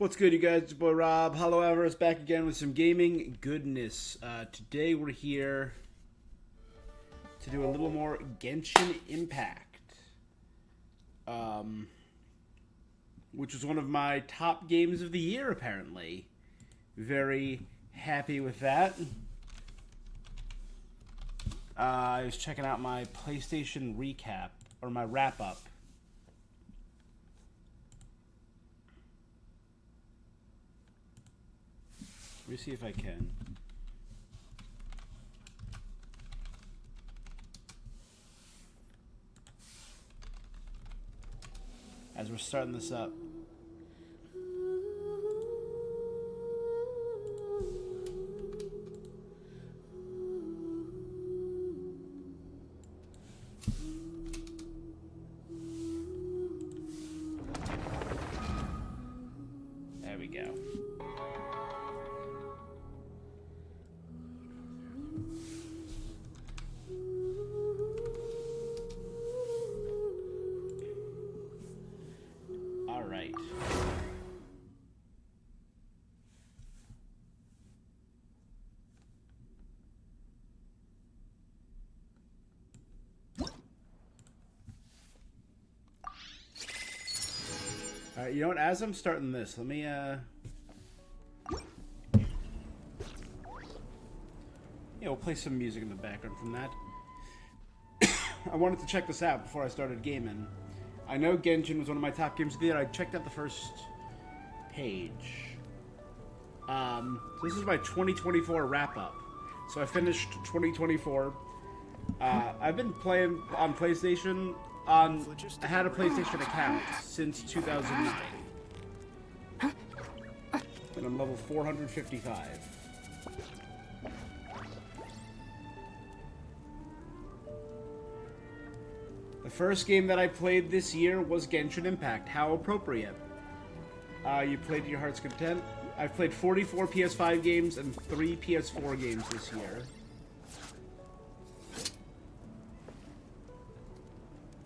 What's good, you guys? It's your boy Rob, Hollow Everest, back again with some gaming goodness. Today we're here to do a little more Genshin Impact, which was one of my top games of the year, apparently. Very happy with that. I was checking out my PlayStation recap, or my wrap-up. Let me see if I can. As we're starting this up. There we go. Right. Alright, you know what? As I'm starting this, let me, we'll play some music in the background from that. I wanted to check this out before I started gaming. I know Genshin was one of my top games of the year. I checked out the first page. So this is my 2024 wrap-up. So I finished 2024. I've been playing on PlayStation. I had a PlayStation account since 2009. And I'm level 455. The first game that I played this year was Genshin Impact. How appropriate. You played to your heart's content. I've played 44 PS5 games and 3 PS4 games this year.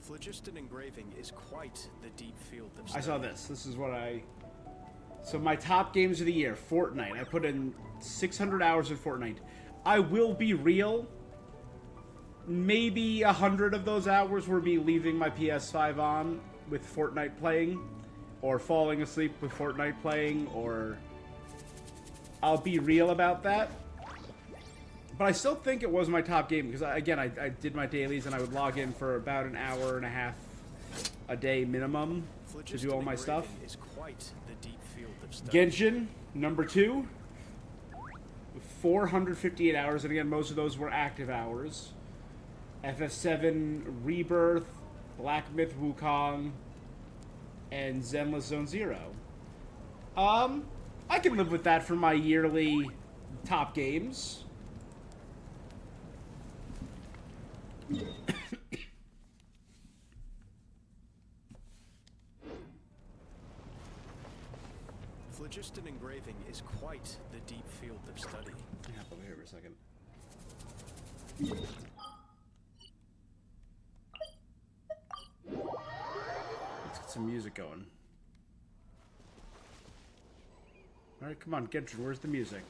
Phlogiston engraving is quite the deep field of study. I saw this. This is what I... So my top games of the year, Fortnite. I put in 600 hours of Fortnite. I will be real. Maybe 100 of those hours were me leaving my PS5 on with Fortnite playing, or falling asleep with Fortnite playing, or... I'll be real about that. But I still think it was my top game, because, again, I did my dailies, and I would log in for about an hour and a half a day minimum to do all my stuff. Is quite the deep field of study. Genshin, number 2. 458 hours, and again, most of those were active hours. FF7 Rebirth, Black Myth Wukong, and Zenless Zone Zero. I can live with that for my yearly top games. Phlogiston engraving is quite the deep field of study. Yeah, over here for a second. Let's get some music going. Alright, come on, Genshin, where's the music?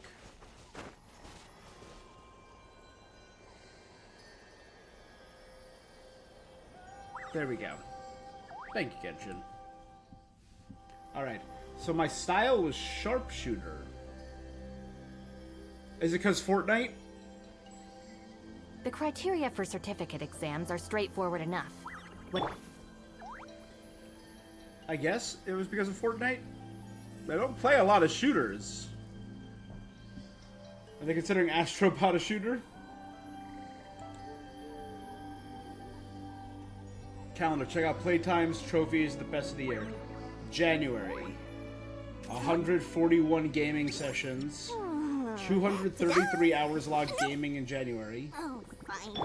There we go. Thank you, Genshin. Alright, so my style was sharpshooter. Is it because Fortnite? The criteria for certificate exams are straightforward enough. I guess it was because of Fortnite? I don't play a lot of shooters. Are they considering Astrobot a shooter? Calendar, check out playtimes, trophies, the best of the year. January. 141 gaming sessions. 233 hours logged gaming in January. Oh, fine.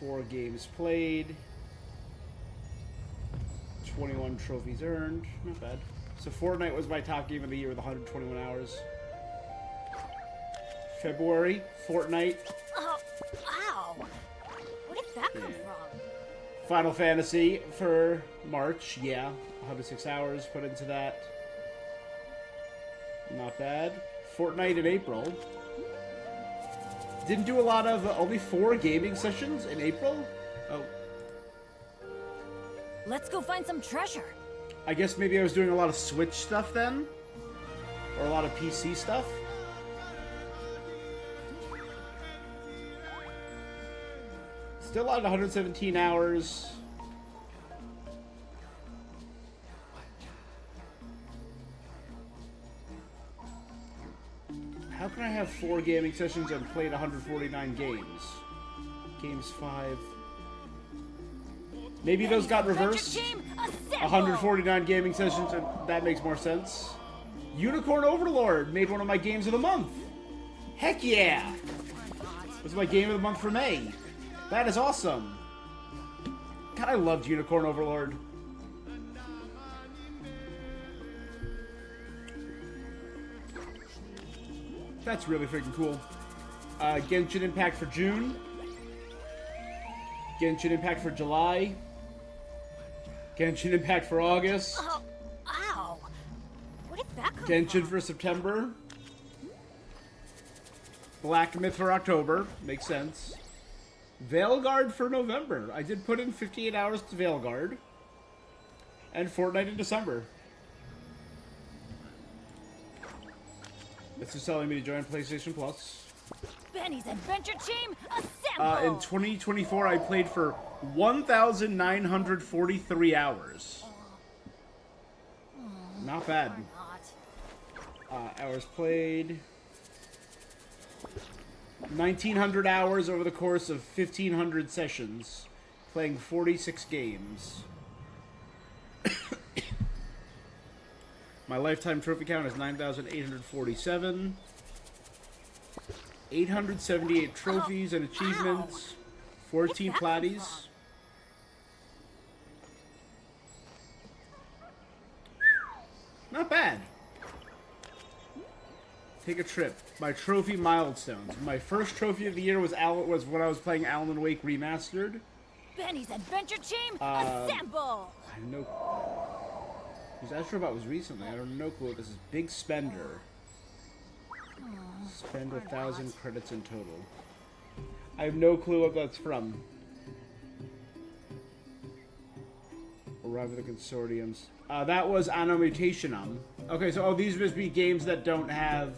4 games played. 21 trophies earned. Not bad. So Fortnite was my top game of the year with 121 hours. February, Fortnite. Oh, wow. Where did that come from? Final Fantasy for March, yeah. 106 hours put into that. Not bad. Fortnite in April. Didn't do a lot of, only 4 gaming sessions in April? Oh. Let's go find some treasure. I guess maybe I was doing a lot of Switch stuff then? Or a lot of PC stuff? Still at 117 hours. How can I have 4 gaming sessions and played 149 games? Games 5. Maybe those got reversed. 149 gaming sessions, and that makes more sense. Unicorn Overlord made one of my games of the month. Heck yeah! This is my game of the month for May. That is awesome. God, I loved Unicorn Overlord. That's really freaking cool. Genshin Impact for June. Genshin Impact for July. Genshin Impact for August. Oh, ow. Where did that come Genshin from? for September. Black Myth for October. Makes sense. Veilguard for November. I did put in 58 hours to Veilguard. And Fortnite in December. This is telling me to join PlayStation Plus. Benny's Adventure Team, assemble! In 2024, I played for 1,943 hours. Not bad. Hours played. 1,900 hours over the course of 1,500 sessions. Playing 46 games. My lifetime trophy count is 9,847. 878 trophies and achievements. 14 platies. Not bad. Take a trip. My trophy milestones. My first trophy of the year was when I was playing Alan Wake Remastered. Benny's Adventure Team, assemble! I have no. Who's Astrobot was recently. I don't know clue what this is. Big spender. Spend 1,000 credits in total. I have no clue what that's from. Arrive at the consortiums. That was Anno Mutationum. Okay, so these must be games that don't have.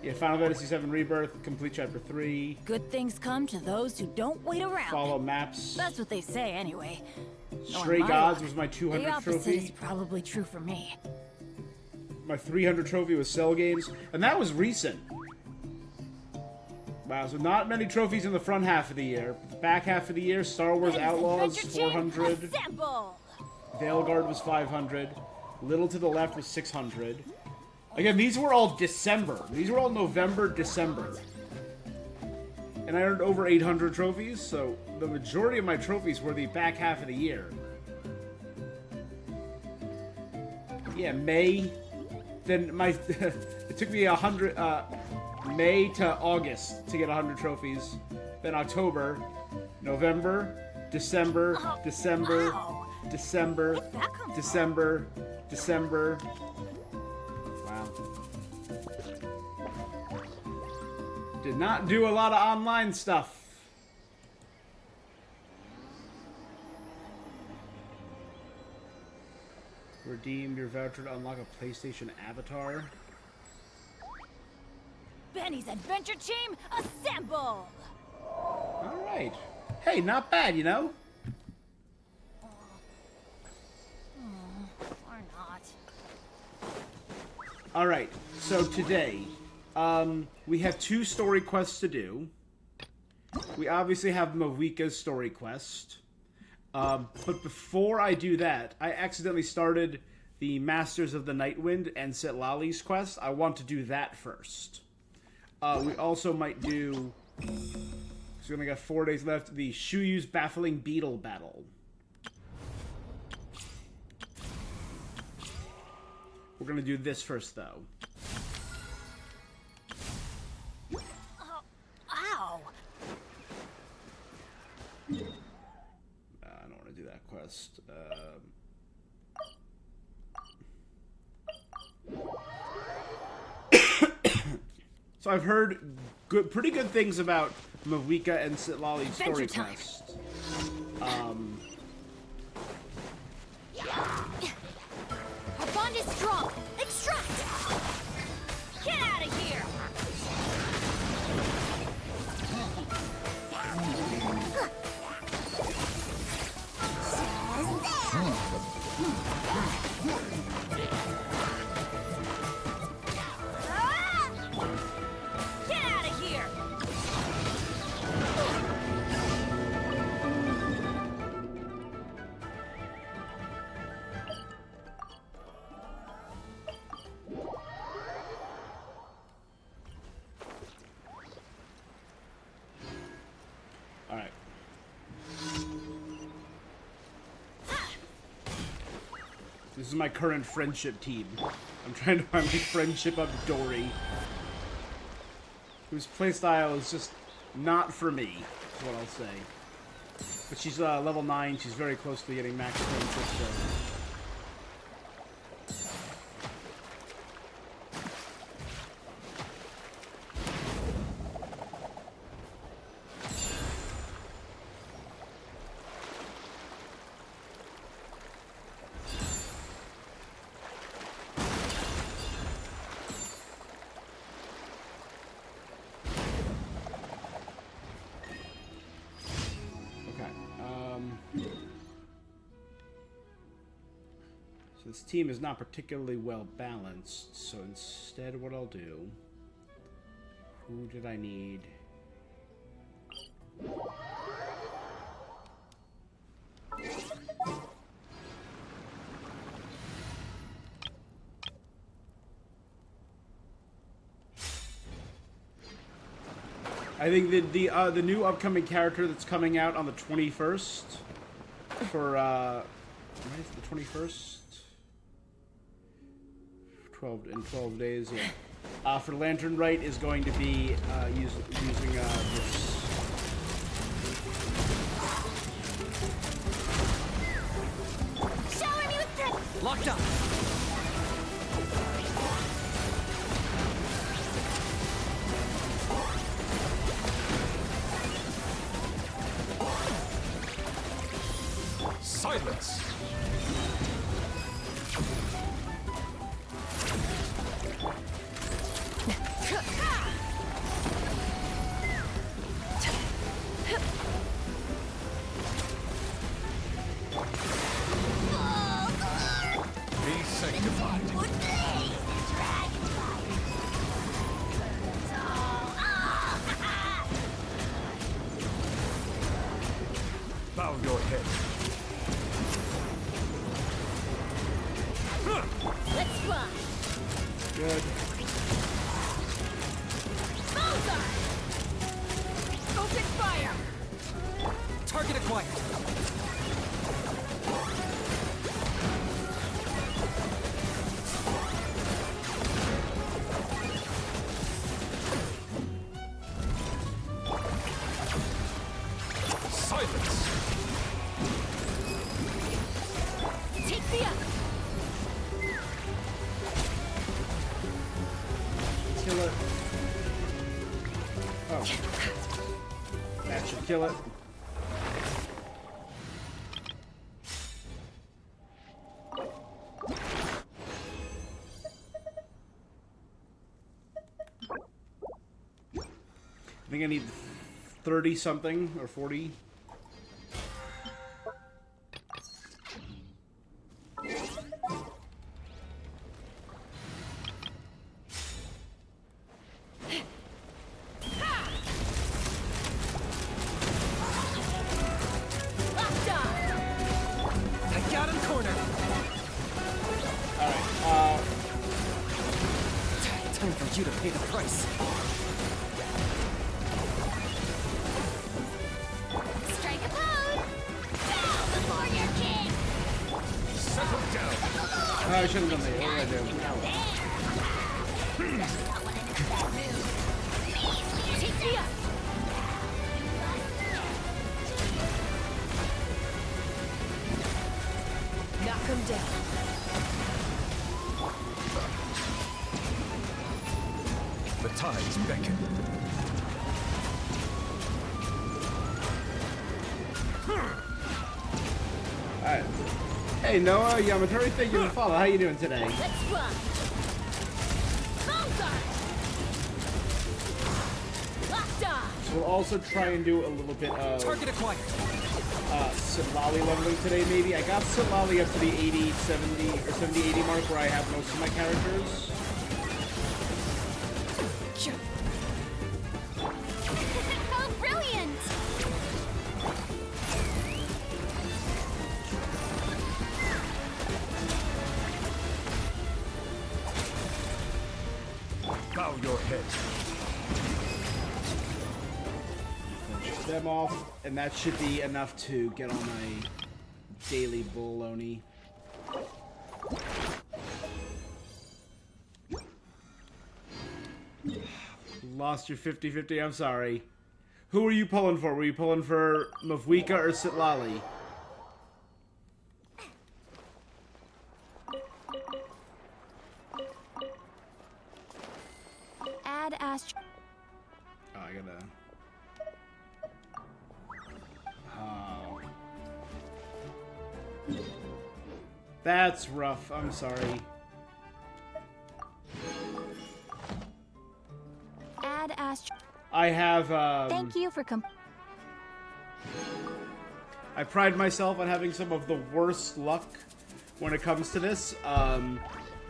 Yeah, Final Fantasy VII Rebirth, Complete Chapter 3. Good things come to those who don't wait around. Follow Maps. That's what they say, anyway. Stray Knowing my Gods luck, was my 200th the opposite trophy. is probably true for me. My 300 trophy was Cell Games, and that was recent. Wow, so not many trophies in the front half of the year. The back half of the year, Star Wars Benny's Outlaws, Adventure Team, 400. assemble! Veilguard was 500. Little to the Left was 600. Again, these were all December. These were all November, December. And I earned over 800 trophies, so the majority of my trophies were the back half of the year. Yeah, May. Then my... it took me 100... May to August to get 100 trophies. Then October, November, December, December, Wow. December, Where'd that come from? December, December. Wow. Did not do a lot of online stuff. Redeem your voucher to unlock a PlayStation avatar. Benny's Adventure Team, assemble! Alright. Hey, not bad, you know? Or not. Alright, so today, we have 2 story quests to do. We obviously have Mavika's story quest. But before I do that, I accidentally started the Masters of the Nightwind and Citlali's quest. I want to do that first. We also might do... So we only got 4 days left. The Shuyu's Baffling Beetle Battle. We're gonna do this first, though. Ow! quest. So I've heard pretty good things about Mavika and Citlali's story quest. Our bond is strong. Extract! Get out of here! Get out of here! All right. This is my current friendship team. I'm trying to find my friendship of Dory, whose playstyle is just not for me, is what I'll say. But she's level 9. She's very close to getting max friendship, so... So this team is not particularly well balanced, so instead what I'll do... Who did I need? I think that the new upcoming character that's coming out on the 21st for when is it, the 21st? 12 days, yeah. For Lantern Rite is going to be using this. Shower me with the... Locked up. Silence! Be sanctified. Bow your head. Let's fly! Good. Bullseye! Open fire! Target acquired. Silence! Take me up! Kill it. Oh. That should kill it. I think I need 30 something or 40. Locked on! I got him cornered. Alright, Time for you to pay the price. Strike a pose! Bow before your king! Settle down! I should have done that. What did I do? Take me up! down. The tides beckon. Alright. Hey, Noah, Yamatori, thank you for the follow. How you doing today? Let's run. Vanguard. Locked on. So we'll also try and do a little bit of Target acquired. Citlali leveling today, maybe. I got Citlali up to the 80, 70, or 70, 80 mark where I have most of my characters. How brilliant! Bow your head. Finish them off, and that should be enough to get on my daily baloney. Lost your 50-50, I'm sorry. Who were you pulling for? Were you pulling for Mavwika or Citlali? Add Ast. Oh, I gotta... Oh. That's rough, I'm sorry. Add Ast. I have, Thank you for I pride myself on having some of the worst luck when it comes to this.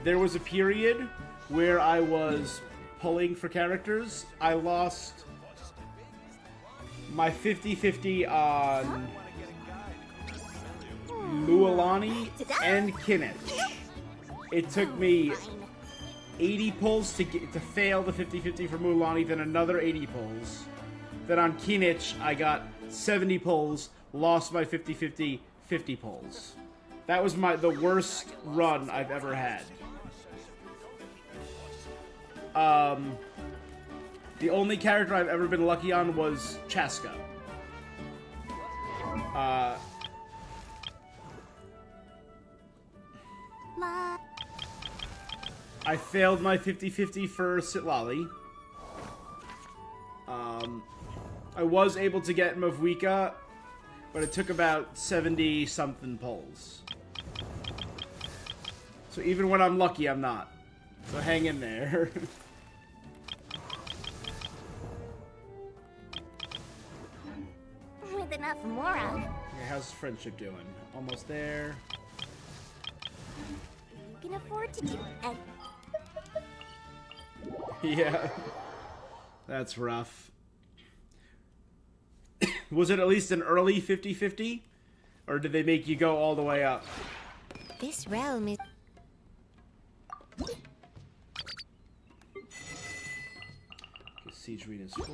There was a period where I was pulling for characters. I lost my 50-50 on Mualani and Kinich. It took me 80 pulls to fail the 50-50 for Mualani, then another 80 pulls. Then on Kinich, I got 70 pulls, lost my 50-50, 50 pulls. That was the worst run I've ever had. The only character I've ever been lucky on was Chaska. I failed my 50-50 for Citlali. I was able to get Mavwika, but it took about 70-something pulls. So even when I'm lucky, I'm not. So hang in there. with enough moron. Okay, how's friendship doing? Almost there. You can afford to do it. Yeah. That's rough. Was it at least an early 50-50? Or did they make you go all the way up? This realm is. Siege Arena's 4.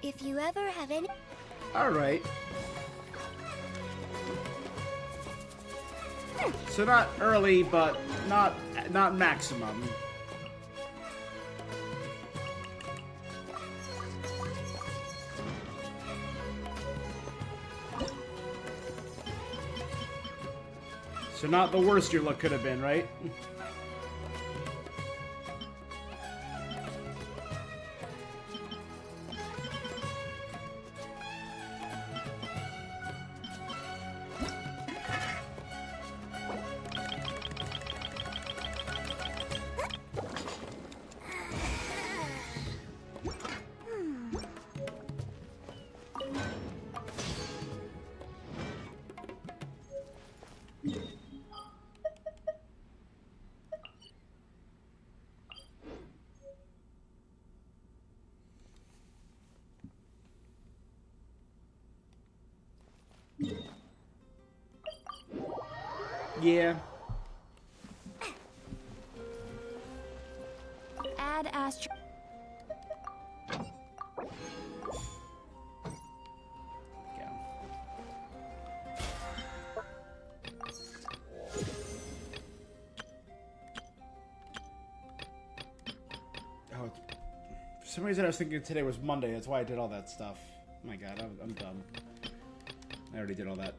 If you ever have any. Alright. So not early, but not maximum. So not the worst your luck could have been, right? Yeah. Add Astro. Yeah. Oh, for some reason I was thinking today was Monday. That's why I did all that stuff. Oh my god, I'm dumb. I already did all that.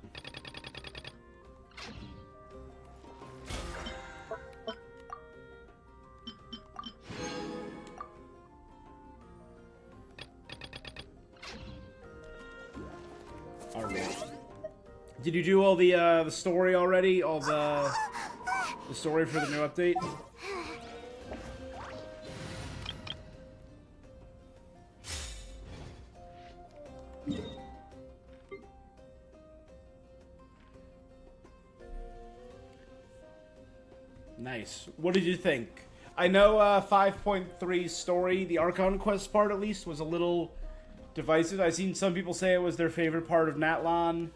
Alright. Did you do all the story already? All the story for the new update? Nice. What did you think? I know 5.3 story, the Archon Quest part at least, was a little divisive. I've seen some people say it was their favorite part of Natlan.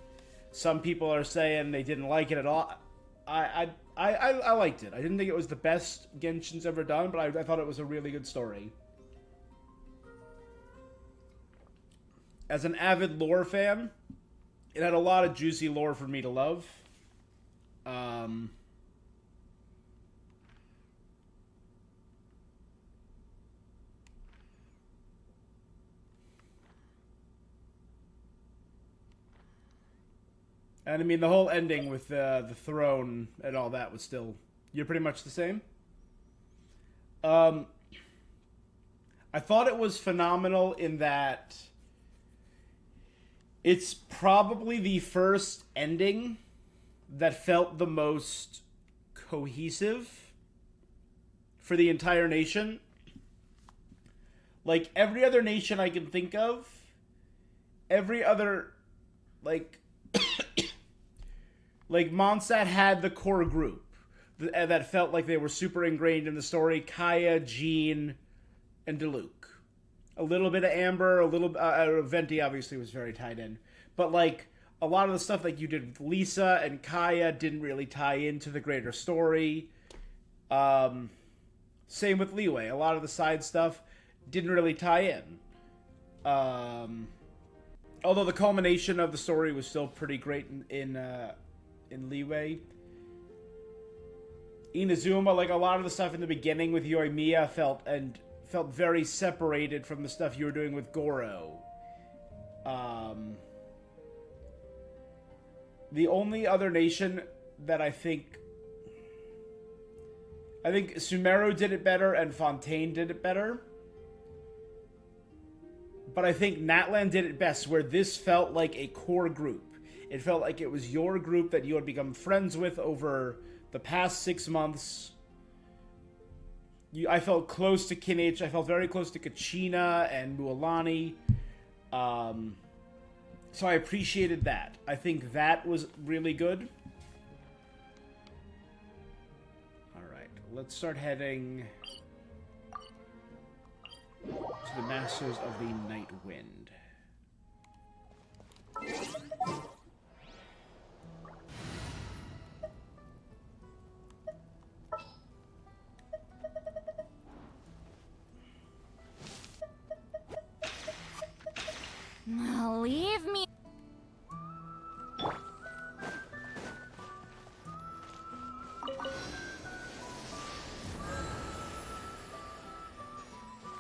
Some people are saying they didn't like it at all. I liked it. I didn't think it was the best Genshin's ever done, but I thought it was a really good story. As an avid lore fan, it had a lot of juicy lore for me to love. And I mean, the whole ending with the throne and all that was still... You're pretty much the same? I thought it was phenomenal in that... It's probably the first ending that felt the most cohesive for the entire nation. Like, every other nation I can think of, every other, like... Like, Mondstadt had the core group that felt like they were super ingrained in the story. Kaya, Jean, and Diluc. A little bit of Amber, a little... Venti obviously was very tied in. But, like, a lot of the stuff like you did with Lisa and Kaya didn't really tie into the greater story. Same with Leeway. A lot of the side stuff didn't really tie in. Although the culmination of the story was still pretty great in Leeway. Inazuma, like a lot of the stuff in the beginning with Yoimiya felt very separated from the stuff you were doing with Goro. The only other nation that I think Sumeru did it better and Fontaine did it better. But I think Natlan did it best, where this felt like a core group. It felt like it was your group that you had become friends with over the past 6 months. I felt close to Kinich. I felt very close to Kachina and Mualani. So I appreciated that. I think that was really good. Alright, let's start heading to the Masters of the Night Wind. Leave me.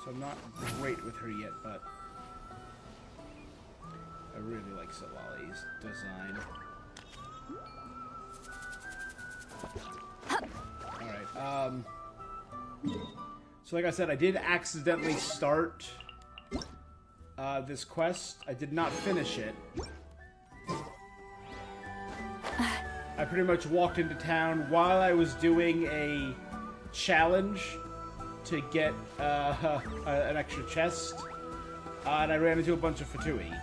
So I'm not great with her yet, but I really like Citlali's design. Alright, so like I said, I did accidentally start this quest. I did not finish it. I pretty much walked into town while I was doing a challenge to get an extra chest, and I ran into a bunch of Fatui.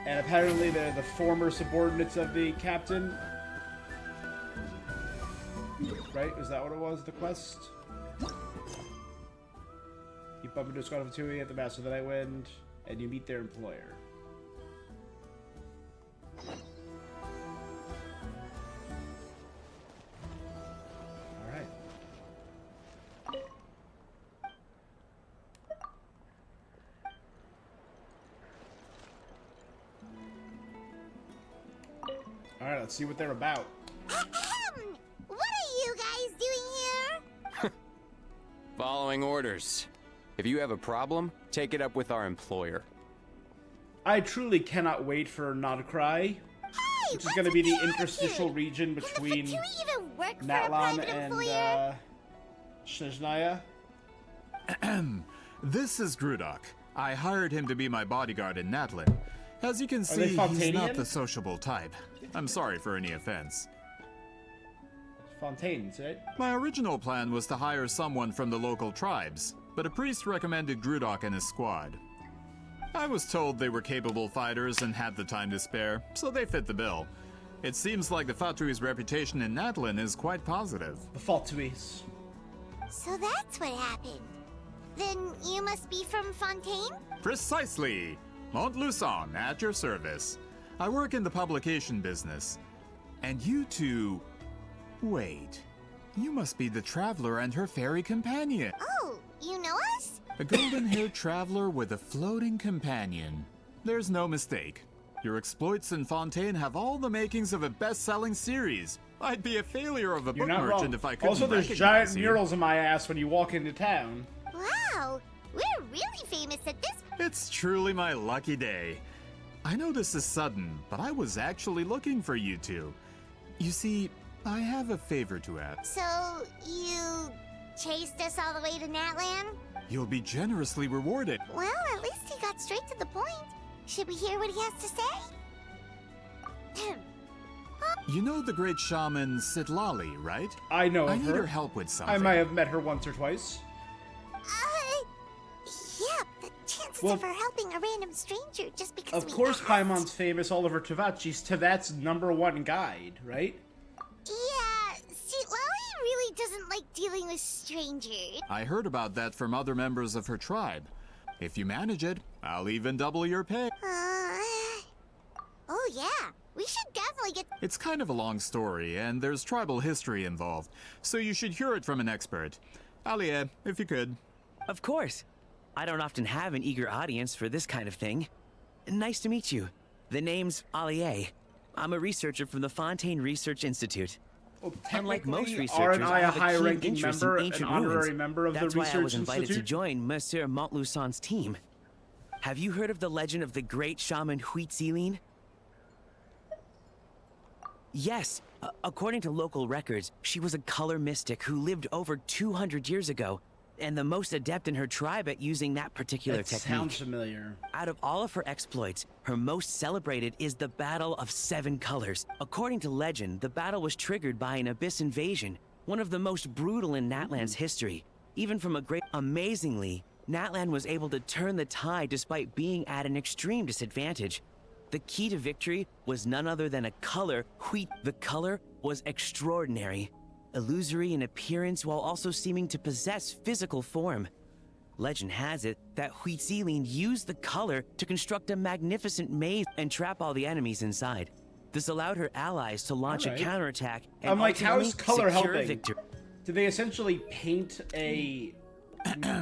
And apparently they're the former subordinates of the captain. Right? Is that what it was, the quest? You bump into a squad of Fatui at the Master of the Night Wind, and you meet their employer. Alright, let's see what they're about. Ahem. What are you guys doing here? Following orders. If you have a problem, take it up with our employer. I truly cannot wait for Nodcry, Hey, which is what's going to be the attitude? interstitial region Can between the Fatui even work for a Natlan private and employer? Snezhnaya. This is Grudok. I hired him to be my bodyguard in Natlin. As you can they see, he's not Fontanian? the sociable type. I'm sorry for any offense. Fontaines, right? My original plan was to hire someone from the local tribes, but a priest recommended Grudok and his squad. I was told they were capable fighters and had the time to spare, so they fit the bill. It seems like the Fatui's reputation in Natlin is quite positive. The Fatuis. So that's what happened. Then you must be from Fontaine? Precisely! Montluçon, at your service. I work in the publication business. And you two... Wait. You must be the traveler and her fairy companion. Oh, you know us? A golden-haired traveler with a floating companion. There's no mistake. Your exploits in Fontaine have all the makings of a best-selling series. I'd be a failure of a You're book not merchant wrong. if I couldn't Also, there's recognize giant you. murals in my ass when you walk into town. Wow, we're really famous at this. It's truly my lucky day. I know this is sudden, but I was actually looking for you two. You see, I have a favor to ask. So, you chased us all the way to Natlan? You'll be generously rewarded. Well, at least he got straight to the point. Should we hear what he has to say? You know the great shaman Citlali, right? I know I of need her her. help with something. I might have met her once or twice. Yeah, the chances Well, of her helping a random stranger just because Of we course, asked. Paimon's famous all over Tevat. She's Tevat's #1 guide, right? Yeah, Citlali really doesn't like dealing with strangers. I heard about that from other members of her tribe. If you manage it, I'll even double your pay. Oh yeah, we should definitely get. It's kind of a long story, and there's tribal history involved, so you should hear it from an expert. Alia, if you could. Of course. I don't often have an eager audience for this kind of thing. Nice to meet you. The name's Allier. I'm a researcher from the Fontaine Research Institute. Well, Unlike most technically, researchers, aren't I I a have a keen high-ranking interest member, in an ancient honorary ruins. member of That's the why Research I was invited Institute? to join Monsieur Montluçon's team. Have you heard of the legend of the great shaman Citlali? Yes. According to local records, she was a color mystic who lived over 200 years ago, and the most adept in her tribe at using that particular That technique. sounds familiar. Out of all of her exploits, her most celebrated is the Battle of 7 Colors. According to legend, the battle was triggered by an abyss invasion, one of the most brutal in Natlan's history. Even from a great... Amazingly, Natlan was able to turn the tide despite being at an extreme disadvantage. The key to victory was none other than a color, wheat. The color was extraordinary, illusory in appearance while also seeming to possess physical form. Legend has it that Citlali used the color to construct a magnificent maze and trap all the enemies inside. This allowed her allies to launch Alright. a counterattack and I'm like, how's ultimately color secure helping? victory. Did they essentially paint a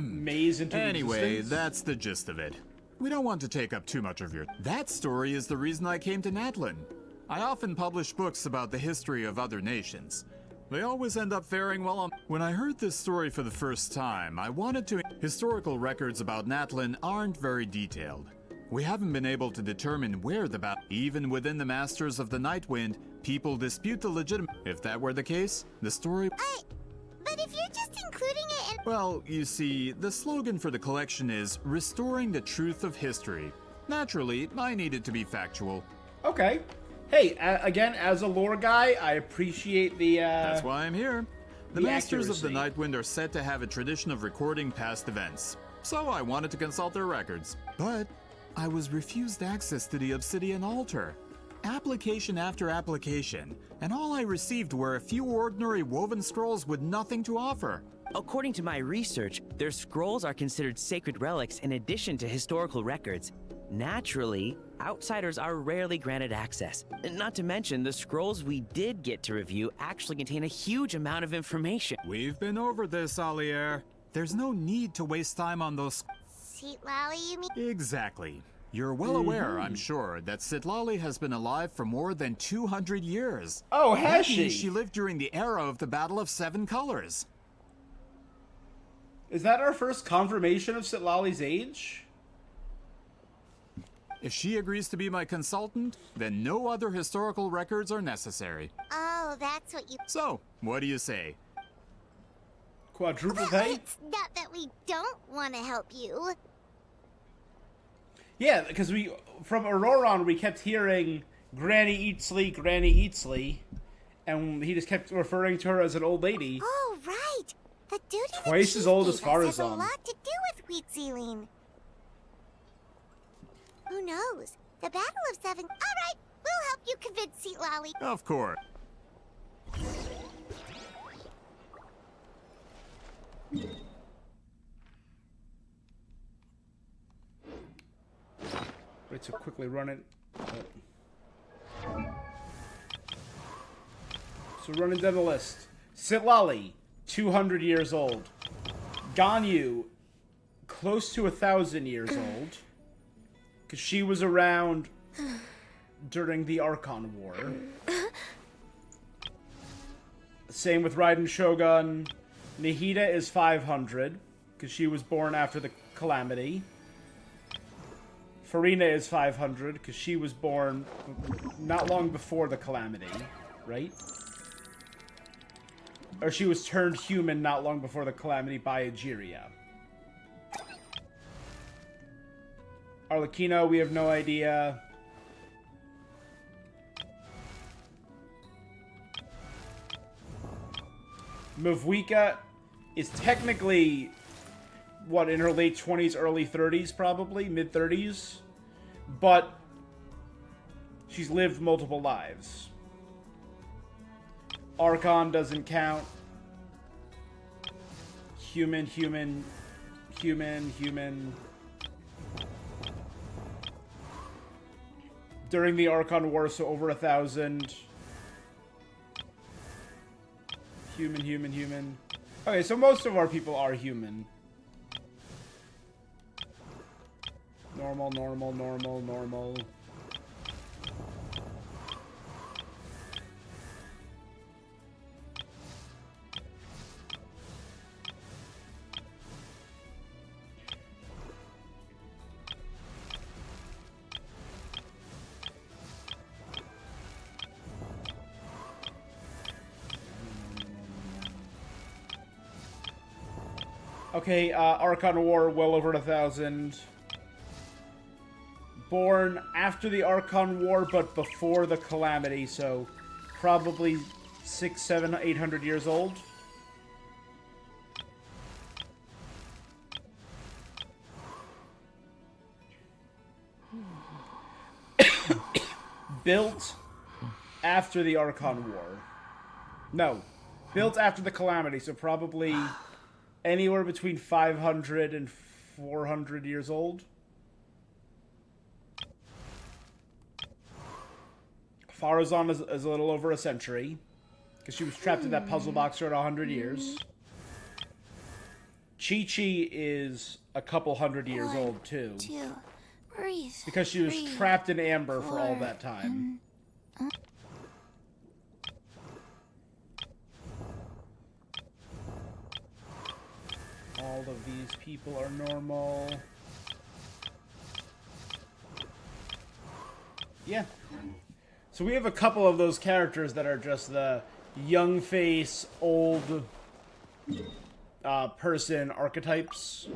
maze into Anyway, existence? that's the gist of it. We don't want to take up too much of your... That story is the reason I came to Natlin. I often publish books about the history of other nations. They always end up faring well on... When I heard this story for the first time, I wanted to... Historical records about Natlin aren't very detailed. We haven't been able to determine where the battle... Even within the Masters of the Nightwind, people dispute the legitimate... If that were the case, the story... But if you're just including it in. Well, you see, the slogan for the collection is Restoring the Truth of History. Naturally, I need it to be factual. Okay. Hey, again, as a lore guy, I appreciate the, That's why I'm here. The the Masters of the accuracy. Nightwind are said to have a tradition of recording past events, so I wanted to consult their records. But I was refused access to the Obsidian Altar. Application after application, and all I received were a few ordinary woven scrolls with nothing to offer. According to my research, their scrolls are considered sacred relics in addition to historical records. Naturally, outsiders are rarely granted access. Not to mention, the scrolls we did get to review actually contain a huge amount of information. We've been over this, Allier. There's no need to waste time on those... Citlali, you mean? Exactly. You're well aware, I'm sure, that Citlali has been alive for more than 200 years. Oh, has That means she? she lived during the era of the Battle of Seven Colors. Is that our first confirmation of Citlali's age? If she agrees to be my consultant, then no other historical records are necessary. Oh, that's what you... So, what do you say? Quadruple pay? It's not that we don't want to help you. Yeah, because from Auroron, we kept hearing Granny Eatsley, Granny Eatsley, and he just kept referring to her as an old lady. Oh, right. The duty that Twice she as old as gave us has a Farazan. lot to do with wheat sealing. Who knows? The Battle of Seven... All right, we'll help you convince Citlali. Of course. Right, so quickly run it. So running down the list. Citlali, 200 years old. Ganyu, close to 1,000 years old. Because she was around during the Archon War. Same with Raiden Shogun. Nahida is 500, because she was born after the Calamity. Farina is 500, because she was born not long before the Calamity, right? Or she was turned human not long before the Calamity by Egeria. Arlecchino, we have no idea. Mavwika is technically, what, in her late 20s, early 30s, probably? Mid-30s? But she's lived multiple lives. Archon doesn't count. Human. During the Archon War, so over 1,000. Human. Okay, so most of our people are human. Normal. Okay, Archon War, well over 1,000. Born after the Archon War, but before the Calamity, so probably 600, 700, 800 years old. Built after the Archon War. No, built after the Calamity, so probably anywhere between 500 and 400 years old. Farazan is a little over a century, because she was trapped in that puzzle box for 100 years. Chi-Chi is a couple hundred years old, too. Breathe. Because she was trapped in amber for all that time. All of these people are normal. Yeah. So we have a couple of those characters that are just the young face, old person archetypes.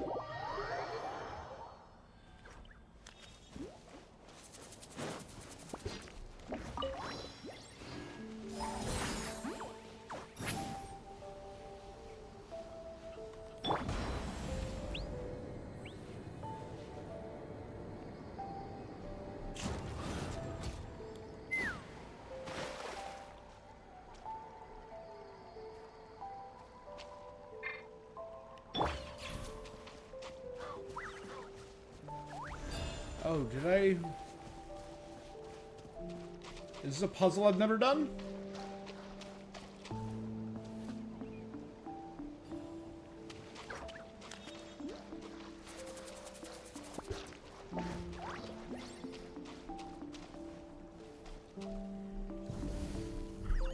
Oh, did I... Is this a puzzle I've never done?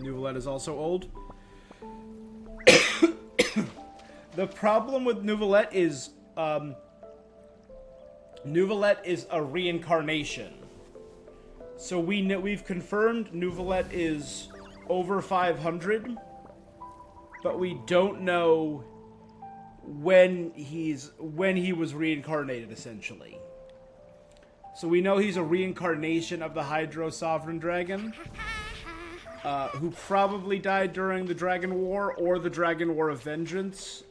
Nouvellette is also old. The problem with Nouvellette is, Nouvellette is a reincarnation. So we've confirmed Nouvellette is over 500, but we don't know when he was reincarnated, essentially. So we know he's a reincarnation of the Hydro Sovereign Dragon, who probably died during the Dragon War or the Dragon War of Vengeance.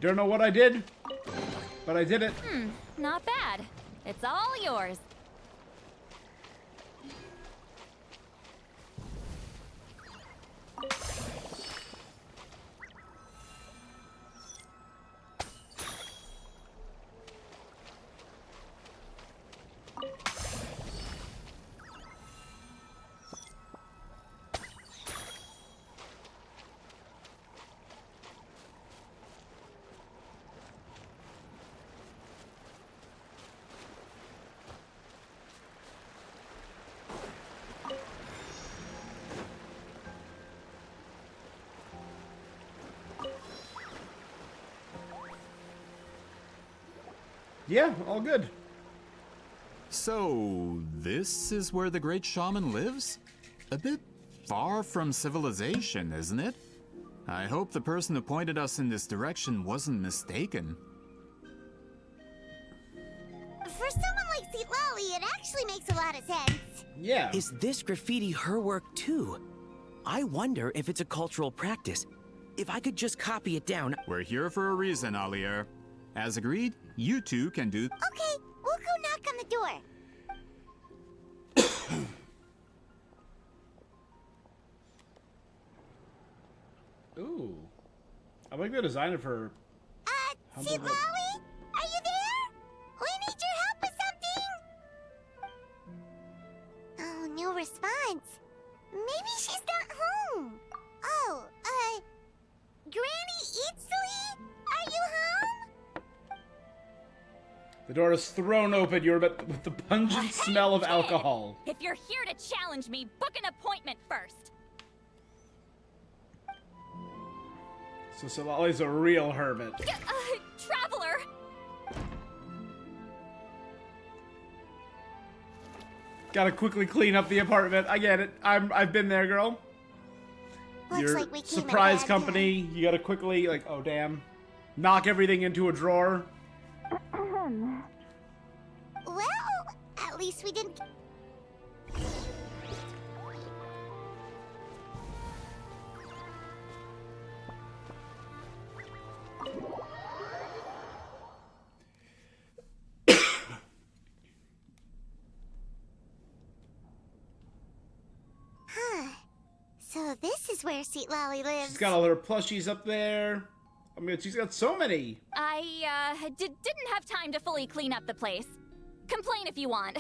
Don't know what I did, but I did it. Not bad. It's all yours. Yeah, all good. So, this is where the great shaman lives? A bit far from civilization, isn't it? I hope the person who pointed us in this direction wasn't mistaken. For someone like Citlali, it actually makes a lot of sense. Yeah. Is this graffiti her work too? I wonder if it's a cultural practice. If I could just copy it down. We're here for a reason, Alier. As agreed, you two can do... Okay, we'll go knock on the door. Ooh. I like the design of her. Citlali? Are you there? We need your help with something! Oh, no response. Maybe she's not home. Oh, Granny Citlali? Are you home? The door is thrown open. You're met with the pungent smell of alcohol. If you're here to challenge me, book an appointment first. So Citlali's a real hermit. Traveler! Gotta quickly clean up the apartment. I get it. I've been there, girl. Looks Your like we came at a surprise bad company. You gotta quickly, like, oh damn, knock everything into a drawer. time. Well, at least we didn't... So this is where Citlali lives. She's got all her plushies up there. I mean, she's got so many. I, didn't have time to fully clean up the place. Complain if you want.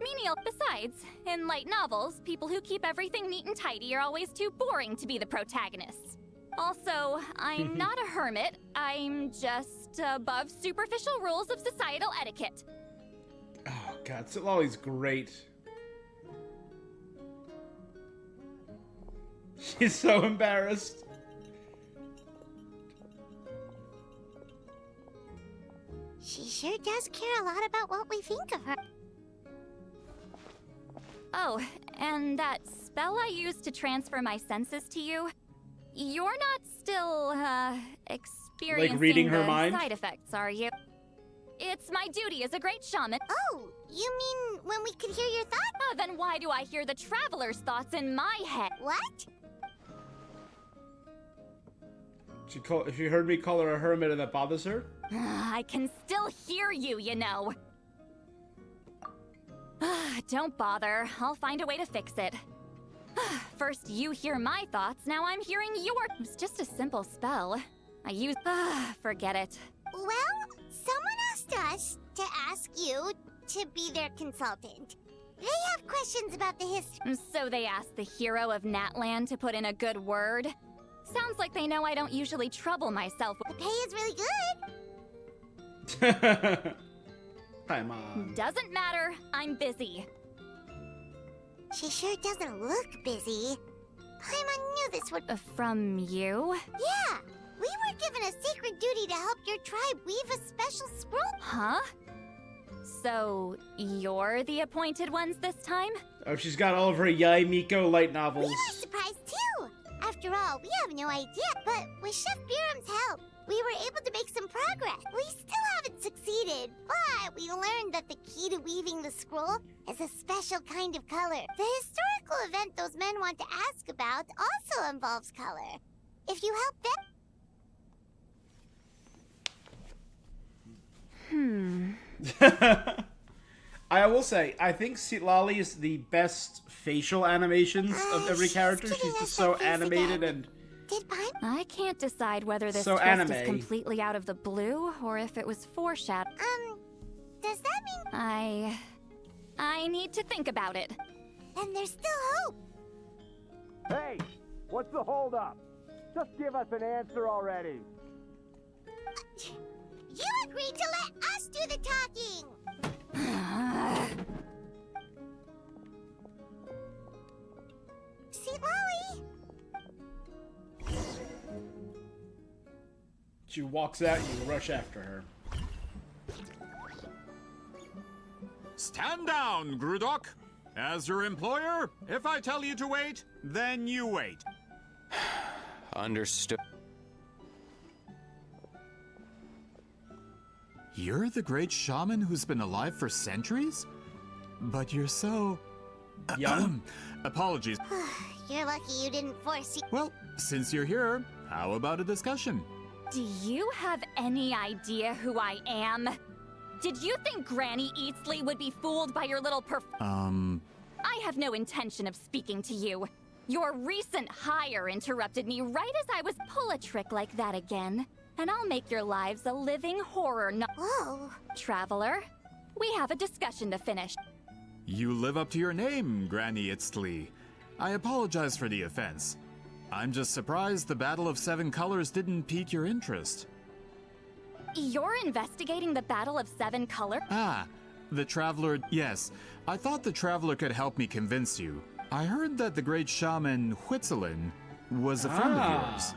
Menial. Besides, in light novels, people who keep everything neat and tidy are always too boring to be the protagonists. Also, I'm not a hermit. I'm just above superficial rules of societal etiquette. Oh, God, Citlali's great. She's so embarrassed. She sure does care a lot about what we think of her. Oh, and that spell I used to transfer my senses to you, you're not still, experiencing reading her the mind? side effects, are you? It's my duty as a great shaman. Oh, you mean when we could hear your thoughts? Then why do I hear the traveler's thoughts in my head? What? She heard me call her a hermit and that bothers her? I can still hear you, you know. Don't bother. I'll find a way to fix it. First you hear my thoughts, now I'm hearing your... It's just a simple spell. I use... forget it. Well, someone asked us to ask you to be their consultant. They have questions about the history. So they asked the hero of Natland to put in a good word? Sounds like they know I don't usually trouble myself. The pay is really good. Hi, Mom. Doesn't matter. I'm busy. She sure doesn't look busy. Paimon knew this would... From you? Yeah! We were given a sacred duty to help your tribe weave a special scroll. Huh? So, you're the appointed ones this time? Oh, she's got all of her Yai Miko light novels. We were surprised too! After all, we have no idea, but with Chef Biram's help, we were able to make some progress. We still haven't succeeded, but we learned that the key to weaving the scroll is a special kind of color. The historical event those men want to ask about also involves color. If you help them... I will say, I think Citlali is the best facial animations of every character. She's just so animated and Did Paimon... I can't decide whether this so twist anime. is completely out of the blue or if it was foreshadowed. does that mean... I need to think about it. Then there's still hope. Hey, what's the holdup? Just give us an answer already. You agreed to let us do the talking! Citlali! she walks out, you rush after her. Stand down, Grudok. As your employer, if I tell you to wait, then you wait. Understood. You're the great shaman who's been alive for centuries? But you're so... Young? Apologies. You're lucky you didn't force... Well, since you're here, how about a discussion? Do you have any idea who I am? Did you think Granny Eatsley would be fooled by your little I have no intention of speaking to you. Your recent hire interrupted me right as I was... Pull a trick like that again, and I'll make your lives a living horror. Whoa. Traveler, we have a discussion to finish. You live up to your name, Granny Itztli. I apologize for the offense. I'm just surprised the Battle of Seven Colors didn't pique your interest. You're investigating the Battle of Seven Colors? Ah, the Traveler... Yes, I thought the Traveler could help me convince you. I heard that the great shaman Huitzilin was a friend of yours.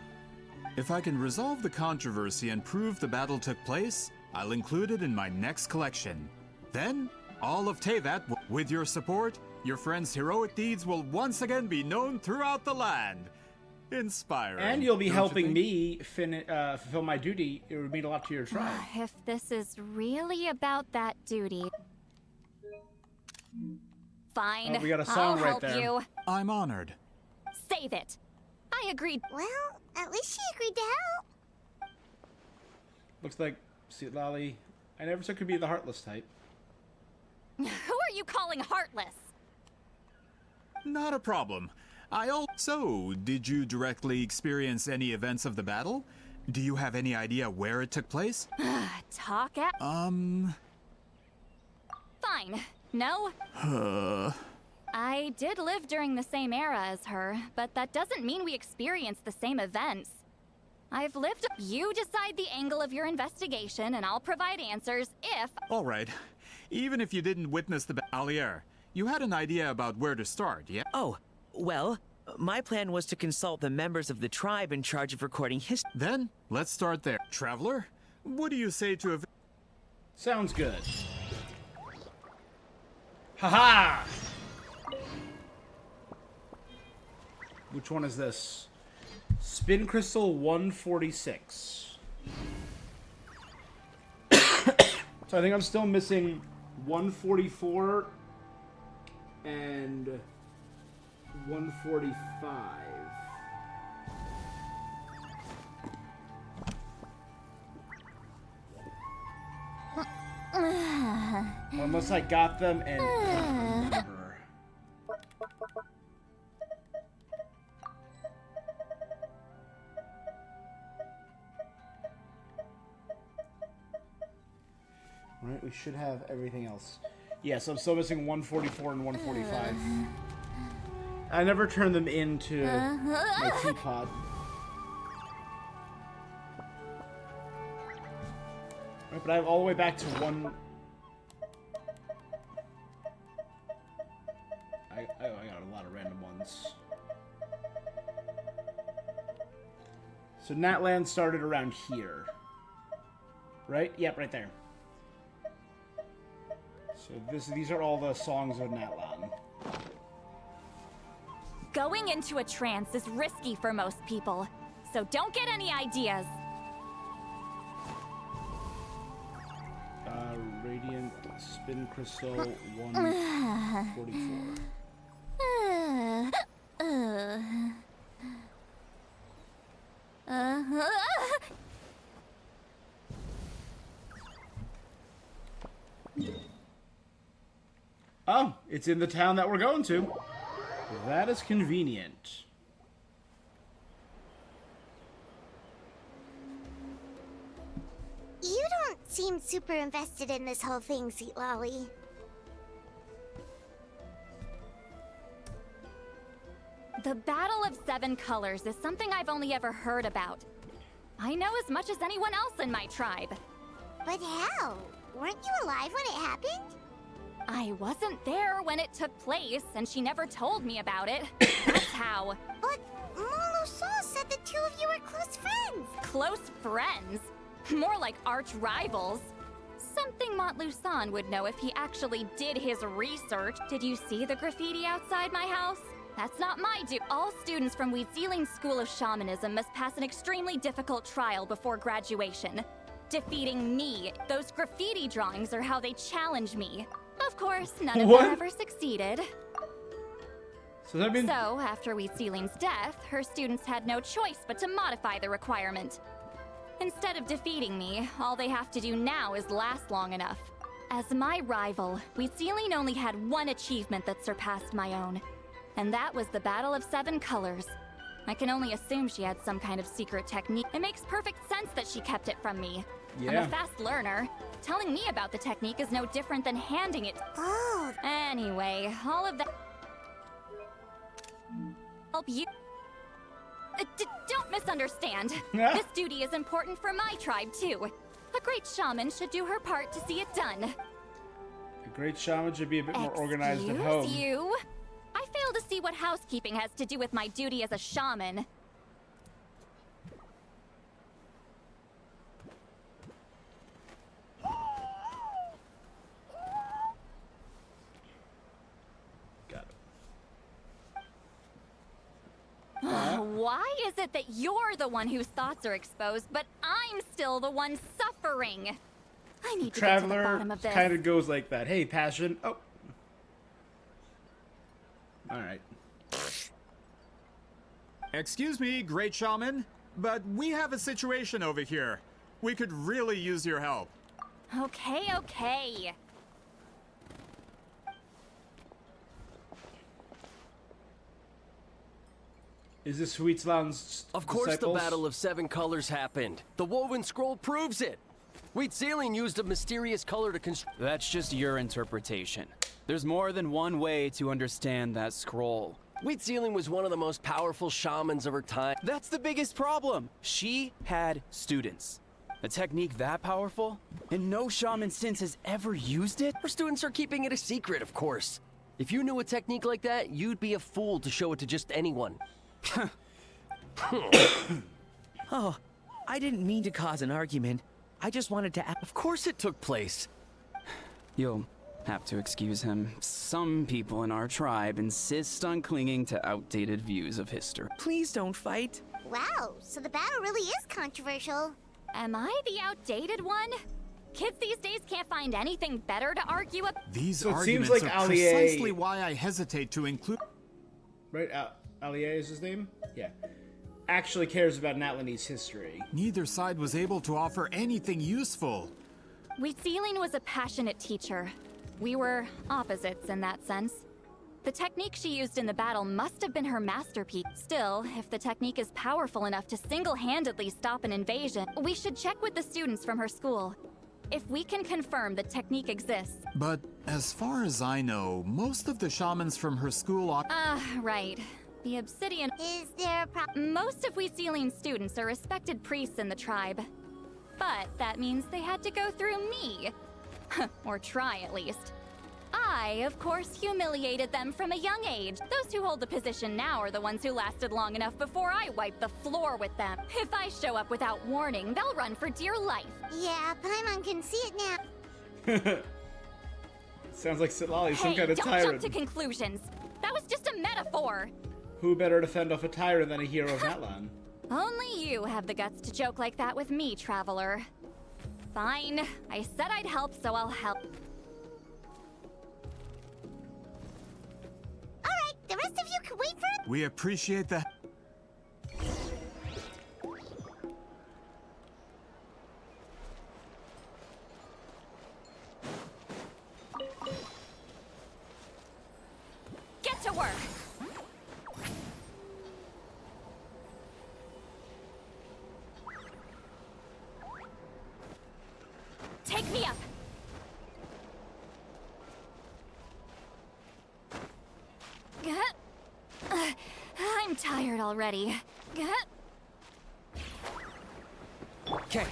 If I can resolve the controversy and prove the battle took place, I'll include it in my next collection. Then, all of Tevat, with your support, your friend's heroic deeds will once again be known throughout the land. Inspiring. And you'll be don't you helping think? me fulfill my duty. It would mean a lot to your tribe. If this is really about that duty... Fine, Oh, we got a song I'll right help there. you. I'm honored. Save it. I agreed. Well, at least she agreed to help. Looks like Citlali. I never took her to be the heartless type. Who are you calling heartless? Not a problem. So, did you directly experience any events of the battle? Do you have any idea where it took place? Talk at... Um... Fine. No? I did live during the same era as her, but that doesn't mean we experienced the same events. I've lived... You decide the angle of your investigation, and I'll provide answers if... All right. Even if you didn't witness the Allier, you had an idea about where to start, yeah? Oh, well, my plan was to consult the members of the tribe in charge of recording history. Then, let's start there. Traveler, what do you say to a... Sounds good. Haha! Which one is this? Spin Crystal 146. So I think I'm still missing 144 and 145. Unless I got them and don't remember. Right, we should have everything else. Yes, I'm still missing 144 and 145. I never turned them into my teapot. Right, but I have all the way back to one. I got a lot of random ones. So Natland started around here. Right? Yep, right there. So these are all the songs of Natlan. Going into a trance is risky for most people, so don't get any ideas. Radiant Spin Crystal 144. Oh, it's in the town that we're going to. That is convenient. You don't seem super invested in this whole thing, Citlali. The Battle of Seven Colors is something I've only ever heard about. I know as much as anyone else in my tribe. But how? Weren't you alive when it happened? I wasn't there when it took place, and she never told me about it. That's how. But Moluso said the two of you were close friends. Close friends? More like arch rivals. Something Montluçon would know if he actually did his research. Did you see the graffiti outside my house? That's not my All students from Weetziling's School of Shamanism must pass an extremely difficult trial before graduation. Defeating me. Those graffiti drawings are how they challenge me. Of course, none of them ever succeeded. So that means... So, after Weetziling's death, her students had no choice but to modify the requirement. Instead of defeating me, all they have to do now is last long enough. As my rival, Weetziling only had one achievement that surpassed my own. And that was the Battle of Seven Colors. I can only assume she had some kind of secret technique. It makes perfect sense that she kept it from me. Yeah. I'm a fast learner. Telling me about the technique is no different than handing it. Oh. Anyway, all of that... help you... don't misunderstand. This duty is important for my tribe, too. A great shaman should do her part to see it done. A great shaman should be a bit more organized at home. Excuse you? I fail to see what housekeeping has to do with my duty as a shaman. Got it. Why is it that you're the one whose thoughts are exposed, but I'm still the one suffering? I need to get to the bottom of this. Traveler kind of goes like that. Hey, Passion. Oh. All right. Excuse me, great shaman, but we have a situation over here. We could really use your help. Okay. Is this Weetziling's Of course disciples? the Battle of Seven Colors happened. The woven scroll proves it. Weetziling used a mysterious color to construct... That's just your interpretation. There's more than one way to understand that scroll. Weetziling was one of the most powerful shamans of her time. That's the biggest problem. She had students. A technique that powerful? And no shaman since has ever used it? Her students are keeping it a secret, of course. If you knew a technique like that, you'd be a fool to show it to just anyone. Oh, I didn't mean to cause an argument. I just wanted to Of course it took place. You'll have to excuse him. Some people in our tribe insist on clinging to outdated views of history. Please don't fight. Wow, so the battle really is controversial. Am I the outdated one? Kids these days can't find anything better to argue about. These So it arguments seems like are Allier- precisely why I hesitate to include... Right? Allier is his name? Yeah. Actually cares about Natlanese history. Neither side was able to offer anything useful. Weetziling was a passionate teacher. We were opposites in that sense. The technique she used in the battle must have been her masterpiece. Still, if the technique is powerful enough to single-handedly stop an invasion, we should check with the students from her school. If we can confirm the technique exists. But as far as I know, most of the shamans from her school are... Right. The Obsidian... Is there a problem? Most of Weaseling students are respected priests in the tribe. But that means they had to go through me. Or try, at least. I, of course, humiliated them from a young age. Those who hold the position now are the ones who lasted long enough before I wiped the floor with them. If I show up without warning, they'll run for dear life. Yeah, Paimon can see it now. Sounds like Citlali, some Hey, kind of don't tyrant. jump to conclusions. That was just a metaphor. Who better to fend off a tyrant than a hero of Natlan? Only you have the guts to joke like that with me, traveler. Fine. I said I'd help, so I'll help. Alright, the rest of you can wait for it. We appreciate the... Get to work! Take me up! I'm tired already. Okay.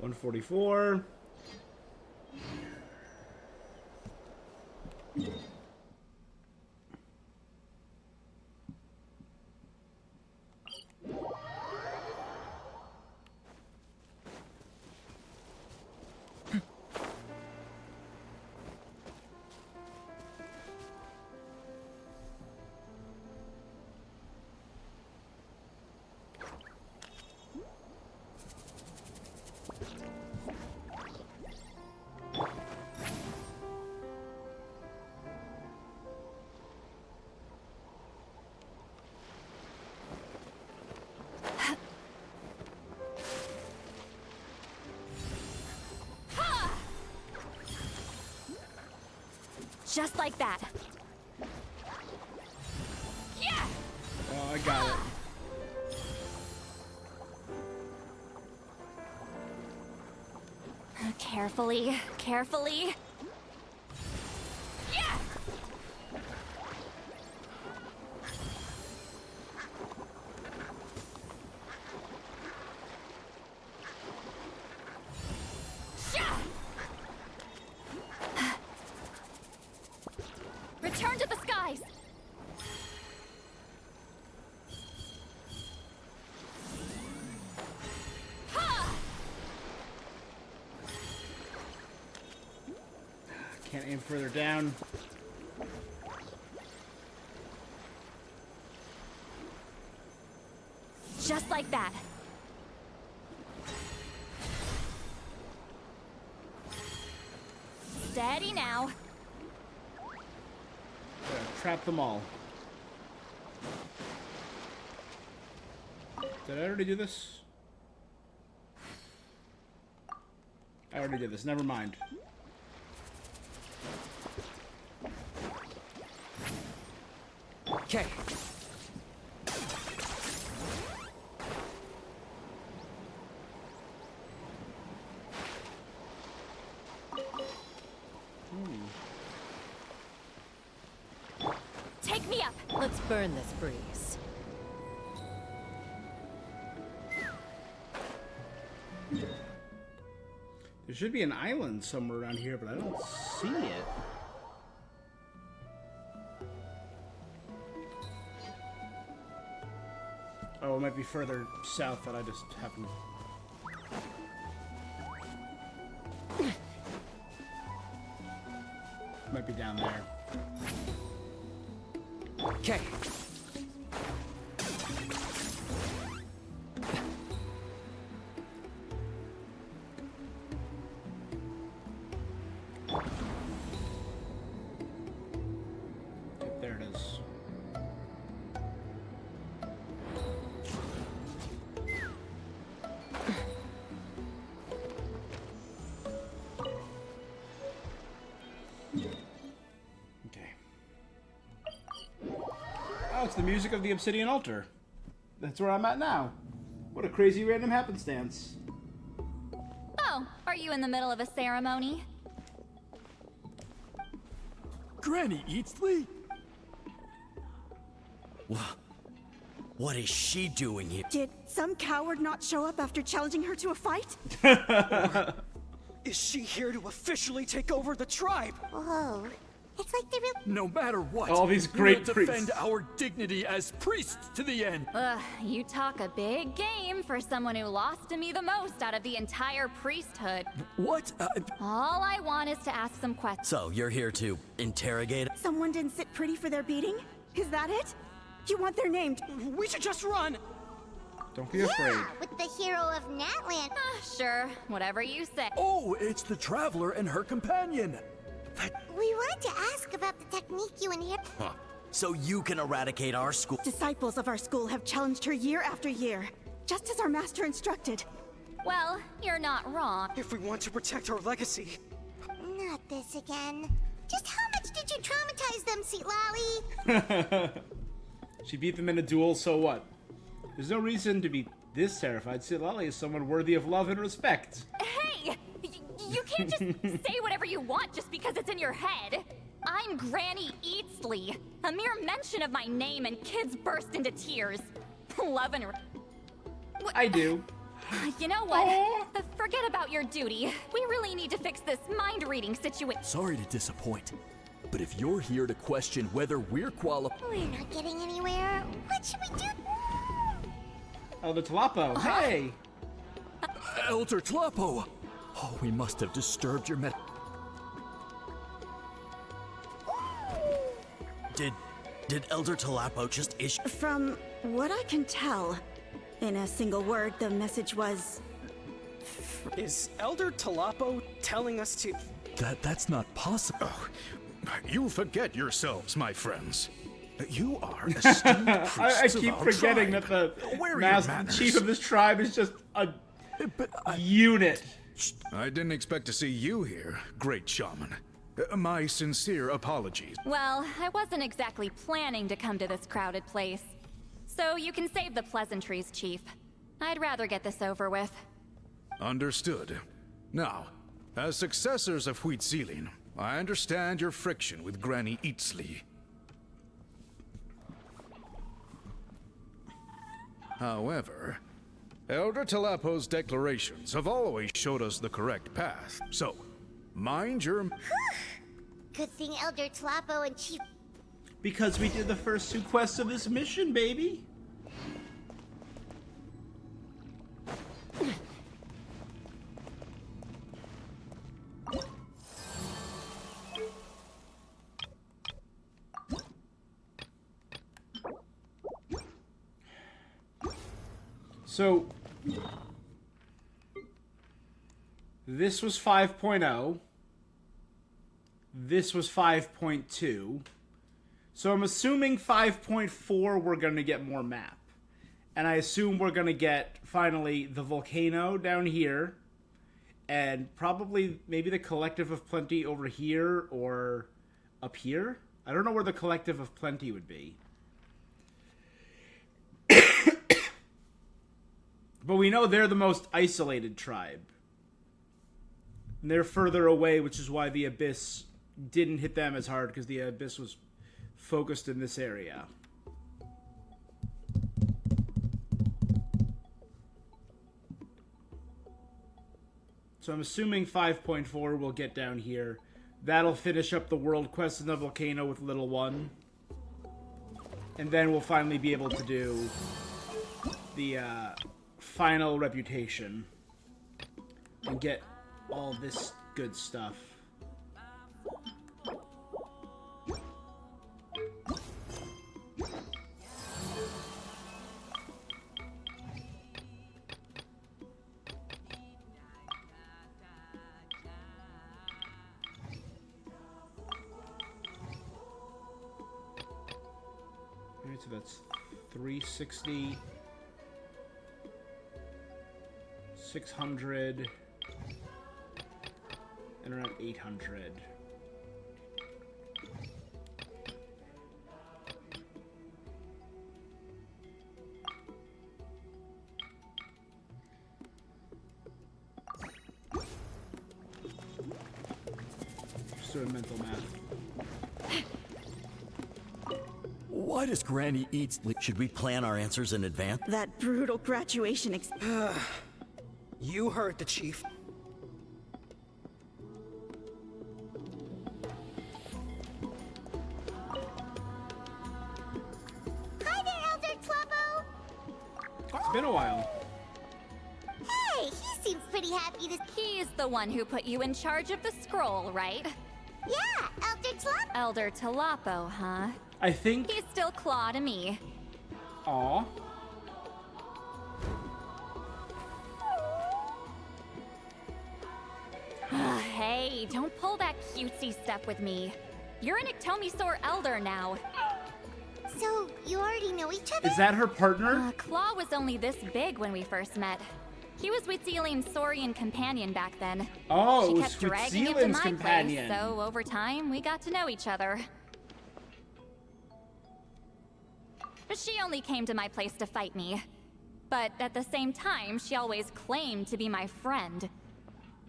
$144. Just like that. Yeah! Oh, I got it. Carefully, carefully. Yeah! Sha! Return to the skies! Ha! Can't aim further down. Just like that. Steady now. Trap them all. Did I already do this? I already did this. Never mind. Okay. Take me up. Let's burn this breeze. There should be an island somewhere around here, but I don't see it. Oh, it might be further south that I just happened. Might be down there. Okay. There it is. the music of the Obsidian Altar. That's where I'm at now. What a crazy random happenstance. Oh, are you in the middle of a ceremony? Granny Eatsley? What is she doing here? Did some coward not show up after challenging her to a fight? Is she here to officially take over the tribe? Whoa. It's like they really... No matter what, all these great we'll priests. defend our dignity as priests to the end. You talk a big game for someone who lost to me the most out of the entire priesthood. What? All I want is to ask some questions. So, you're here to interrogate? Someone didn't sit pretty for their beating? Is that it? You want their name? We should just run! Don't be afraid. Yeah, with the hero of Natland. Sure, whatever you say. Oh, it's the Traveler and her companion. We wanted to ask about the technique you inherited. Huh. So you can eradicate our school. Disciples of our school have challenged her year after year, just as our master instructed. Well, you're not wrong. If we want to protect our legacy. Not this again. Just how much did you traumatize them, Citlali? She beat them in a duel, so what? There's no reason to be this terrified. Citlali is someone worthy of love and respect. Hey! You can't just say whatever you want just because it's in your head. I'm Granny Eatsley. A mere mention of my name and kids burst into tears. Love and... I do. You know what? Forget about your duty. We really need to fix this mind-reading situation. Sorry to disappoint, but if you're here to question whether we're qualified... We're not getting anywhere. What should we do? Elder Talapo, hey! Elder Talapo! Oh, we must have disturbed your Did Elder Talapo just issue... From what I can tell, in a single word, the message was... Is Elder Talapo telling us to... That's not possible. Oh, you forget yourselves, my friends. You are esteemed priests I keep of our forgetting tribe. that the Where are master your manners? chief of this tribe is just a unit. I didn't expect to see you here, great shaman. My sincere apologies. Well, I wasn't exactly planning to come to this crowded place. So you can save the pleasantries, Chief. I'd rather get this over with. Understood. Now, as successors of Citlali, I understand your friction with Granny Eatsley. However, Elder Talapo's declarations have always showed us the correct path, so mind your... Good thing Elder Talapo and Chief... Because we did the first 2 quests of this mission, baby. So, this was 5.0. This was 5.2. So I'm assuming 5.4 we're going to get more map. And I assume we're going to get, finally, the volcano down here. And probably maybe the Collective of Plenty over here or up here. I don't know where the Collective of Plenty would be. But we know they're the most isolated tribe. And they're further away, which is why the Abyss didn't hit them as hard, because the Abyss was focused in this area. So I'm assuming 5.4 will get down here. That'll finish up the world quest in the volcano with Little One. And then we'll finally be able to do the final reputation and get all this good stuff. Alright, so that's 360, 600, and around 800. doing mental math. Why does Granny eat? Should we plan our answers in advance? That brutal graduation You heard the chief. Hi there, Elder Tlubbo! It's been a while. Hey, he seems pretty happy to... He's the one who put you in charge of the scroll, right? Yeah, Elder Tlubbo. Elder Talapo, huh? I think... He's still Claw to me. Aw. Hey, don't pull that cutesy stuff with me. You're an Ictomisaur Elder now. So, you already know each other? Is that her partner? Claw was only this big when we first met. He was Witzeline's Saurian companion back then. Oh, she it was kept dragging him to Witzeline's my companion. place, so over time we got to know each other. She only came to my place to fight me. But at the same time, she always claimed to be my friend.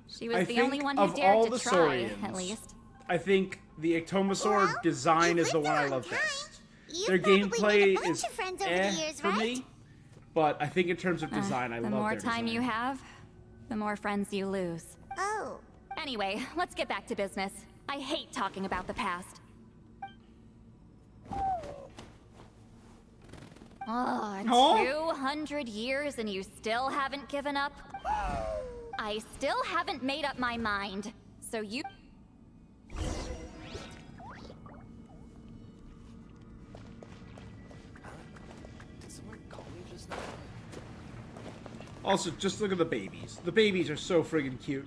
She was the only one who dared to try, at least. I think the Ictomisaur design is the one I love best. Their gameplay is for me, but I think in terms of design, I love their design. The more time you have, the more friends you lose. Oh. Anyway, let's get back to business. I hate talking about the past. Oh, 200 years and you still haven't given up? I still haven't made up my mind, so you... Also, just look at the babies. The babies are so friggin' cute.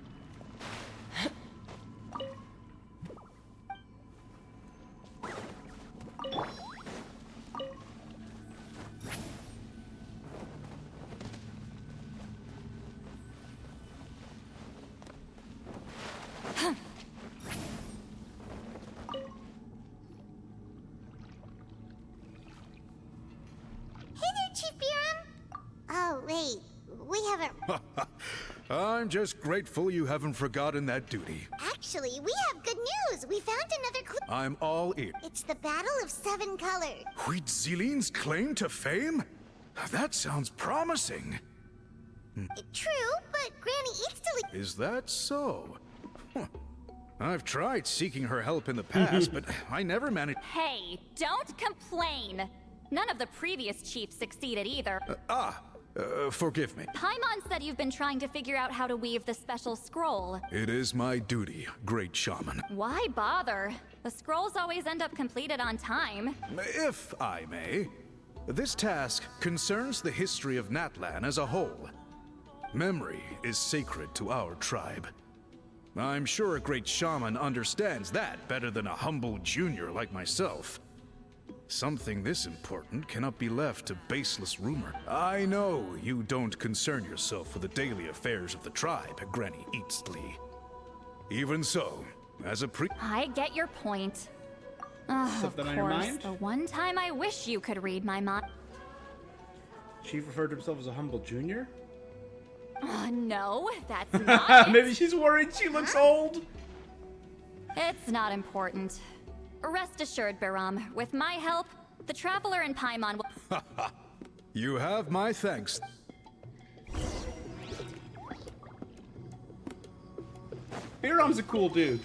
I'm just grateful you haven't forgotten that duty. Actually, we have good news. We found another clue. I'm all in. It's the Battle of 7 Colors. Huitziline's claim to fame? That sounds promising. True, but Granny Eatstily... Is that so? Huh. I've tried seeking her help in the past, but I never managed... Hey, don't complain! None of the previous chiefs succeeded either. Forgive me. Paimon said you've been trying to figure out how to weave the special scroll. It is my duty, great shaman. Why bother? The scrolls always end up completed on time. If I may, this task concerns the history of Natlan as a whole. Memory is sacred to our tribe. I'm sure a great shaman understands that better than a humble junior like myself. Something this important cannot be left to baseless rumor. I know you don't concern yourself with the daily affairs of the tribe, Granny Eatstily. Even so, as a I get your point. Of on your course, mind? the one time I wish you could read my mind. Chief referred to himself as a humble junior? No, that's not it. Maybe she's worried she looks old. It's not important. Rest assured, Biram, with my help, the Traveler and Paimon will... You have my thanks. Biram's a cool dude.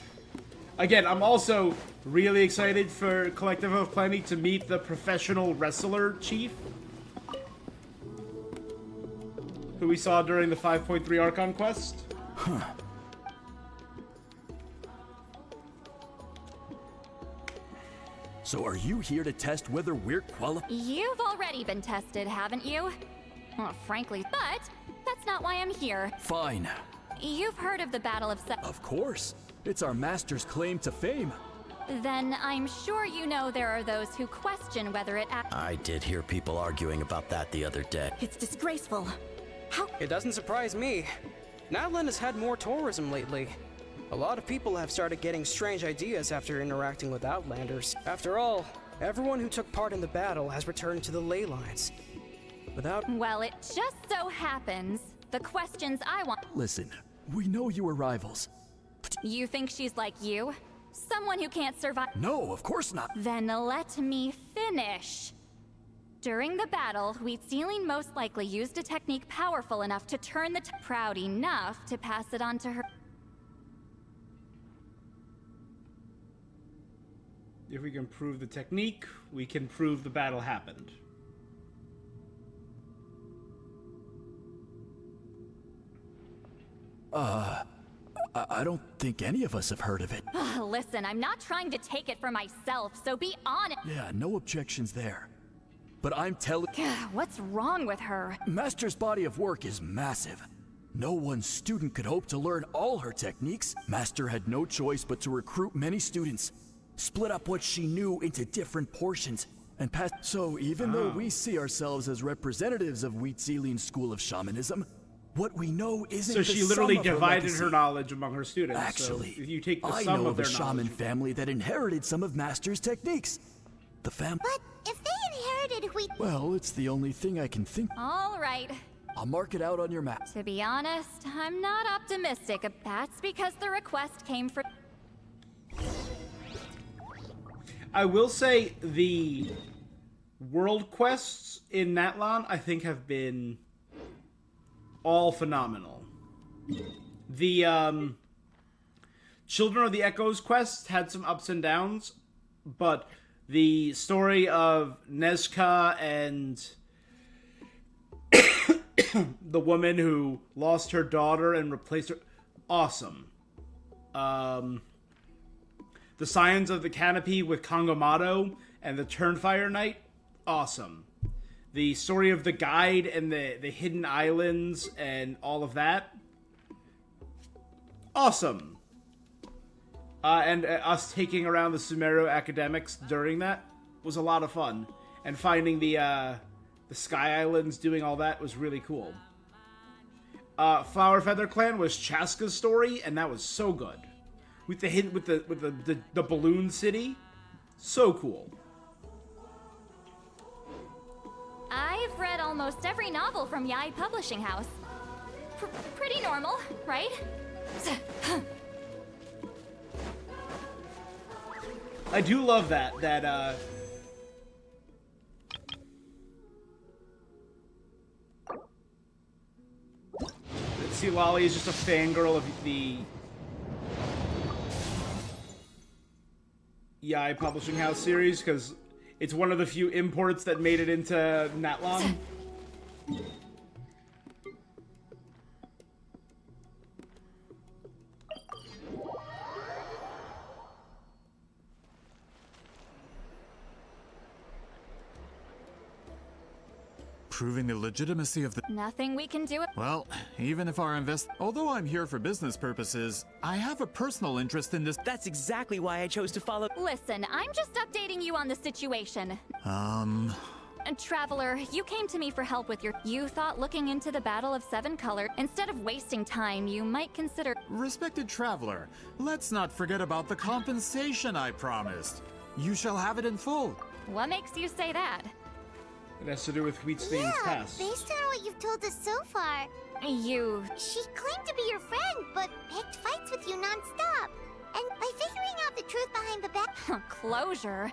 Again, I'm also really excited for Collective of Plenty to meet the professional wrestler chief, who we saw during the 5.3 Archon quest. Huh. So are you here to test whether we're qualified? You've already been tested, haven't you? Well, frankly, but that's not why I'm here. Fine. You've heard of the Battle of Of course. It's our master's claim to fame. Then I'm sure you know there are those who question whether it I did hear people arguing about that the other day. It's disgraceful. How? It doesn't surprise me. Natlan has had more tourism lately. A lot of people have started getting strange ideas after interacting with Outlanders. After all, everyone who took part in the battle has returned to the ley lines. Without... Well, it just so happens the questions I want... Listen, we know you were rivals. You think she's like you? Someone who can't survive. No, of course not. Then let me finish. During the battle, Wheatsealing most likely used a technique powerful enough to turn the proud enough to pass it on to her. If we can prove the technique, we can prove the battle happened. I don't think any of us have heard of it. Listen, I'm not trying to take it for myself, so be honest. Yeah, no objections there. But I'm telling... What's wrong with her? Master's body of work is massive. No one student could hope to learn all her techniques. Master had no choice but to recruit many students, split up what she knew into different portions, and pass... So even though we see ourselves as representatives of Wheatsealing's school of shamanism, what we know isn't So the she sum literally of her divided legacy. her knowledge among her students. Actually, so if you take the I sum know of of a their shaman knowledge, family that inherited some of Master's techniques. The fam... But if they inherited Wheat... Well, it's the only thing I can think. All right. I'll mark it out on your map. To be honest, I'm not optimistic. That's because the request came from... I will say the world quests in Natlan, I think, have been all phenomenal. The Children of the Echoes quest had some ups and downs, but the story of Nezca and the woman who lost her daughter and replaced her, awesome. The Scions of the Canopy with Kangamato and the Turnfire Knight, awesome. The story of the guide and the hidden islands and all of that, awesome. And us taking around the Sumeru academics during that was a lot of fun. And finding the Sky Islands, doing all that was really cool. Flower Feather Clan was Chaska's story, and that was so good. With the hint, with the balloon city, so cool. I've read almost every novel from Yai Publishing House. Pretty normal, right? I do love that Citlali is just a fangirl of the Yai Publishing House series, because it's one of the few imports that made it into Natlan. Proving the legitimacy of the... Nothing we can do. Well, even if our Although I'm here for business purposes, I have a personal interest in this... That's exactly why I chose to follow... Listen, I'm just updating you on the situation. Traveler, you came to me for help with your... You thought looking into the Battle of Seven Color, instead of wasting time, you might consider... Respected Traveler, let's not forget about the compensation I promised. You shall have it in full. What makes you say that? It has to do with Wheatstein's past. Based on what you've told us so far... She claimed to be your friend, but picked fights with you non-stop. And by figuring out the truth behind the back... Closure?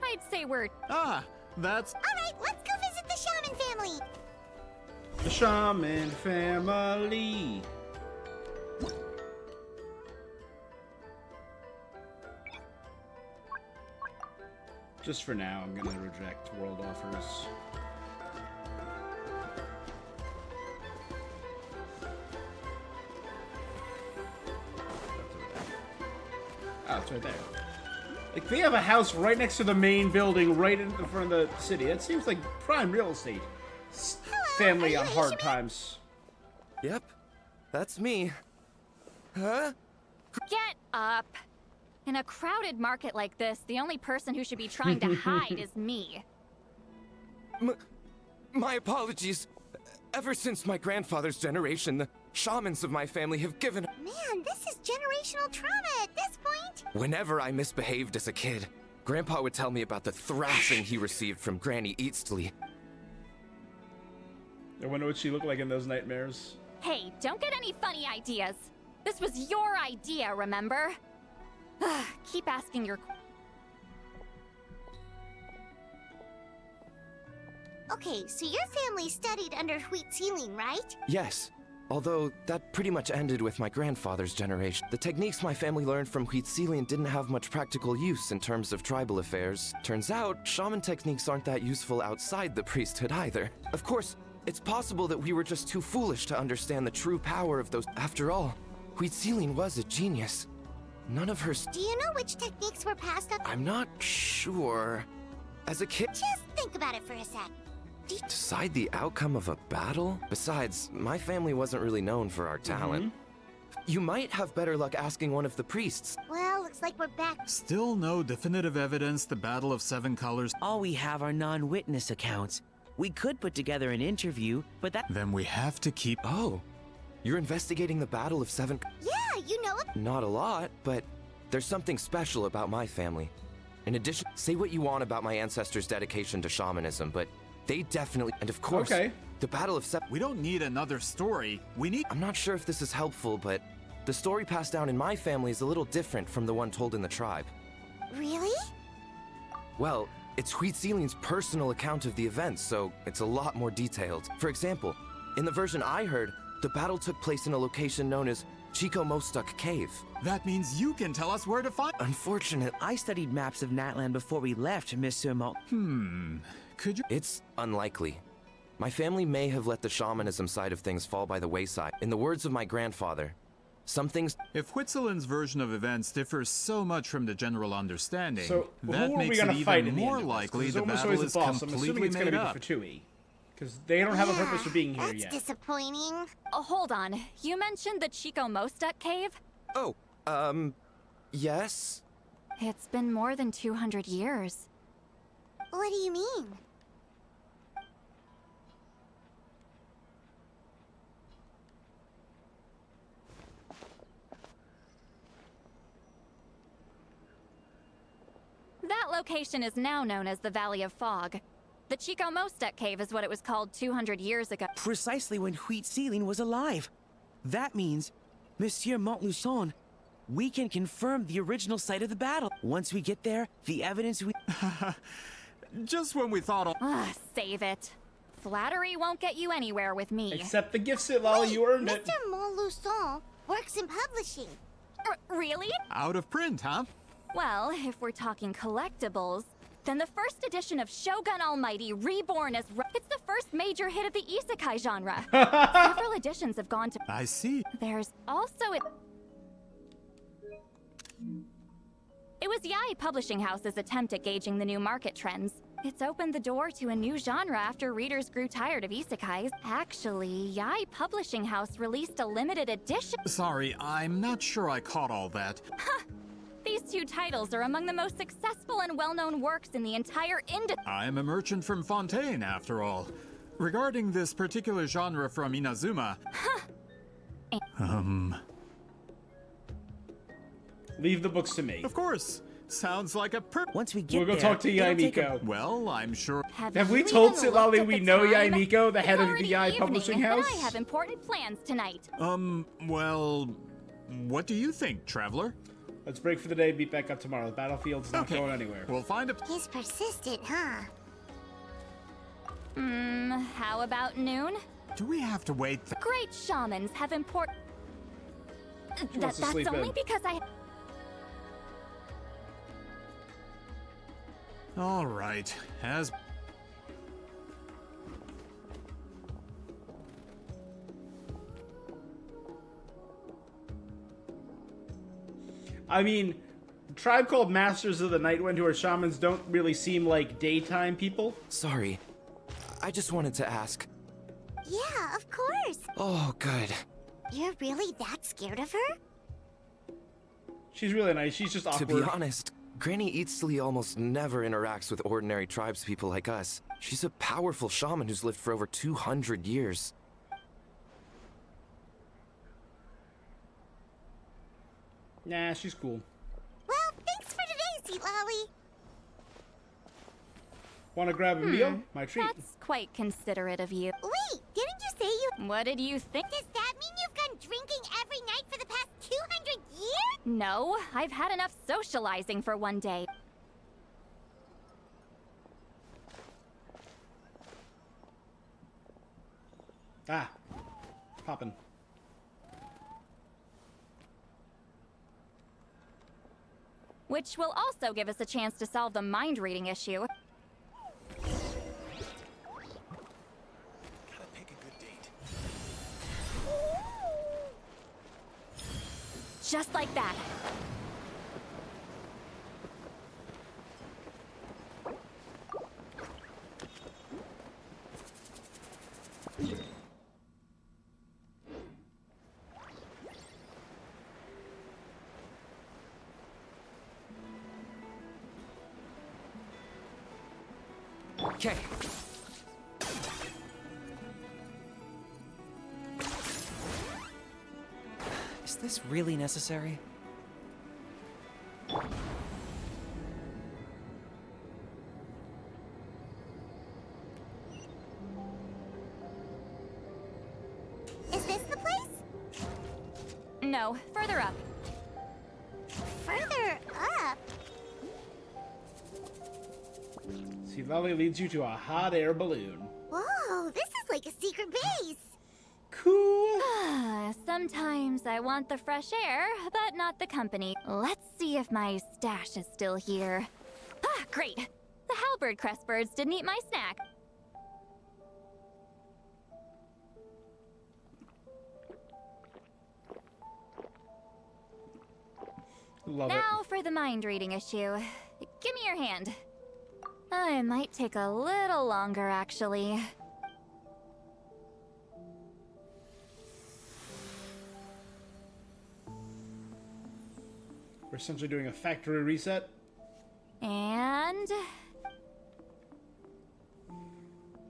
I'd say we're... That's... Alright, let's go visit the Shaman family! The Shaman family! Just for now, I'm gonna reject world offers. Oh, it's right there. Like, they have a house right next to the main building, right in front of the city. That seems like prime real estate. Family on hard times. Yep, that's me. Huh? Get up! In a crowded market like this, the only person who should be trying to hide is me. My apologies. Ever since my grandfather's generation, the shamans of my family have given... Man, this is generational trauma at this point! Whenever I misbehaved as a kid, Grandpa would tell me about the thrashing he received from Granny Citlali. I wonder what she looked like in those nightmares. Hey, don't get any funny ideas. This was your idea, remember? Keep asking your... Okay, so your family studied under Citlali, right? Yes. Although, that pretty much ended with my grandfather's generation. The techniques my family learned from Citlali didn't have much practical use in terms of tribal affairs. Turns out, shaman techniques aren't that useful outside the priesthood either. Of course, it's possible that we were just too foolish to understand the true power of those. After all, Citlali was a genius. None of her. Do you know which techniques were passed on? I'm not sure. As a kid. Just think about it for a sec. Decide the outcome of a battle? Besides, my family wasn't really known for our talent. You might have better luck asking one of the priests. Well, looks like we're back. Still no definitive evidence the Battle of Seven Colors. All we have are non-witness accounts. We could put together an interview, but that... Then we have to keep... Oh, you're investigating the Battle of Seven... Yeah, you know it. Not a lot, but there's something special about my family. In addition, say what you want about my ancestors' dedication to shamanism, but they definitely... And of course, the Battle of Seven... We don't need another story. We need... I'm not sure if this is helpful, but the story passed down in my family is a little different from the one told in the tribe. Really? Well, it's Citlali's personal account of the events, so it's a lot more detailed. For example, in the version I heard, the battle took place in a location known as Chico Mostuk Cave. That means you can tell us where to find... Unfortunate. I studied maps of Natlan before we left, Monsieur Malt. Could you... It's unlikely. My family may have let the shamanism side of things fall by the wayside. In the words of my grandfather, some things... If Citlali's version of events differs so much from the general understanding, So, that who are we makes gonna it fight even in the more end of this? 'Cause likely there's the almost battle always is a boss. I'm assuming completely it's gonna made be up. the Fatui. Because they don't have a purpose for being here That's yet. disappointing. Hold on. You mentioned the Chico Mostuk cave? Oh, yes? It's been more than 200 years. What do you mean? That location is now known as the Valley of Fog. The Chico Mostuk cave is what it was called 200 years ago. Precisely when Citlali was alive. That means, Monsieur Montluçon, we can confirm the original site of the battle. Once we get there, the evidence we... Just when we thought... Save it. Flattery won't get you anywhere with me. Accept the gift, Citlali, you earned it. Mr. Montluçon works in publishing. Really? Out of print, huh? Well, if we're talking collectibles, then the first edition of Shogun Almighty Reborn as... It's the first major hit of the isekai genre. Several editions have gone to... I see. There's also... It was Yai Publishing House's attempt at gauging the new market trends. It's opened the door to a new genre after readers grew tired of isekais. Actually, Yai Publishing House released a limited edition... Sorry, I'm not sure I caught all that. These two titles are among the most successful and well-known works in the entire industry. I'm a merchant from Fontaine, after all. Regarding this particular genre from Inazuma... Leave the books to me. Of course. Sounds like a Once we get We'll go there, talk to Yai it'll take Miko. Well, I'm sure... Have we told Citlali we know Yai Miko, the head of the Yai Publishing House? I have important plans tonight. Well... What do you think, Traveler? Let's break for the day, beat back up tomorrow. The battlefield's not going anywhere. We'll find a... He's persistent, huh? How about noon? Do we have to wait? Great shamans have important... wants to That's sleep only in. because I... All right. As... I mean, tribe called Masters of the Nightwind who are shamans don't really seem like daytime people. Sorry. I just wanted to ask. Yeah, of course. Oh, good. You're really that scared of her? She's really nice. She's just awkward. To be honest, Granny Citlali almost never interacts with ordinary tribespeople like us. She's a powerful shaman who's lived for over 200 years. Nah, she's cool. Well, thanks for today, Citlali. Want to grab a meal? My treat. That's quite considerate of you. Wait, didn't you say you... What did you think? Does that mean you've gone drinking every night for the past 200 years? No, I've had enough socializing for one day. Ah, poppin'. Which will also give us a chance to solve the mind reading issue. Gotta pick a good date. Just like that. Okay. Is this really necessary? Is this the place? No, further up. Further up? Citlali leads you to a hot air balloon. Whoa, this is like a secret base. Cool. Sometimes I want the fresh air, but not the company. Let's see if my stash is still here. Ah, great. The halberd crest birds didn't eat my snack. Love now for the mind reading issue. Give me your hand. It might take a little longer, actually. We're essentially doing a factory reset. And...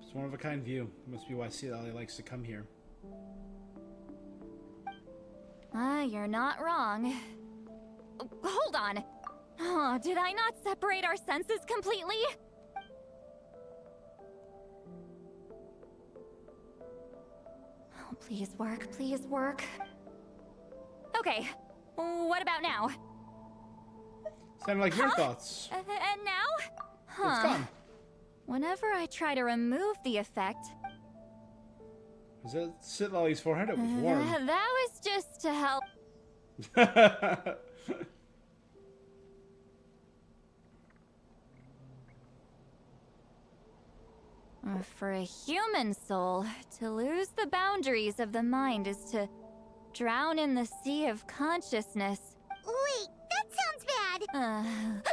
It's one of a kind view. Must be why Citlali likes to come here. You're not wrong. Hold on. Oh, did I not separate our senses completely? Oh, please work, please work. Okay, what about now? Sounded like your thoughts. And now? It's gone. Whenever I try to remove the effect... Was that Citlali's forehead? It was warm. That was just to help... For a human soul, to lose the boundaries of the mind is to drown in the sea of consciousness. Wait, that sounds bad.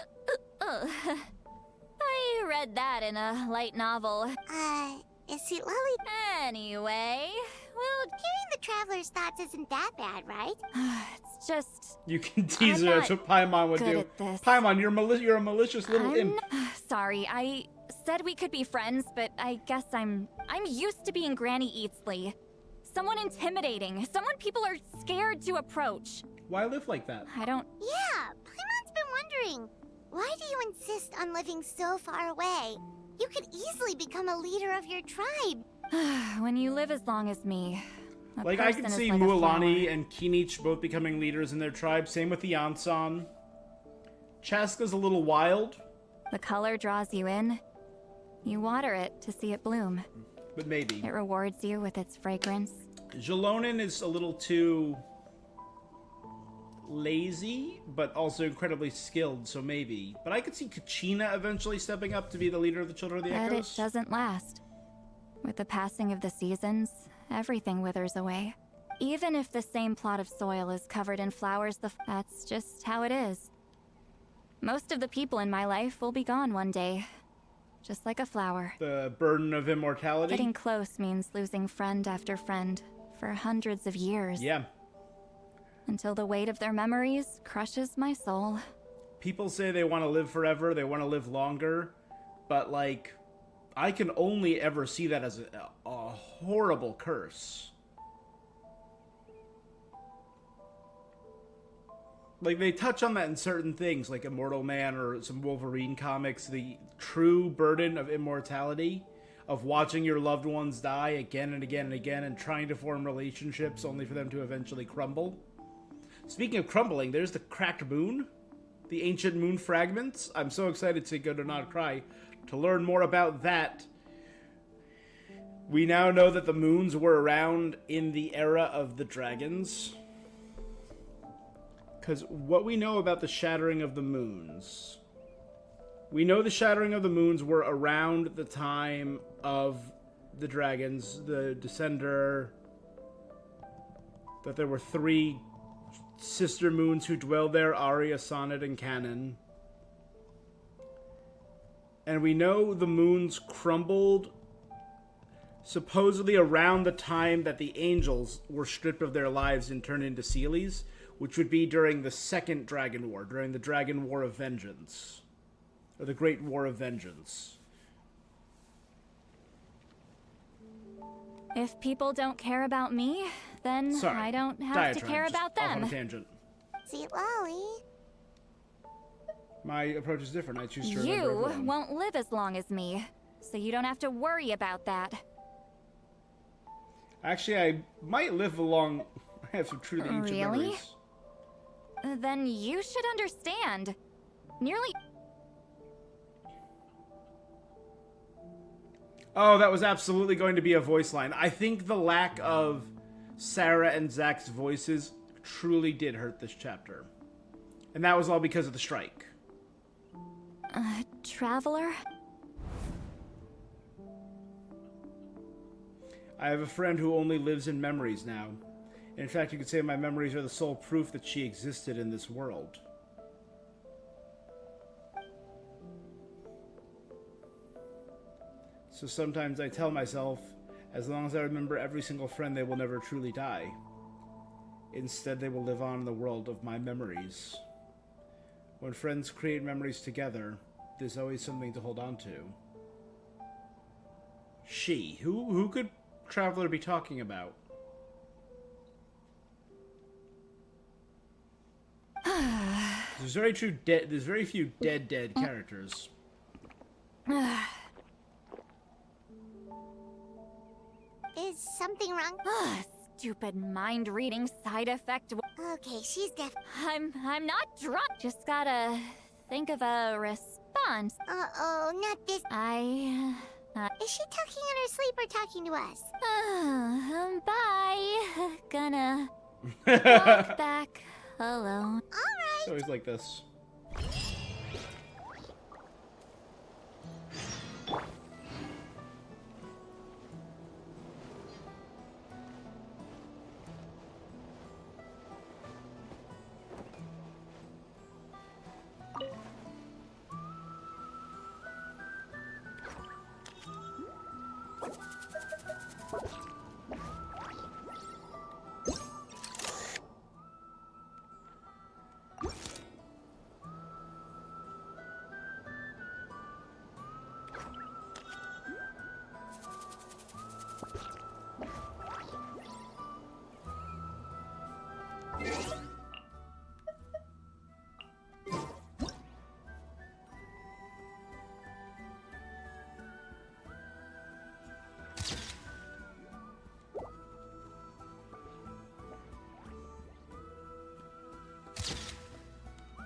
I read that in a light novel. Is Citlali... Anyway, well... Hearing the Traveler's thoughts isn't that bad, right? It's just... You can tease her, that's what Paimon would do. Paimon, you're a malicious little imp. Sorry, I said we could be friends, but I guess I'm used to being Granny Eatsley. Someone intimidating, someone people are scared to approach. Why live like that? I don't... Yeah, Paimon's been wondering. Why do you insist on living so far away? You could easily become a leader of your tribe. When you live as long as me... Like, I can see like Mualani and Kinich both becoming leaders in their tribe. Same with the Yansan. Chaska's a little wild. The color draws you in. You water it to see it bloom. But maybe. It rewards you with its fragrance. Jalonin is a little too... lazy, but also incredibly skilled, so maybe. But I could see Kachina eventually stepping up to be the leader of the Children of the But Echoes. it doesn't last. With the passing of the seasons, everything withers away. Even if the same plot of soil is covered in flowers, that's just how it is. Most of the people in my life will be gone one day. Just like a flower. The burden of immortality? Getting close means losing friend after friend for hundreds of years. Yeah. Until the weight of their memories crushes my soul. People say they want to live forever, they want to live longer, but, like, I can only ever see that as a horrible curse. Like, they touch on that in certain things, like Immortal Man or some Wolverine comics, the true burden of immortality, of watching your loved ones die again and again and again and trying to form relationships only for them to eventually crumble. Speaking of crumbling, there's the cracked moon. The ancient moon fragments. I'm so excited to go to Not Cry to learn more about that. We now know that the moons were around in the era of the dragons. Because what we know about the shattering of the moons... We know the shattering of the moons were around the time of the dragons, the Descender... That there were 3 sister moons who dwelled there, Aria, Sonnet, and Canon. And we know the moons crumbled supposedly around the time that the angels were stripped of their lives and turned into Seelies, which would be during the Second Dragon War, during the Dragon War of Vengeance. Or the Great War of Vengeance. If people don't care about me, then Sorry. I don't have to care about Off on them. a tangent. Citlali. My approach is different. I choose to remember You everyone. won't live as long as me, so you don't have to worry about that. Actually, I might live along... I have some truly ancient Really? memories. Then you should understand. Nearly... Oh, that was absolutely going to be a voice line. I think the lack of Sarah and Zach's voices truly did hurt this chapter. And that was all because of the strike. Traveler? I have a friend who only lives in memories now. In fact, you could say my memories are the sole proof that she existed in this world. So sometimes I tell myself, as long as I remember every single friend, they will never truly die. Instead, they will live on in the world of my memories. When friends create memories together, there's always something to hold on to. She. Who could Traveler be talking about? There's very few dead characters. Is something wrong? Stupid mind-reading side effect. Okay, she's deaf. I'm not drunk. Just gotta think of a response. Uh-oh, not this. Is she talking in her sleep or talking to us? Bye. Gonna walk back alone. It's always like this.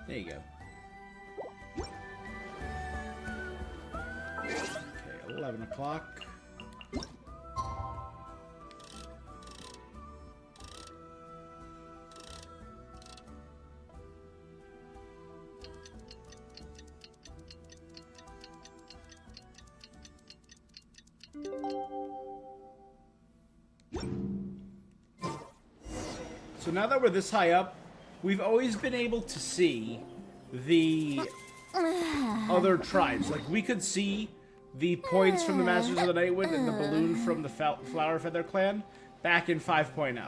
There you go. Okay, 11 o'clock. So now that we're this high up, we've always been able to see the other tribes. Like, we could see the points from the Masters of the Nightwind and the balloon from the Flower Feather clan back in 5.0.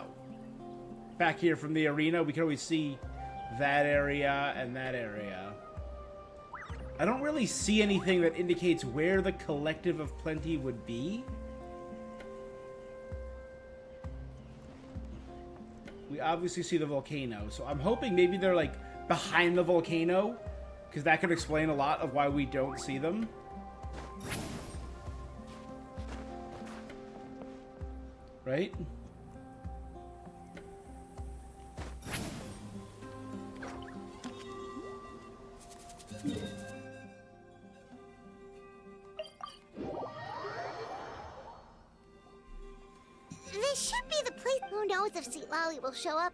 Back here from the arena, we can always see that area and that area. I don't really see anything that indicates where the Collective of Plenty would be. We obviously see the volcano, so I'm hoping maybe they're, like, behind the volcano, because that could explain a lot of why we don't see them. Right? knows if Citlali will show up?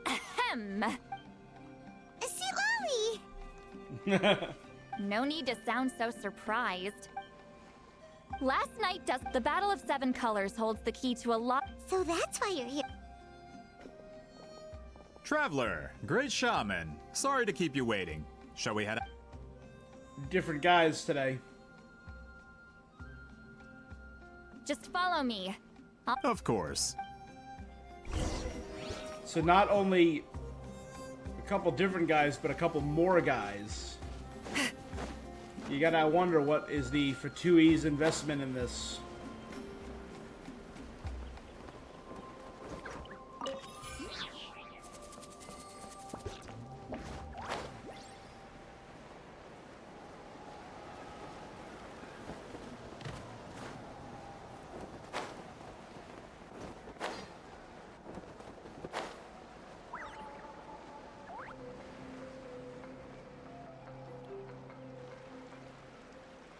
Ahem. Citlali! No need to sound so surprised. Last night, the Battle of Seven Colors holds the key to a lot. So that's why you're here. Traveler, great shaman. Sorry to keep you waiting. Shall we head out? Different guys today. Just follow me. Of course. So not only a couple different guys, but a couple more guys. You gotta wonder what is the Fatui's investment in this.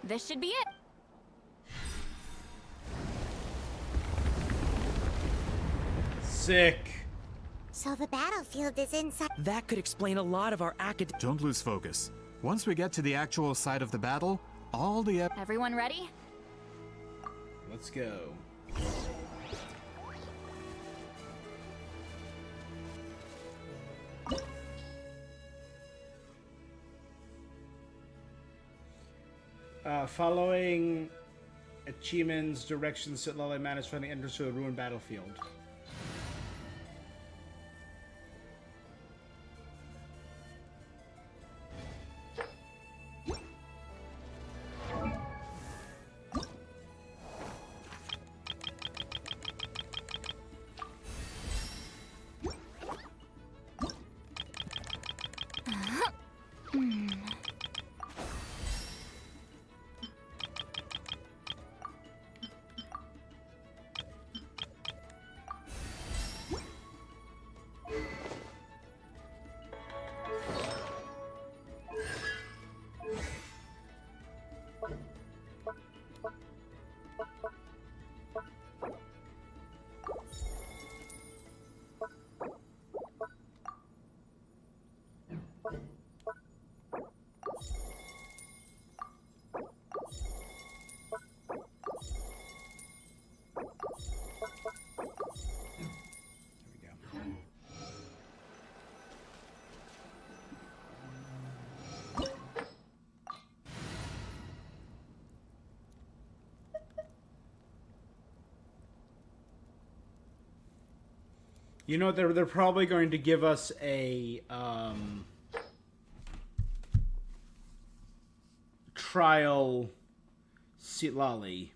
This should be it. Sick. So the battlefield is inside. That could explain a lot of our Don't lose focus. Once we get to the actual site of the battle, all the Everyone ready? Let's go. Following Achiman's directions, Citlali managed to find the entrance to a ruined battlefield. You know, they're probably going to give us a trial Citlali.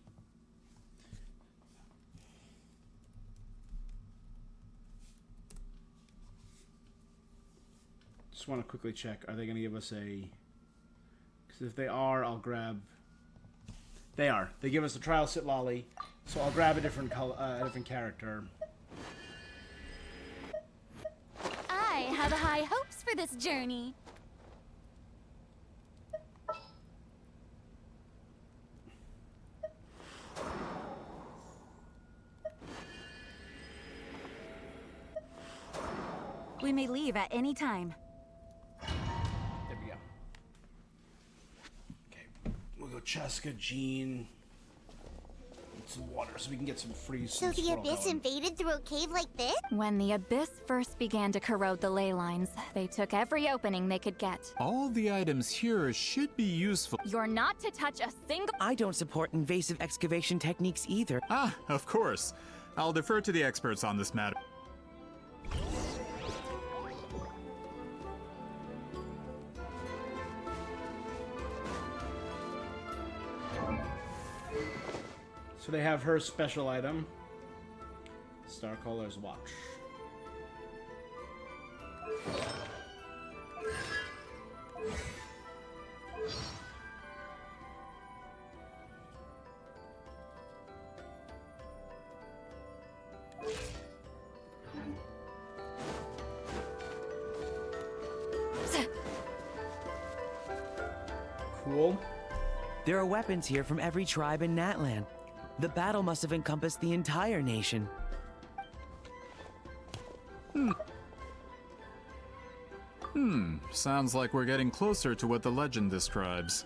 Just want to quickly check. Are they going to give us a... Because if they are, I'll grab... They are. They give us a trial Citlali, so I'll grab a different color, a different character. I have high hopes for this journey. We may leave at any time. There we go. Okay, we'll go Cheska, Jean, and some water so we can get some freeze. So the Abyss invaded through a cave like this? When the Abyss first began to corrode the ley lines, they took every opening they could get. All the items here should be useful. You're not to touch a single... I don't support invasive excavation techniques either. Ah, of course. I'll defer to the experts on this matter. So they have her special item, Starcaller's Watch. There are weapons here from every tribe in Natlan. The battle must have encompassed the entire nation. Sounds like we're getting closer to what the legend describes.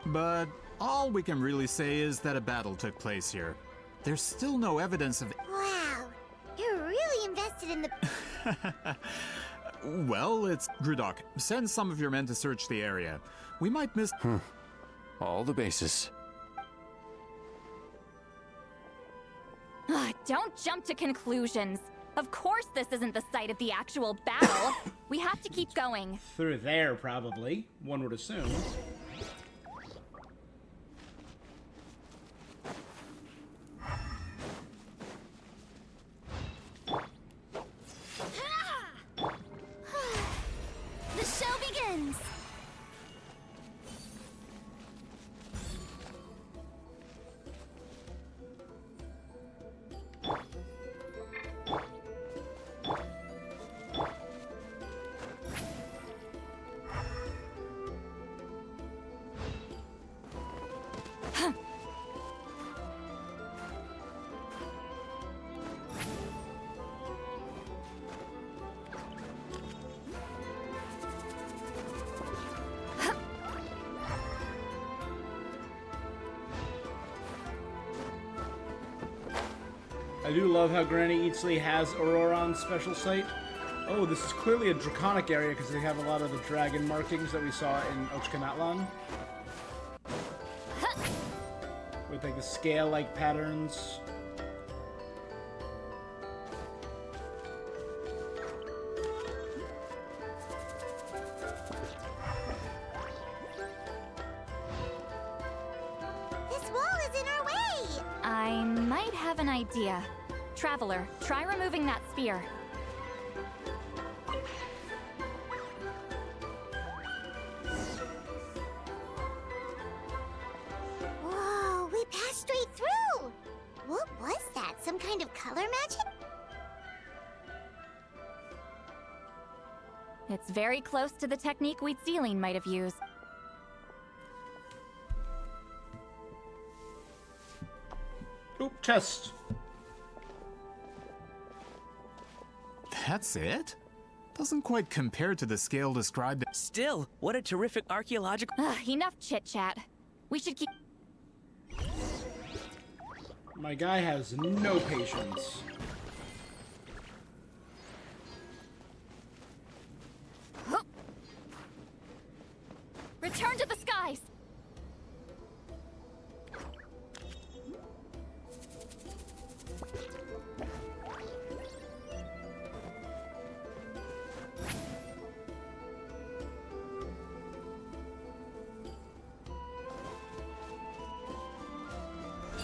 But all we can really say is that a battle took place here. There's still no evidence of... Wow, you're really invested in the... Well, it's... Grudok, send some of your men to search the area. We might miss... All the bases. Don't jump to conclusions. Of course this isn't the site of the actual battle. We have to keep going. Through there, probably. One would assume. The show begins! I do love how Granny Citlali has Auroron's special site. Oh, this is clearly a draconic area because they have a lot of the dragon markings that we saw in Ochkanatlan. With like the scale-like patterns. This wall is in our way! I might have an idea. Traveler, try removing that sphere. Whoa, we passed straight through! What was that? Some kind of color magic? It's very close to the technique Citlali might have used. Oop, chest. That's it? Doesn't quite compare to the scale described. Still, what a terrific archaeological... Enough chit-chat. We should keep... My guy has no patience. Return to the skies!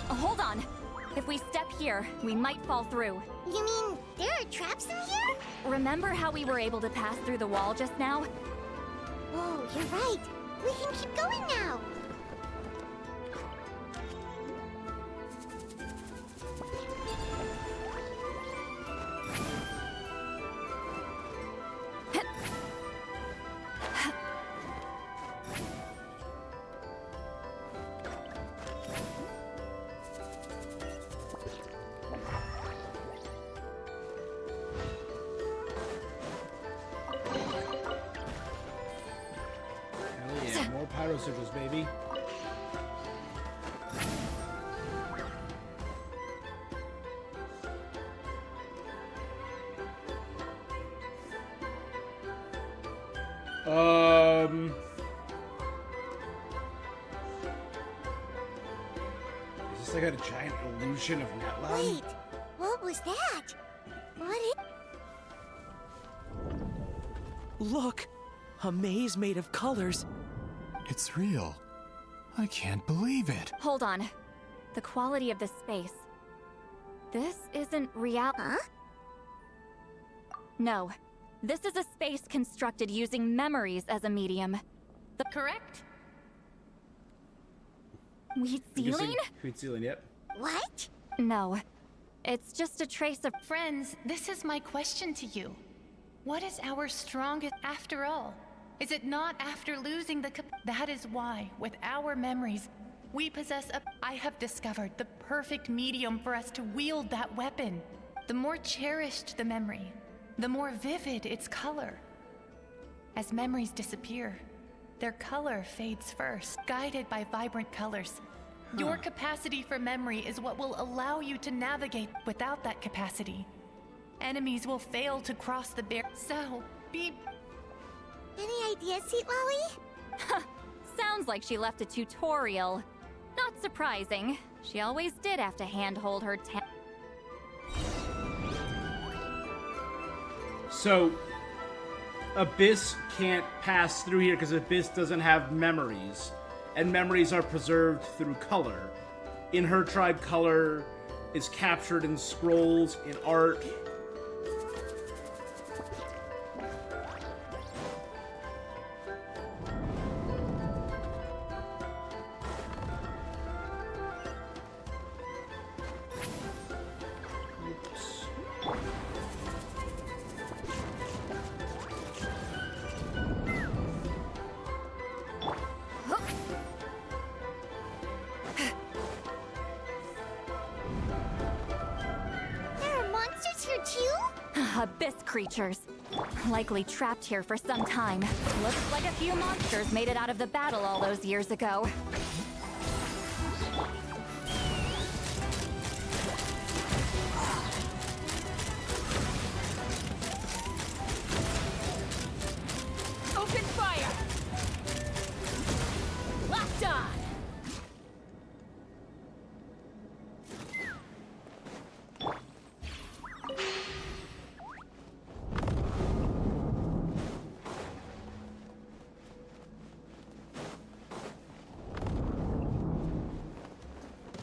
Hold on. If we step here, we might fall through. You mean there are traps in here? Remember how we were able to pass through the wall just now? Whoa, you're right. We can keep going now. More pyro circles, baby. Is this like a giant illusion of Natlan? Wait, what was that? What is... Look! A maze made of colors. It's real. I can't believe it. Hold on. The quality of this space. This isn't real. Huh? No. This is a space constructed using memories as a medium. Correct? Citlali? Citlali, yep. What? No. It's just a trace of... Friends, this is my question to you. What is our strongest after all? Is it not after losing the that is why, with our memories, We possess I have discovered the perfect medium for us to wield that weapon. The more cherished the memory, the more vivid its color. As memories disappear, their color fades first, guided by vibrant colors. Your capacity for memory is what will allow you to navigate. Without that capacity, enemies will fail to cross the barrier. So, be... Any ideas, Citlali? Sounds like she left a tutorial. Not surprising. She always did have to handhold her So, Abyss can't pass through here because Abyss doesn't have memories. And memories are preserved through color. In her tribe, color is captured in scrolls, in art. Abyss creatures. Likely trapped here for some time. Looks like a few monsters made it out of the battle all those years ago. Open fire! Locked on!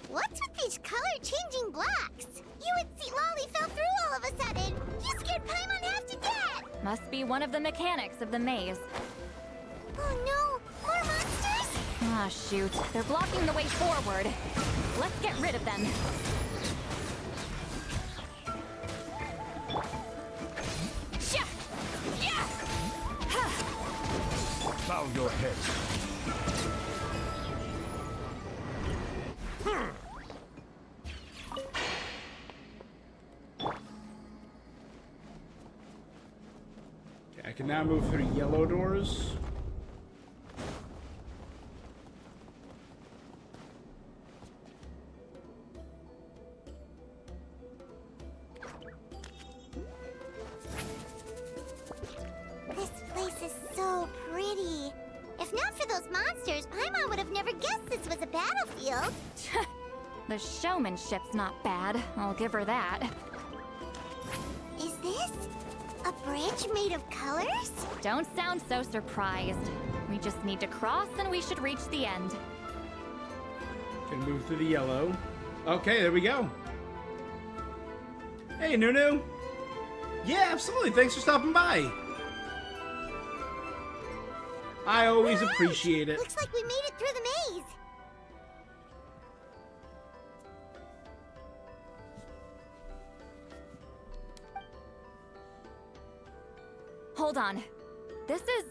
What's with these color-changing blocks? You and Citlali fell through all of a sudden. You scared Paimon half to death. Must be one of the mechanics of the maze. Oh no, more monsters? Ah, shoot. They're blocking the way forward. Let's get rid of them. Sha! Yeah! Bow your head. Okay, I can now move through yellow doors. This place is so pretty. If not for those monsters, Paimon would have never guessed this was a battlefield. The showmanship's not bad. I'll give her that. Is this a bridge made of colors? Don't sound so surprised. We just need to cross and we should reach the end. Can move through the yellow. Okay, there we go. Hey, Nunu. Yeah, absolutely. Thanks for stopping by. I always appreciate it. Looks like we made it through the maze. Hold on. This is...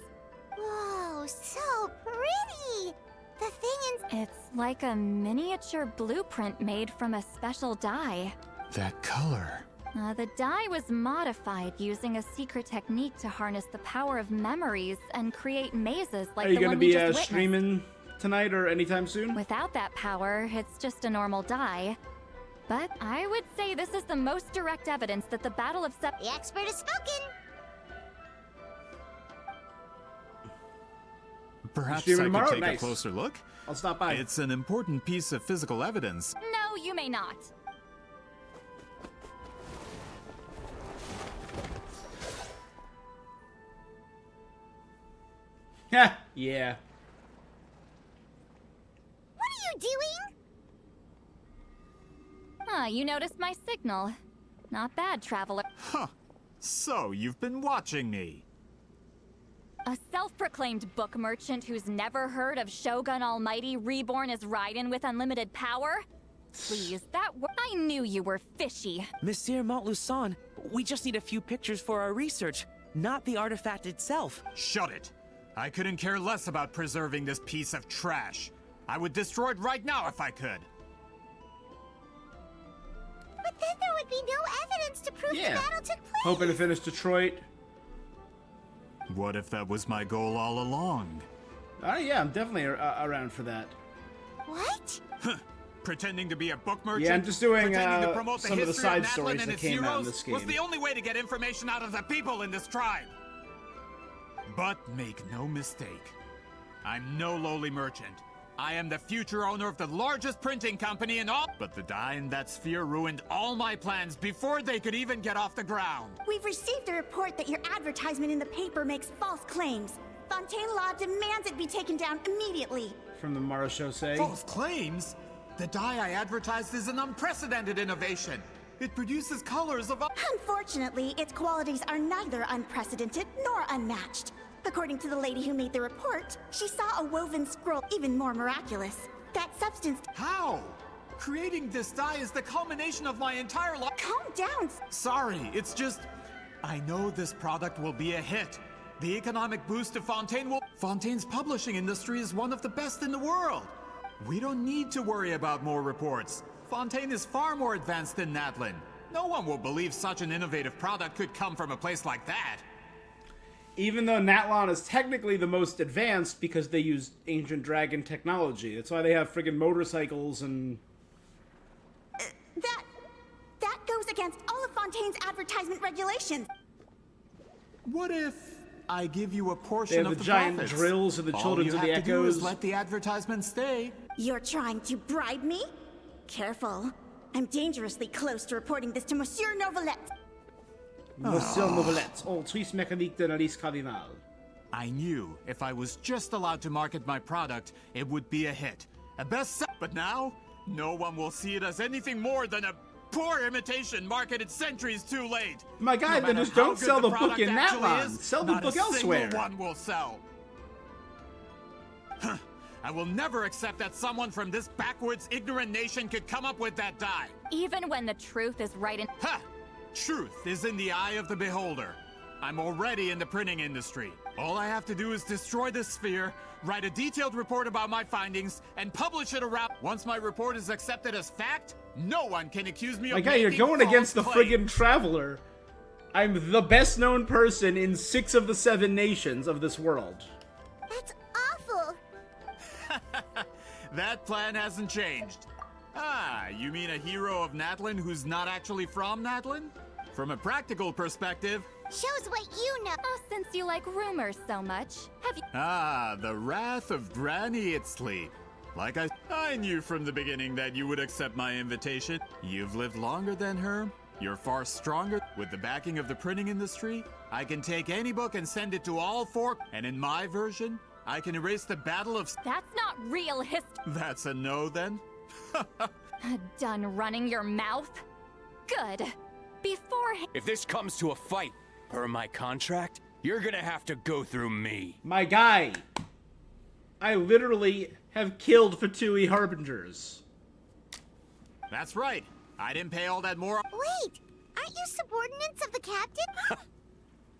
Whoa, so pretty. The thing is... It's like a miniature blueprint made from a special dye. That color. The dye was modified using a secret technique to harness the power of memories and create mazes like Are you the going to one be we just witnessed. streaming tonight or anytime soon? Without that power, it's just a normal dye. But I would say this is the most direct evidence that the Battle of The expert has spoken. Perhaps streaming I could tomorrow? take Nice. a closer look? I'll stop by. It's an important piece of physical evidence. No, you may not. Yeah. What are you doing? Ah, you noticed my signal. Not bad, traveler. Huh. So, you've been watching me. A self-proclaimed book merchant who's never heard of Shogun Almighty reborn as Raiden with unlimited power? Please, I knew you were fishy. Monsieur Montluçon, we just need a few pictures for our research, not the artifact itself. Shut it. I couldn't care less about preserving this piece of trash. I would destroy it right now if I could. But then there would be no evidence to prove the battle took place. Hoping to finish Detroit. What if that was my goal all along? Yeah, I'm definitely around for that. What? Pretending to be a book merchant? Yeah, I'm just doing pretending to promote some of the side stories that came out in this game. Was the only way to get information out of the people in this tribe. But make no mistake, I'm no lowly merchant. I am the future owner of the largest printing company in all. But the dye in that sphere ruined all my plans before they could even get off the ground. We've received a report that your advertisement in the paper makes false claims. Fontaine Law demands it be taken down immediately. From the Marechaussee. False claims? The dye I advertised is an unprecedented innovation. It produces colors of... Unfortunately, its qualities are neither unprecedented nor unmatched. According to the lady who made the report, she saw a woven scroll even more miraculous. That substance... How? Creating this dye is the culmination of my entire life. Calm down. Sorry, it's just... I know this product will be a hit. The economic boost to Fontaine will... Fontaine's publishing industry is one of the best in the world. We don't need to worry about more reports. Fontaine is far more advanced than Natlan. No one will believe such an innovative product could come from a place like that. Even though Natlan is technically the most advanced because they use ancient dragon technology. That's why they have friggin' motorcycles and... That goes against all of Fontaine's advertisement regulations. What if I give you a portion they have of the giant profits? drills of the children of the All you have to do echoes. is let the advertisement stay. You're trying to bribe me? Careful. I'm dangerously close to reporting this to Monsieur Novelette. Monsieur Novelette, Autrice mécanique de Alice Cardinal. I knew if I was just allowed to market my product, it would be a hit. A bestseller. But now, no one will see it as anything more than a poor imitation marketed centuries too late. My guy, no then matter just don't how sell good the book in product actually Natlan. is, Sell the not book a elsewhere. Single one will sell. I will never accept that someone from this backwoods, ignorant nation could come up with that dye. Even when the truth is right in... Ha! Truth is in the eye of the beholder. I'm already in the printing industry. All I have to do is destroy this sphere, write a detailed report about my findings, and publish it around. Once my report is accepted as fact, no one can accuse me of My guy, you're making going against the false friggin' claims. Traveler. I'm the best known person in 6 of the 7 nations of this world. That's awful. That plan hasn't changed. Ah, you mean a hero of Natlan who's not actually from Natlan? From a practical perspective... Shows what you know. Oh, since you like rumors so much, have you... Ah, the wrath of Granny Citlali. Like I knew from the beginning that you would accept my invitation. You've lived longer than her. You're far stronger. With the backing of the printing industry, I can take any book and send it to all 4. And in my version, I can erase the Battle of... That's not real history. That's a no, then? Done running your mouth? Good. Beforehand... If this comes to a fight, per my contract, you're gonna have to go through me. My guy, I literally have killed Fatui Harbingers. That's right. I didn't pay all that more... Wait, aren't you subordinates of the captain?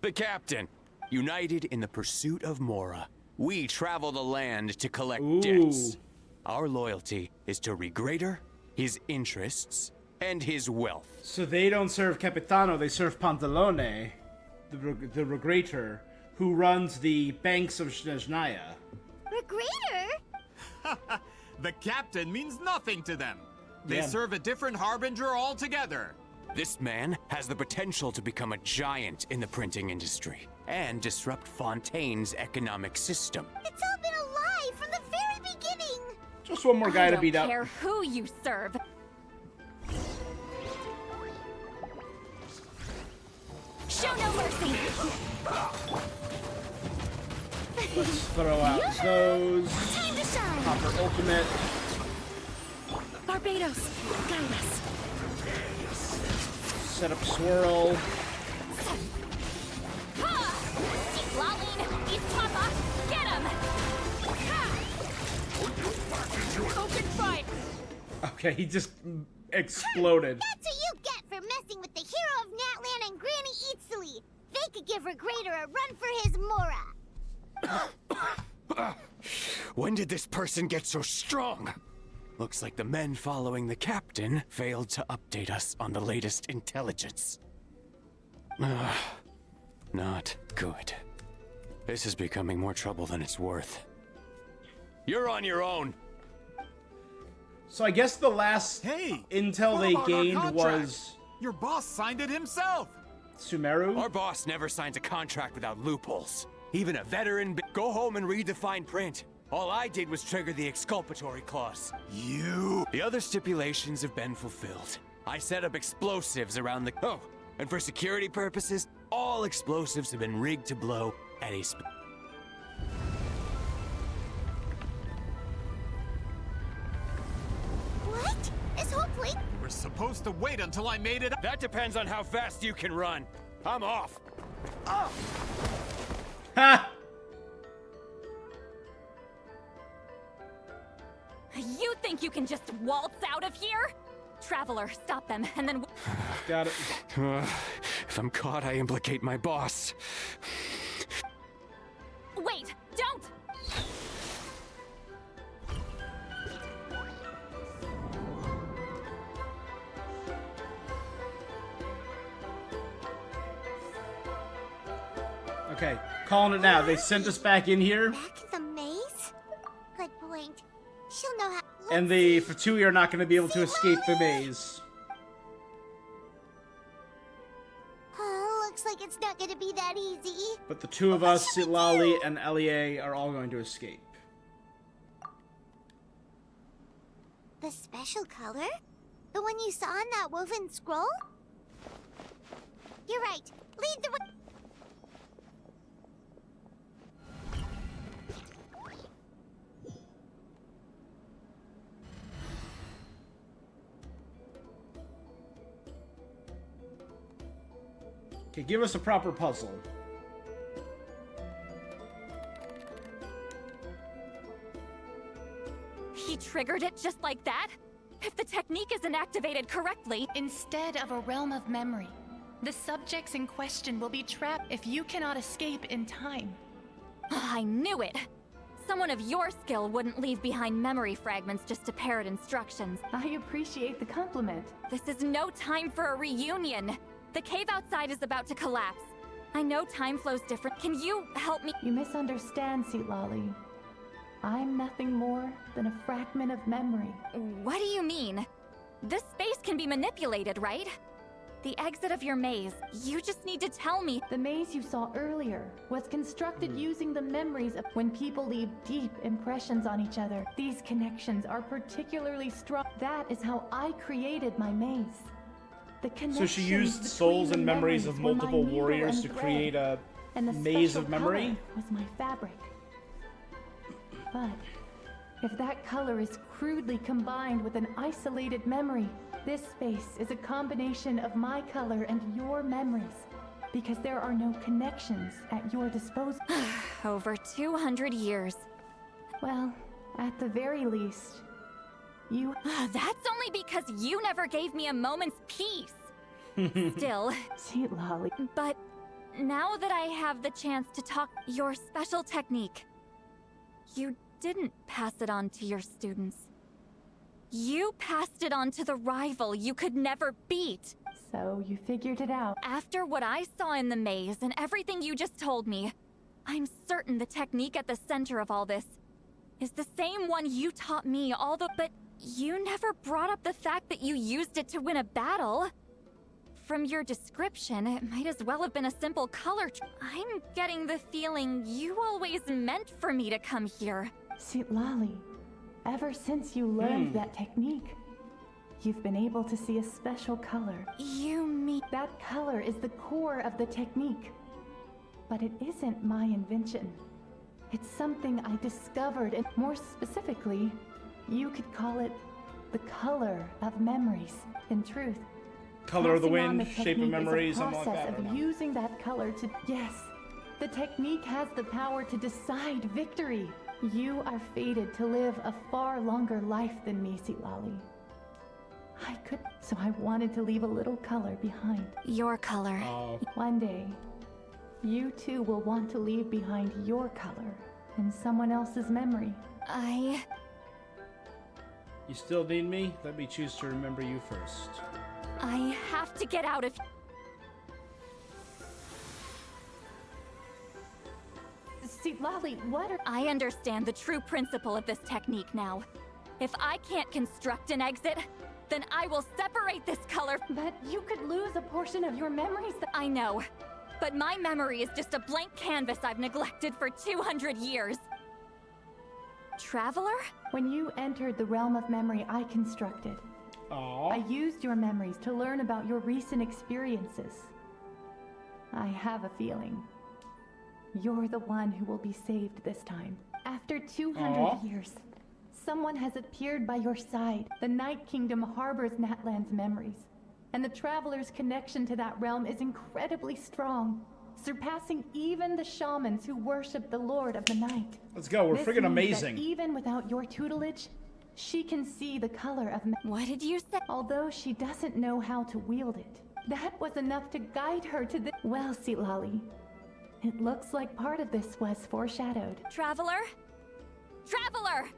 The captain, united in the pursuit of Mora. We travel the land to collect debts. Our loyalty is to Regrator, his interests, and his wealth. So they don't serve Capitano, they serve Pantalone, the Regrator, who runs the banks of Snezhnaya. Regrator? The captain means nothing to them. They Yeah. serve a different harbinger altogether. This man has the potential to become a giant in the printing industry and disrupt Fontaine's economic system. It's all been a lie from the very beginning. Just one more guy to beat I up. don't care who you serve. Show no mercy. Let's throw out those. Time to shine. Hopper Ultimate. Barbados, guide us. Set up Swirl. Ha! Citlali, he's Papa. Get him. Ha! Open fire. Okay, he just exploded. That's what you get for messing with the hero of Natlan and Granny Citlali. They could give Regrator a run for his Mora. When did this person get so strong? Looks like the men following the captain failed to update us on the latest intelligence. Not good. This is becoming more trouble than it's worth. You're on your own. So I guess the last intel they gained was your boss signed it himself. Sumeru. Our boss never signs a contract without loopholes. Even a veteran. Go home and read the fine print. All I did was trigger the exculpatory clause. The other stipulations have been fulfilled. I set up explosives around the. Oh, and for security purposes, all explosives have been rigged to blow at a. What? This whole place. We're supposed to wait until I made it. That depends on how fast you can run. I'm off. Ha! You think you can just waltz out of here? Traveler, stop them, and then... Got it. If I'm caught, I implicate my boss. Wait, don't! Okay, calling it now. They sent us back in here. Back in the maze? Good point. She'll know how. And the Fatui are not going to be able to escape the maze. Oh, looks like it's not gonna be that easy. But the two of us, Citlali and Elie, are all going to escape. The special color? The one you saw on that woven scroll? You're right. Lead the way. Okay, give us a proper puzzle. He triggered it just like that? If the technique isn't activated correctly... Instead of a realm of memory, the subjects in question will be trapped if you cannot escape in time. I knew it! Someone of your skill wouldn't leave behind memory fragments just to parrot instructions. I appreciate the compliment. This is no time for a reunion. The cave outside is about to collapse. I know time flows different. Can you help me? You misunderstand, Citlali. I'm nothing more than a fragment of memory. What do you mean? This space can be manipulated, right? The exit of your maze. You just need to tell me. The maze you saw earlier was constructed using the memories of when people leave deep impressions on each other. These connections are particularly strong. That is how I created my maze. So she used souls and memories of multiple warriors to create a maze of memory? Was my fabric. But if that color is crudely combined with an isolated memory, this space is a combination of my color and your memories, because there are no connections at your disposal. Over 200 years. Well, at the very least, you... That's only because you never gave me a moment's peace. Still. Citlali. But now that I have the chance to talk your special technique, you didn't pass it on to your students. You passed it on to the rival you could never beat. So you figured it out. After what I saw in the maze and everything you just told me, I'm certain the technique at the center of all this is the same one you taught me, but you never brought up the fact that you used it to win a battle. From your description, it might as well have been a simple color. I'm getting the feeling you always meant for me to come here. Citlali, ever since you learned that technique, you've been able to see a special color. You mean... That color is the core of the technique. But it isn't my invention. It's something I discovered, and more specifically, you could call it the color of memories. In truth, color of the wind, the shape of memory, something like that. Of using that color to... Yes, the technique has the power to decide victory. You are fated to live a far longer life than me, Citlali. I could... So I wanted to leave a little color behind. Your color. One day, you too will want to leave behind your color. in someone else's memory. You still need me? Let me choose to remember you first. I have to get out of... Citlali, what are... I understand the true principle of this technique now. If I can't construct an exit, then I will separate this color. But you could lose a portion of your memories. I know, but my memory is just a blank canvas I've neglected for 200 years. Traveler? When you entered the realm of memory I constructed, I used your memories to learn about your recent experiences. I have a feeling you're the one who will be saved this time. After 200 years, someone has appeared by your side. The Night Kingdom harbors Natlan's memories, and the Traveler's connection to that realm is incredibly strong, surpassing even the shamans who worship the Lord of the Night. Let's go, we're friggin' amazing. Even without your tutelage, she can see the color of... What did you say? Although she doesn't know how to wield it, that was enough to guide her to the... Well, Citlali, it looks like part of this was foreshadowed. Traveler? Traveler!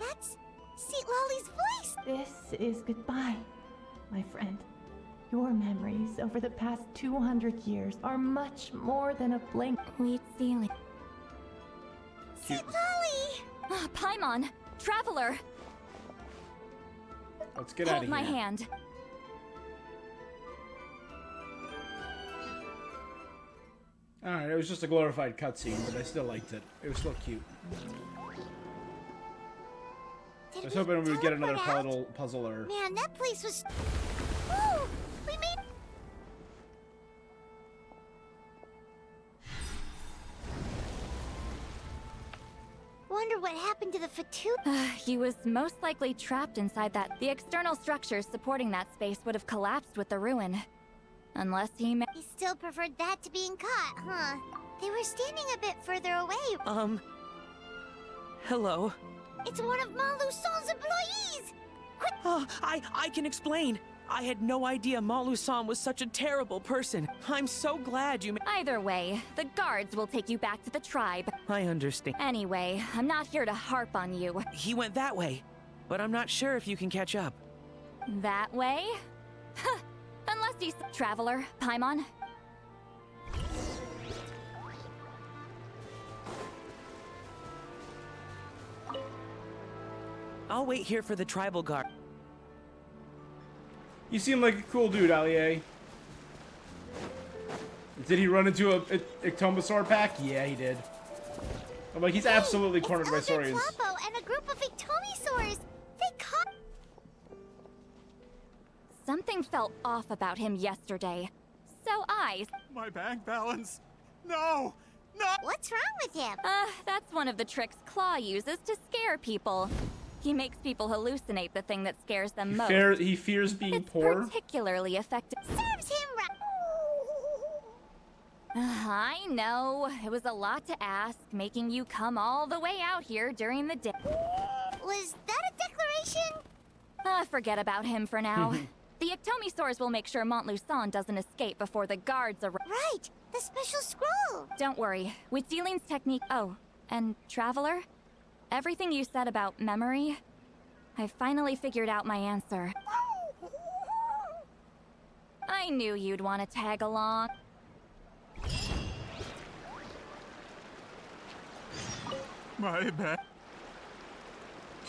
That's Citlali's voice! This is goodbye, my friend. Your memories over the past 200 years are much more than a blank... Wheat ceiling. Citlali! Paimon! Traveler! Let's get out of here. Hold my hand. Alright, it was just a glorified cutscene, but I still liked it. It was still cute. I was hoping we would get another puzzle or... Man, that place was... Ooh! We made... Wonder what happened to the Fatu... He was most likely trapped inside that. The external structures supporting that space would have collapsed with the ruin. Unless he... He still preferred that to being caught, huh? They were standing a bit further away. Hello? It's one of Malu-san's employees! Quick! I can explain. I had no idea Malu-san was such a terrible person. I'm so glad you... Either way, the guards will take you back to the tribe. I understand. Anyway, I'm not here to harp on you. He went that way, but I'm not sure if you can catch up. That way? Huh. Unless he's... Traveler, Paimon? I'll wait here for the tribal guard. You seem like a cool dude, Allier. Did he run into a Ectomosaur pack? Yeah, he did. I'm like, he's absolutely cornered by Saurians. And a group of Ectomosaurs! They caught... Something felt off about him yesterday. So My bank balance! No! No! What's wrong with him? That's one of the tricks Claw uses to scare people. He makes people hallucinate the thing that scares them most. He fears being it's poor? Particularly effective. Serves him right. I know. It was a lot to ask, making you come all the way out here during the day. Was that a declaration? Forget about him for now. The Ectomosaurs will make sure Montluçon doesn't escape before the guards arrive. Right! The special scroll! Don't worry. With Celine's technique... Oh, and Traveler? Everything you said about memory, I finally figured out my answer. I knew you'd want to tag along. My bad.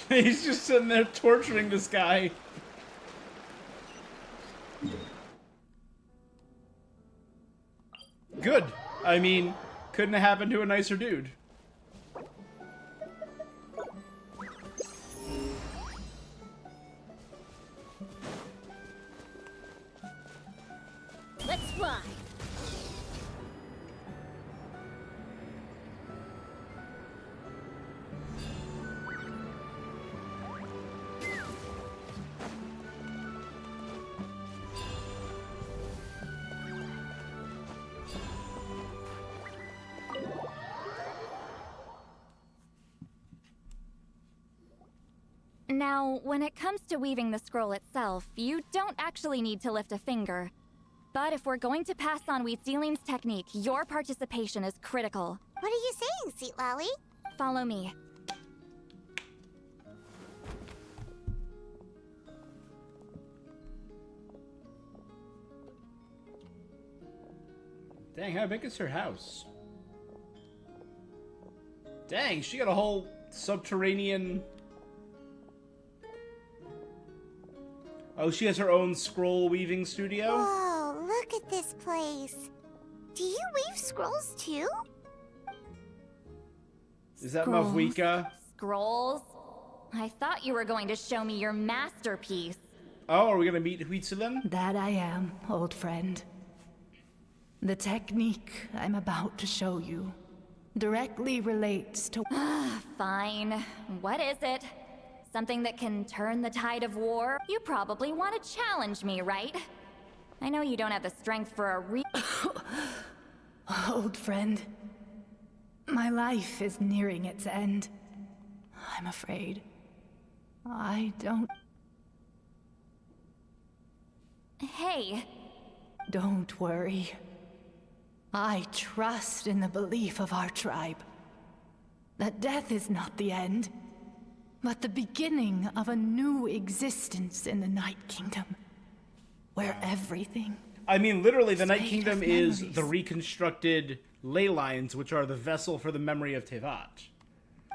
He's just sitting there torturing this guy. Good. I mean, couldn't have happened to a nicer dude. Let's fly! Now, when it comes to weaving the scroll itself, you don't actually need to lift a finger. But if we're going to pass on Wheatsealing's technique, your participation is critical. What are you saying, Citlali? Follow me. Dang, how big is her house? Dang, she got a whole subterranean... Oh, she has her own scroll weaving studio? Whoa, look at this place. Do you weave scrolls too? Is that Scrolls. Mavwika? Scrolls? I thought you were going to show me your masterpiece. Oh, are we gonna meet Wheatsealing? That I am, old friend. The technique I'm about to show you directly relates to... Fine. What is it? Something that can turn the tide of war? You probably want to challenge me, right? I know you don't have the strength for a Old friend, my life is nearing its end. I'm afraid. I don't... Hey. Don't worry. I trust in the belief of our tribe. That death is not the end, but the beginning of a new existence in the Night Kingdom. Where everything... I mean, literally, the Night Fate Kingdom of is memories. the reconstructed ley lines, which are the vessel for the memory of Tevat.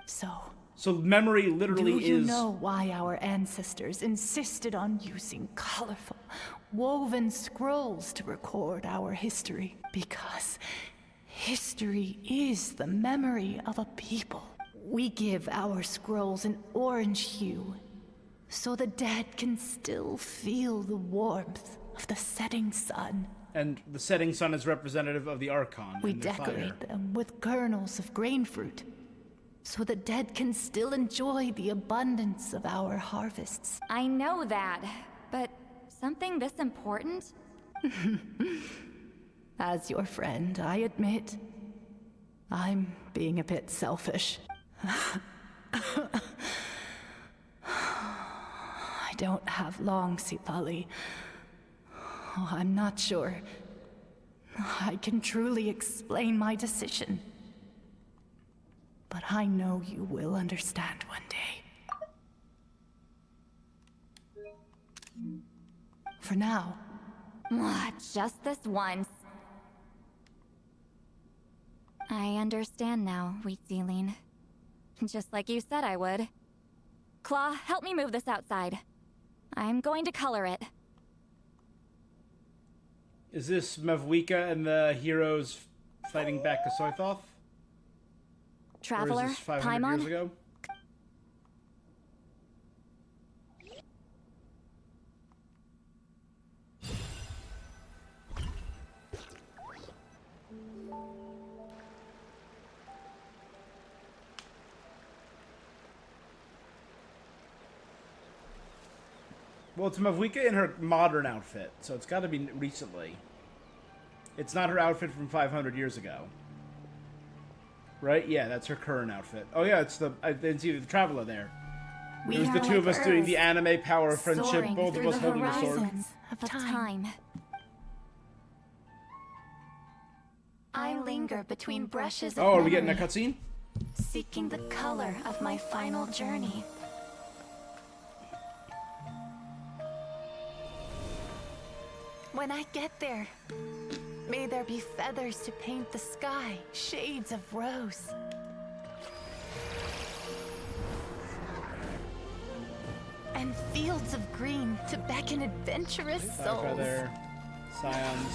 So memory literally do you is... know why our ancestors insisted on using colorful, woven scrolls to record our history? Because history is the memory of a people. We give our scrolls an orange hue, so the dead can still feel the warmth of the setting sun. And the setting sun is representative of the Archon. We and the decorate fire. them with kernels of grain fruit, so the dead can still enjoy the abundance of our harvests. I know that, but something this important? As your friend, I admit, I'm being a bit selfish. I don't have long, Citlali. Oh, I'm not sure I can truly explain my decision. But I know you will understand one day. For now. Just this once. I understand now, Wheatsealing. Just like you said I would. Claw, help me move this outside. I'm going to color it. Is this Mavwika and the heroes fighting back to Soithoth? Traveler, or is this 500 Paimon? years ago? Well, it's Mavwika in her modern outfit, so it's got to be recently. It's not her outfit from 500 years ago. Right? Yeah, that's her current outfit. Oh yeah, it's the... I didn't see the Traveler there. It was the two of us doing the anime power of friendship, both of us holding the sword. Of time. I linger between brushes of Oh, are we memory, getting a cutscene? seeking the color of my final journey. When I get there, may there be feathers to paint the sky, shades of rose. And fields of green to beckon adventurous souls. Feather, Scions,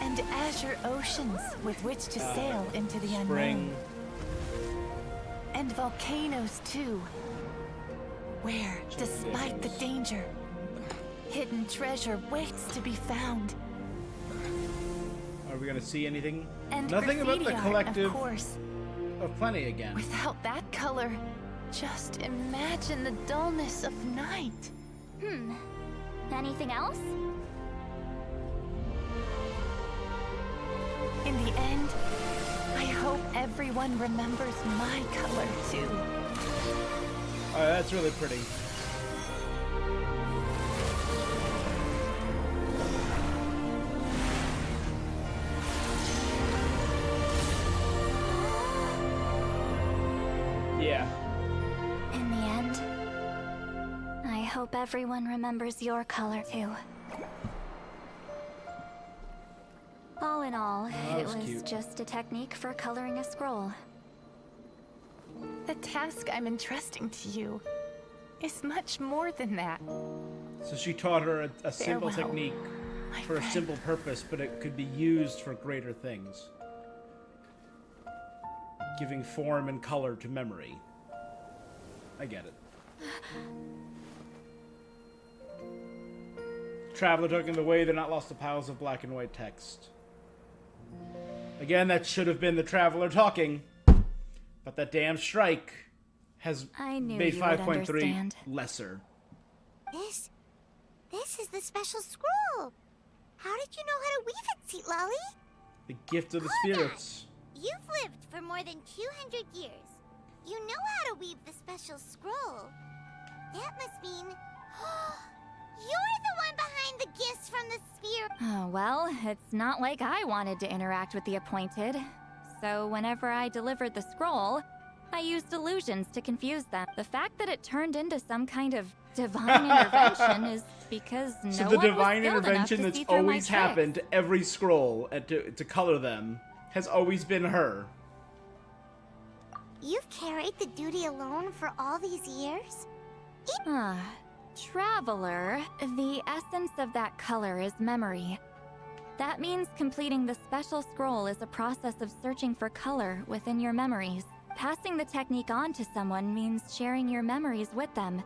And azure oceans with which to sail into the spring. unknown. And volcanoes too, where, despite the danger, hidden treasure waits to be found. Are we gonna see anything? And Nothing about the graffiti art, collective of course. of plenty again. Without that color, just imagine the dullness of night. Anything else? In the end, I hope everyone remembers my color too. Oh, that's really pretty. Yeah. In the end, I hope everyone remembers your color too. All in all, that it was was cute. just a technique for coloring a scroll. The task I'm entrusting to you is much more than that. So she taught her a simple Farewell, technique my for a friend. simple purpose, but it could be used for greater things. Giving form and color to memory. I get it. Traveler took in the way, they're not lost to piles of black and white text. Again, that should have been the Traveler talking. But that damn strike has I knew made you would 5.3 understand. lesser. This is the special scroll. How did you know how to weave it, Citlali? The gift of the Hold on. spirits. You've lived for more than 200 years. You know how to weave the special scroll. That must mean you're the one behind the gifts from the sphere. Oh, well, it's not like I wanted to interact with the appointed. So whenever I delivered the scroll, I used illusions to confuse them. The fact that it turned into some kind of divine intervention is because no So the one divine was skilled enough intervention to that's see through my always tricks. happened to every scroll and to color them has always been her. You've carried the duty alone for all these years? Traveler, the essence of that color is memory. That means completing the special scroll is a process of searching for color within your memories. Passing the technique on to someone means sharing your memories with them.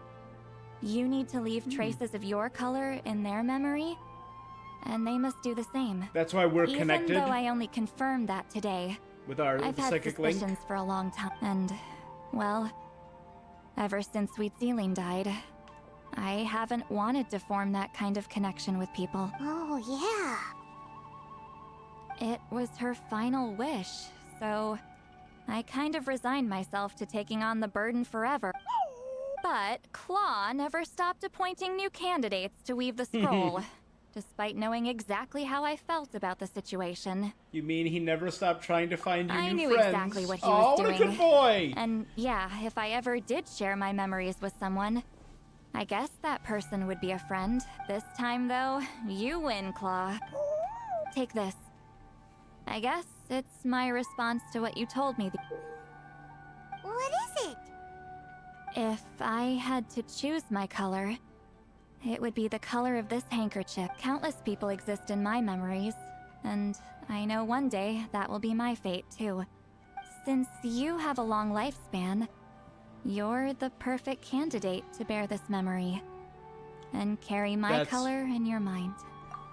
You need to leave traces of your color in their memory, and they must do the same. That's why we're connected. Even though I only confirmed that today, With our I've had psychic link. suspicions for a long time, and, well, ever since Sweet Celine died, I haven't wanted to form that kind of connection with people. Oh, yeah. It was her final wish, so I kind of resigned myself to taking on the burden forever. But Claw never stopped appointing new candidates to weave the scroll, despite knowing exactly how I felt about the situation. You mean he never stopped trying to find you I new knew friends? exactly what he Oh, was what doing. a good boy! And yeah, if I ever did share my memories with someone, I guess that person would be a friend. This time, though, you win, Claw. Take this. I guess it's my response to what you told me. What is it? If I had to choose my color, it would be the color of this handkerchief. Countless people exist in my memories, and I know one day that will be my fate, too. Since you have a long lifespan, you're the perfect candidate to bear this memory and carry my That's- color in your mind.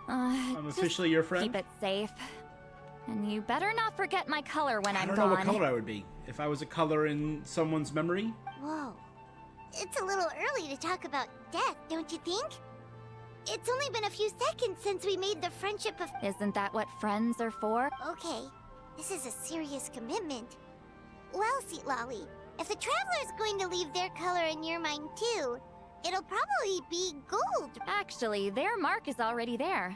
I'm Just officially your friend? keep it safe. And you better not forget my color when I I'm don't gone. know what color I would be. If I was a color in someone's memory? Whoa. It's a little early to talk about death, don't you think? It's only been a few seconds since we made the friendship of... Isn't that what friends are for? Okay, this is a serious commitment. Well, Citlali, if the Traveler's going to leave their color in your mind too, it'll probably be gold. Actually, their mark is already there.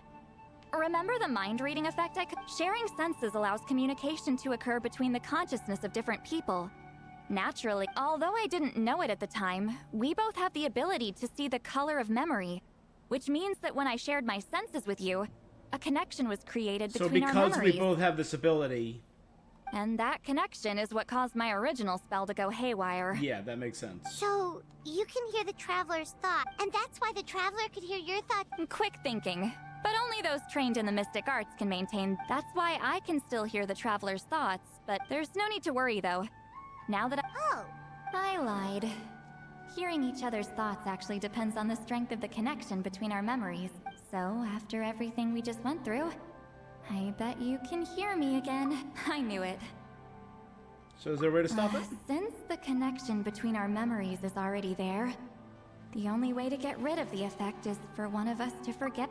Remember the mind reading effect sharing senses allows communication to occur between the consciousness of different people. Naturally, although I didn't know it at the time, we both have the ability to see the color of memory, which means that when I shared my senses with you, a connection was created So between our because memories. we both have this ability... And that connection is what caused my original spell to go haywire. Yeah, that makes sense. So, you can hear the Traveler's thought, and that's why the Traveler could hear your thoughts. Quick thinking. But only those trained in the mystic arts can maintain. That's why I can still hear the Traveler's thoughts, but there's no need to worry though. Now that I lied. Hearing each other's thoughts actually depends on the strength of the connection between our memories. So, after everything we just went through, I bet you can hear me again. I knew it. So is there a way to stop it? Since the connection between our memories is already there, the only way to get rid of the effect is for one of us to forget.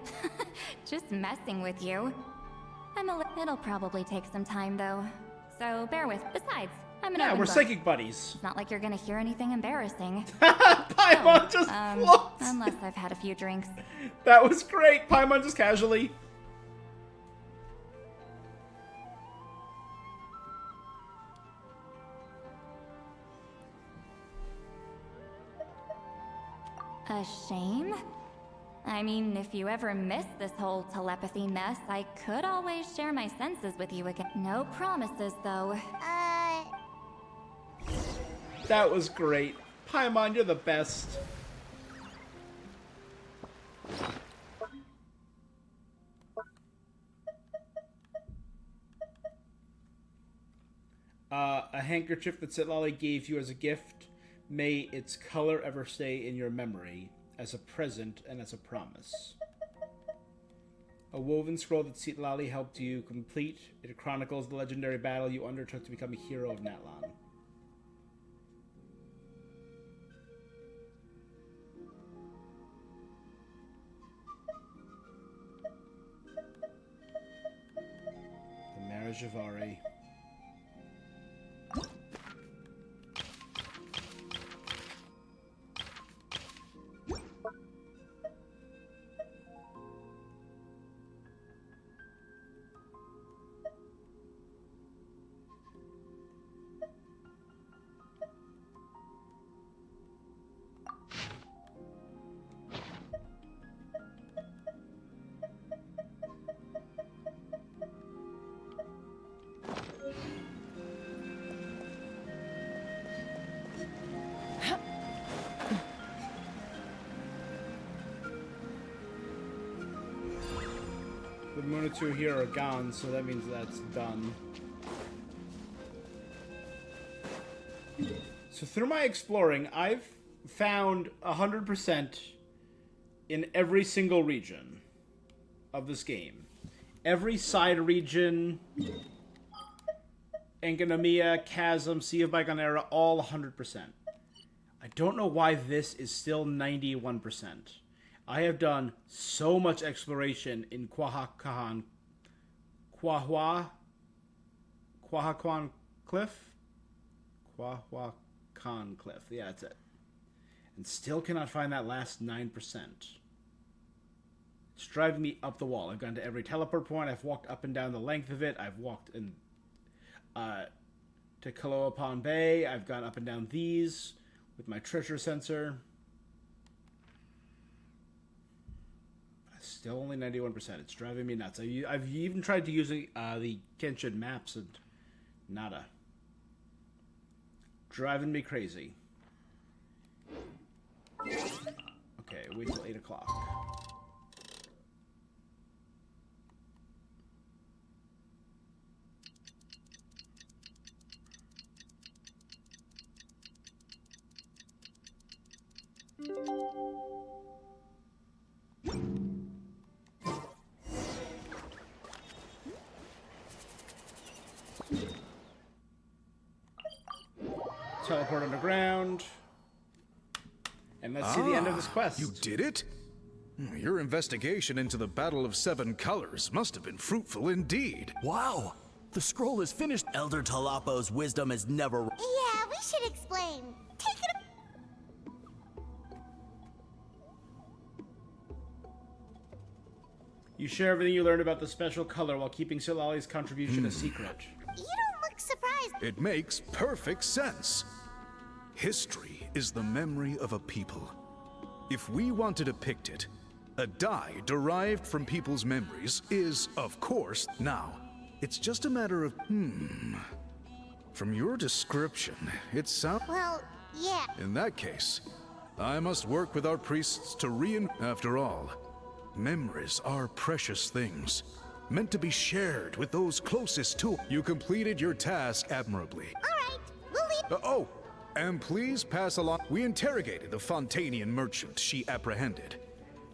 Just messing with you. It'll probably take some time though. So bear with. Besides, I'm an Yeah, open we're book. psychic buddies. It's not like you're gonna hear anything embarrassing. Paimon just floats. Unless I've had a few drinks. That was great. Paimon just casually. A shame? I mean, if you ever miss this whole telepathy mess, I could always share my senses with you again. No promises, though. That was great. Paimon, you're the best. A handkerchief that Citlali gave you as a gift. May its color ever stay in your memory, as a present and as a promise. A woven scroll that Citlali helped you complete. It chronicles the legendary battle you undertook to become a hero of Natlan. The Marriage of Ari. The Munitu here are gone, so that means that's done. So through my exploring, I've found 100% in every single region of this game. Every side region, Enganomia, Chasm, Sea of Bygone Era, all 100%. I don't know why this is still 91%. I have done so much exploration in Quahaquan Cliff? Quahaquan Cliff. Yeah, that's it. And still cannot find that last 9%. It's driving me up the wall. I've gone to every teleport point. I've walked up and down the length of it. I've walked in to Kaloapan Bay. I've gone up and down these with my treasure sensor. Still only 91%. It's driving me nuts. I've even tried to use the Genshin maps and nada. Driving me crazy. Okay, wait till 8 o'clock. Teleport underground. And let's see the end of this quest. You did it? Your investigation into the Battle of Seven Colors must have been fruitful indeed. Wow! The scroll is finished. Elder Talapo's wisdom is never... Yeah, we should explain. Take it. You share everything you learned about the special color while keeping Citlali's contribution a secret. You don't look surprised. It makes perfect sense. History is the memory of a people. If we want to depict it, a dye derived from people's memories is, of course, now. It's just a matter of, From your description, it sounds... Well, yeah. In that case, I must work with our priests to After all, memories are precious things, meant to be shared with those closest to... You completed your task admirably. All right, we'll leave... And please pass along... We interrogated the Fontanian merchant she apprehended.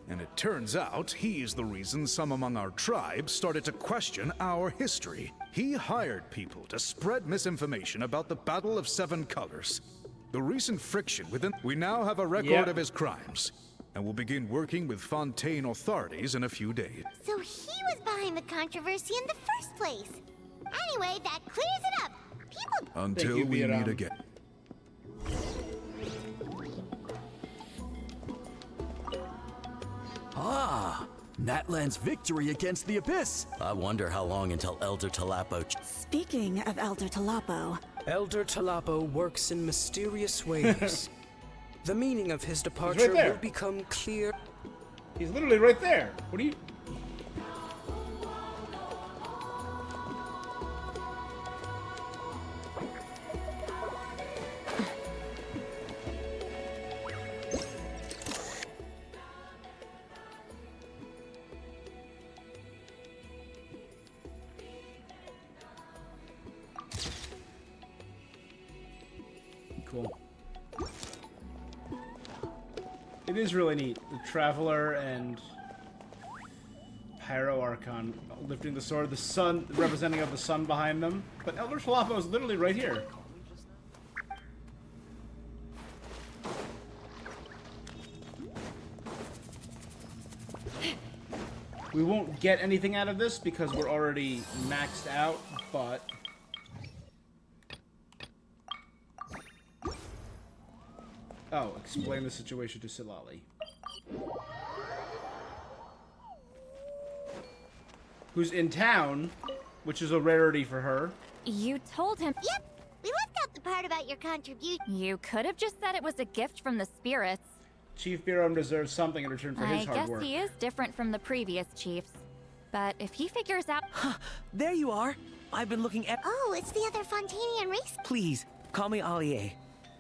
And it turns out he's the reason some among our tribe started to question our history. He hired people to spread misinformation about the Battle of Seven Colors. The recent friction within... We now have a record of his crimes. And will begin working with Fontaine authorities in a few days. So he was behind the controversy in the first place. Anyway, that clears it up. People... Until we meet again. Ah, Natlan's victory against the Abyss. I wonder how long until Elder Talapo... Speaking of Elder Talapo... Elder Talapo works in mysterious ways. The meaning of his right departure there. will become clear. He's literally right there. What are you... Cool. It is really neat. The Traveler and Pyro Archon lifting the sword, the sun, representing of the sun behind them. But Elder Falafel is literally right here. We won't get anything out of this because we're already maxed out, but... Oh, explain the situation to Citlali. Who's in town, which is a rarity for her. You told him. Yep, we left out the part about your contribution. You could have just said it was a gift from the spirits. Chief Biram deserves something in return for his hard I work. guess he is different from the previous chiefs. But if he figures out... There you are. I've been looking at... Oh, it's the other Fontanian race. Please, call me Allier.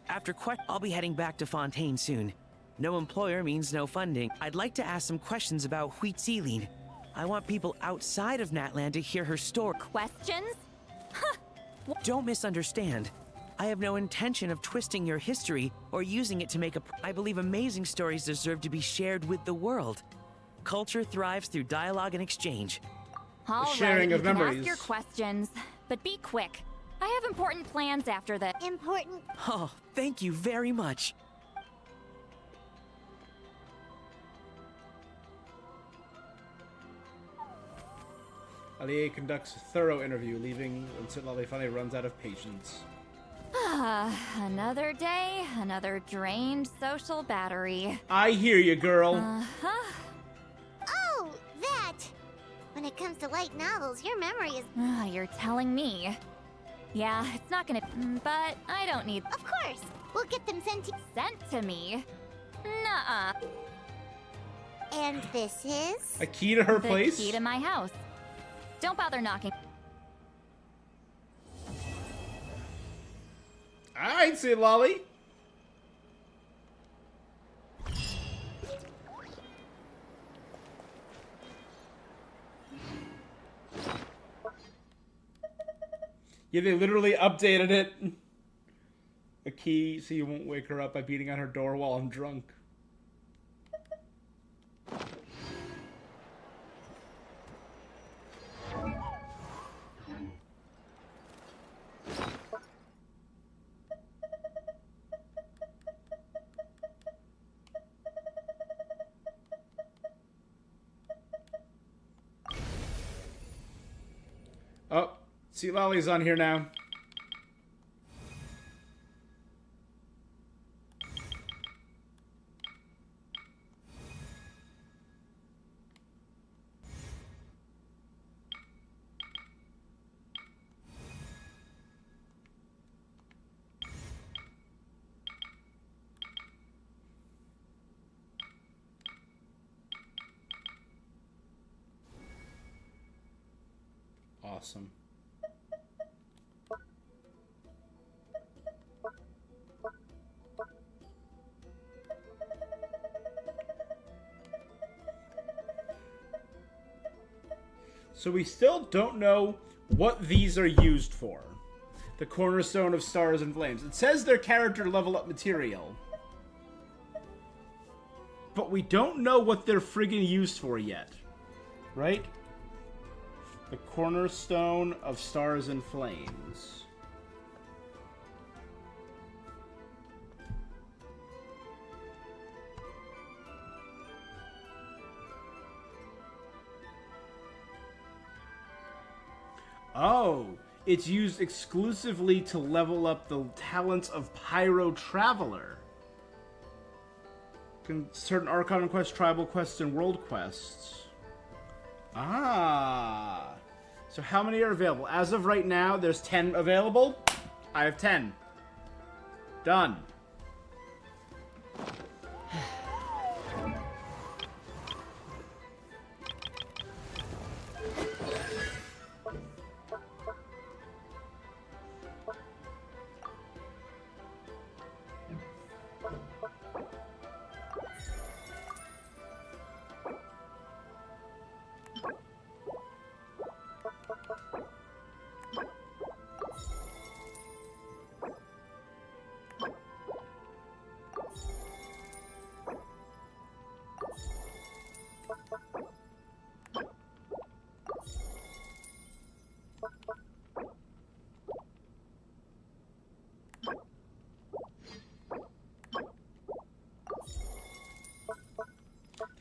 After I'll be heading back to Fontaine soon. No employer means no funding. I'd like to ask some questions about Citlali. I want people outside of Natlan to hear her story. Questions? Don't misunderstand. I have no intention of twisting your history or using it to make a... I believe amazing stories deserve to be shared with the world. Culture thrives through dialogue and exchange. All sharing right, of you can memories. ask your questions, but be quick. I have important plans after this. Important? Oh, thank you very much. Allier conducts a thorough interview, leaving when Citlali finally runs out of patience. Another day, another drained social battery. I hear you, girl. Uh-huh. Oh, that! When it comes to light novels, your memory is... You're telling me. Yeah, it's not gonna... But I don't need... Of course! We'll get them sent to... Sent to me? Nuh-uh. And this is... A key to her place? The key to my house. Don't bother knocking. Alright, Citlali. Yeah, they literally updated it. A key so you won't wake her up by beating on her door while I'm drunk. Oh, Citlali's on here now. Awesome. So we still don't know what these are used for. The cornerstone of stars and flames. It says they're character level up material. But we don't know what they're friggin' used for yet. Right? The cornerstone of stars and flames. Oh, it's used exclusively to level up the talents of Pyro Traveler. Certain Archon quests, tribal quests, and world quests. Ah. So how many are available? As of right now, there's 10 available. I have 10. Done.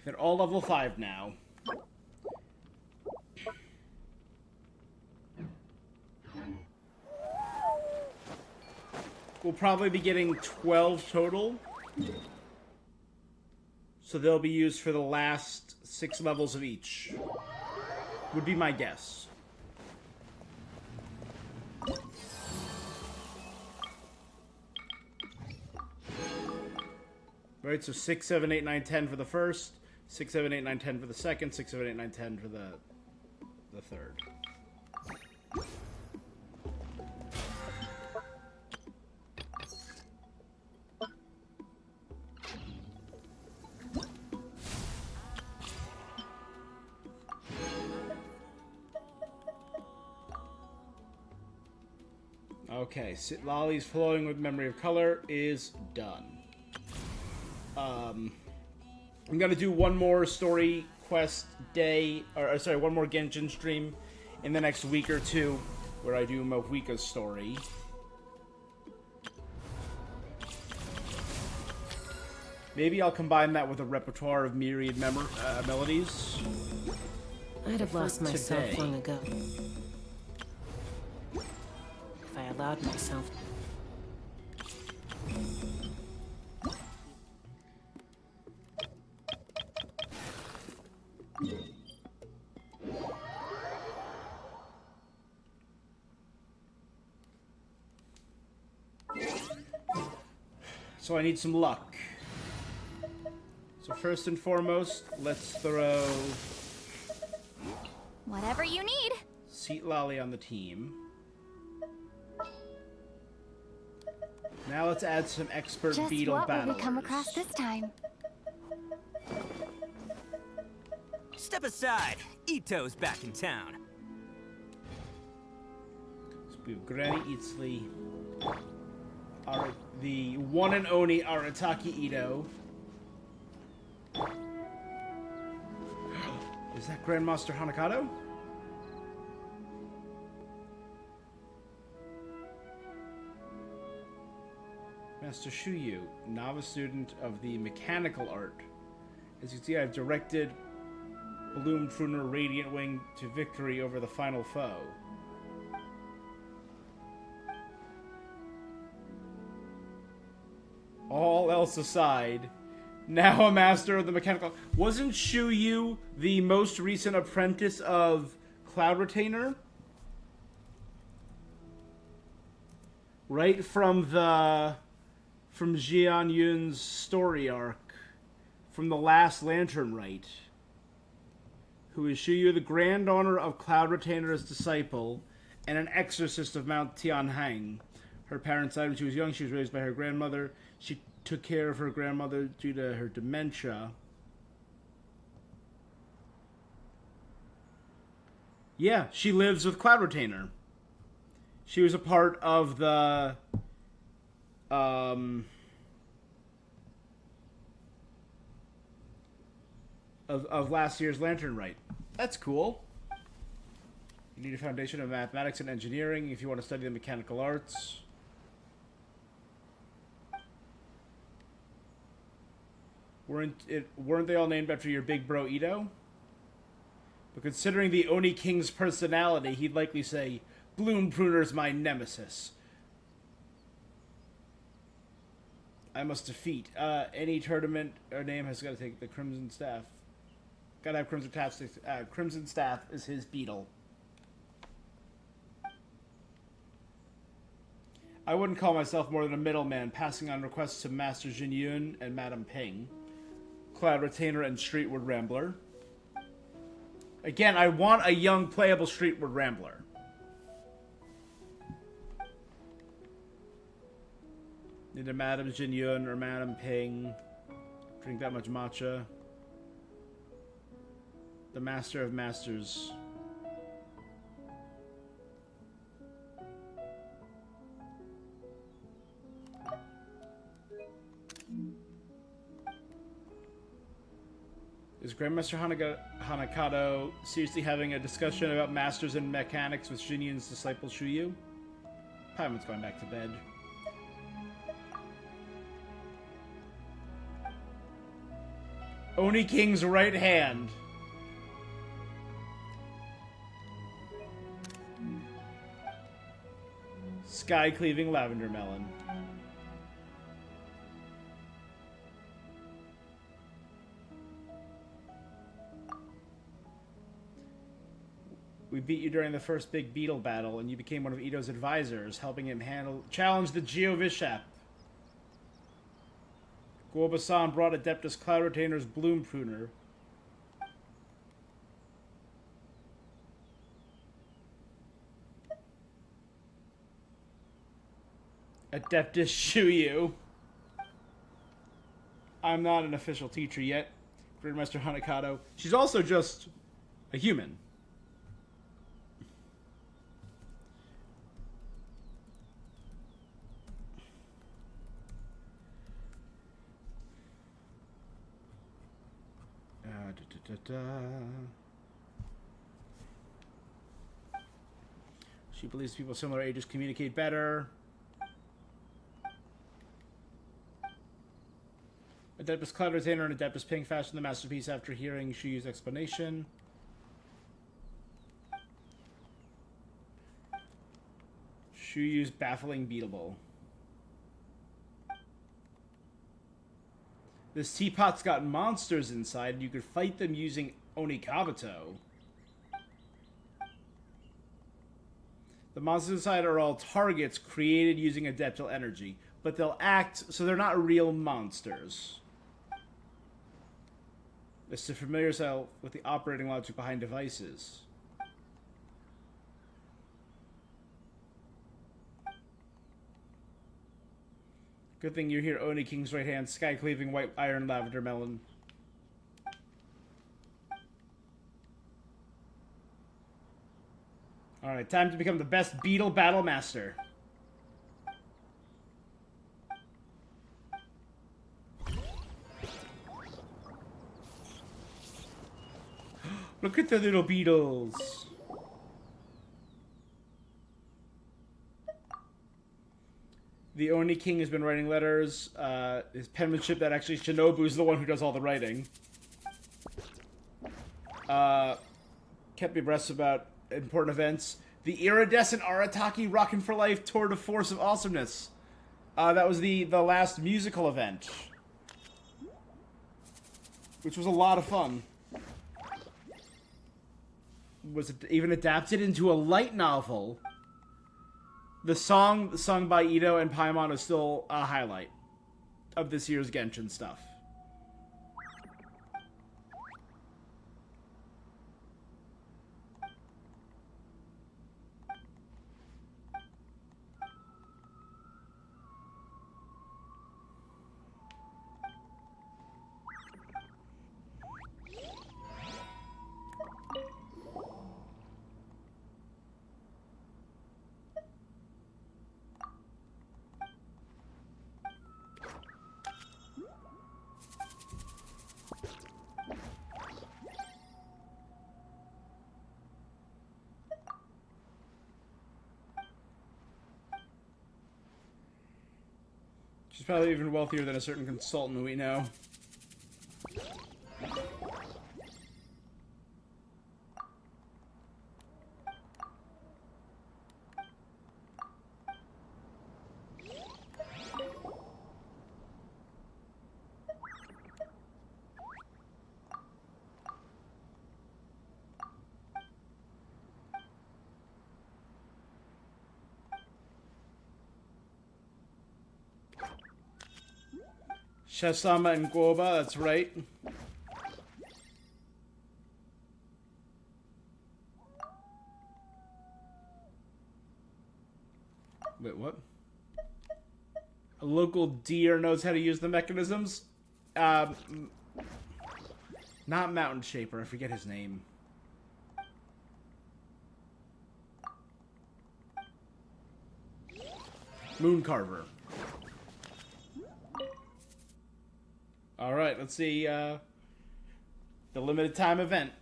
They're all level 5 now. We'll probably be getting 12 total. So they'll be used for the last 6 levels of each. Would be my guess. Right, so 6, 7, 8, 9, 10 for the first, 6, 7, 8, 9, 10 for the second, 6, 7, 8, 9, 10 for the third. Okay, Citlali's Flowing with Memory of Color is done. I'm gonna do one more story quest day, or sorry, one more Genshin stream in the next week or two, where I do Mohika's story. Maybe I'll combine that with a repertoire of myriad melodies. I'd have lost myself today. long ago. If I allowed myself. So I need some luck. So first and foremost, let's throw Whatever you need. Citlali on the team. Now let's add some expert Just Beetle what will battlers. we come across this time? Step aside. Ito's back in town. So we have Granny Itzli, the one and only Arataki Ito. Is that Grandmaster Hanakato? Master Shuyu, novice student of the mechanical art. As you can see, I've directed Bloom Pruner Radiant Wing to victory over the final foe. All else aside, now a master of the mechanical... Wasn't Shuyu the most recent apprentice of Cloud Retainer? Right from Jian Yun's story arc, from the last Lantern Rite, who is Shuyu, the grand honor of Cloud Retainer's disciple, and an exorcist of Mount Tianhang. Her parents died when she was young. She was raised by her grandmother. She took care of her grandmother due to her dementia. Yeah, she lives with Cloud Retainer. She was a part of the of last year's Lantern Rite. That's cool. You need a foundation of mathematics and engineering if you want to study the mechanical arts. Weren't they all named after your big bro Ito? But considering the Oni King's personality, he'd likely say, Bloom Pruner's my nemesis. I must defeat. Any tournament or name has got to take the Crimson Staff. Gotta have Crimson Staff. Crimson Staff is his Beetle. I wouldn't call myself more than a middleman, passing on requests to Master Jin Yun and Madame Ping, Cloud Retainer and Streetward Rambler. Again, I want a young, playable Streetward Rambler. Need a Madame Jin Yun or Madame Ping. Drink that much matcha. The Master of Masters. Is Grandmaster Hanakato seriously having a discussion about masters and mechanics with Jinyun's disciple Shuyu? Paimon's going back to bed. Oni King's right hand. Sky-cleaving lavender melon. We beat you during the first big Beetle battle, and you became one of Ito's advisors, helping him challenge the Geovishap. Gorba-san brought Adeptus Cloud Retainer's Bloom Pruner. Adeptus Shuyu. I'm not an official teacher yet. Gridmaster Hanakato. She's also just a human. She believes people similar ages communicate better. Adeptus Cloud Retainer and Adeptus Pink fashion the masterpiece after hearing Shuyu's explanation. Shuyu's baffling Beetle. This teapot's got monsters inside, and you could fight them using Onikabuto. The monsters inside are all targets created using Adeptal energy, but they'll act, so they're not real monsters. It's to familiar yourself with the operating logic behind devices. Good thing you're here, Oni King's right hand, sky-cleaving white iron lavender melon. Alright, time to become the best Beetle Battle Master. Look at the little beetles. The Oni King has been writing letters. His penmanship that actually Shinobu's the one who does all the writing. Kept me abreast about important events. The iridescent Arataki Rockin' for Life Tour de Force of Awesomeness. That was the last musical event. Which was a lot of fun. Was it even adapted into a light novel? The song sung by Ito and Paimon is still a highlight of this year's Genshin stuff. She's probably even wealthier than a certain consultant we know. Shasama and Goba, that's right. Wait, what? A local deer knows how to use the mechanisms? Not Mountain Shaper, I forget his name. Mooncarver. Alright, let's see, the limited time event.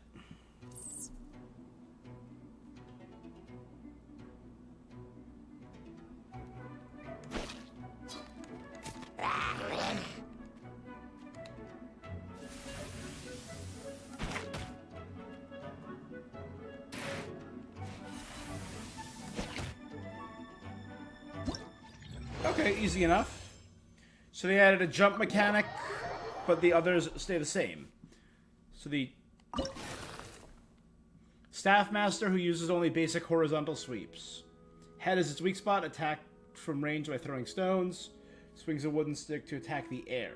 Okay, easy enough. So they added a jump mechanic, but the others stay the same. So the Staff Master, who uses only basic horizontal sweeps. Head is its weak spot, attack from range by throwing stones. Swings a wooden stick to attack the air.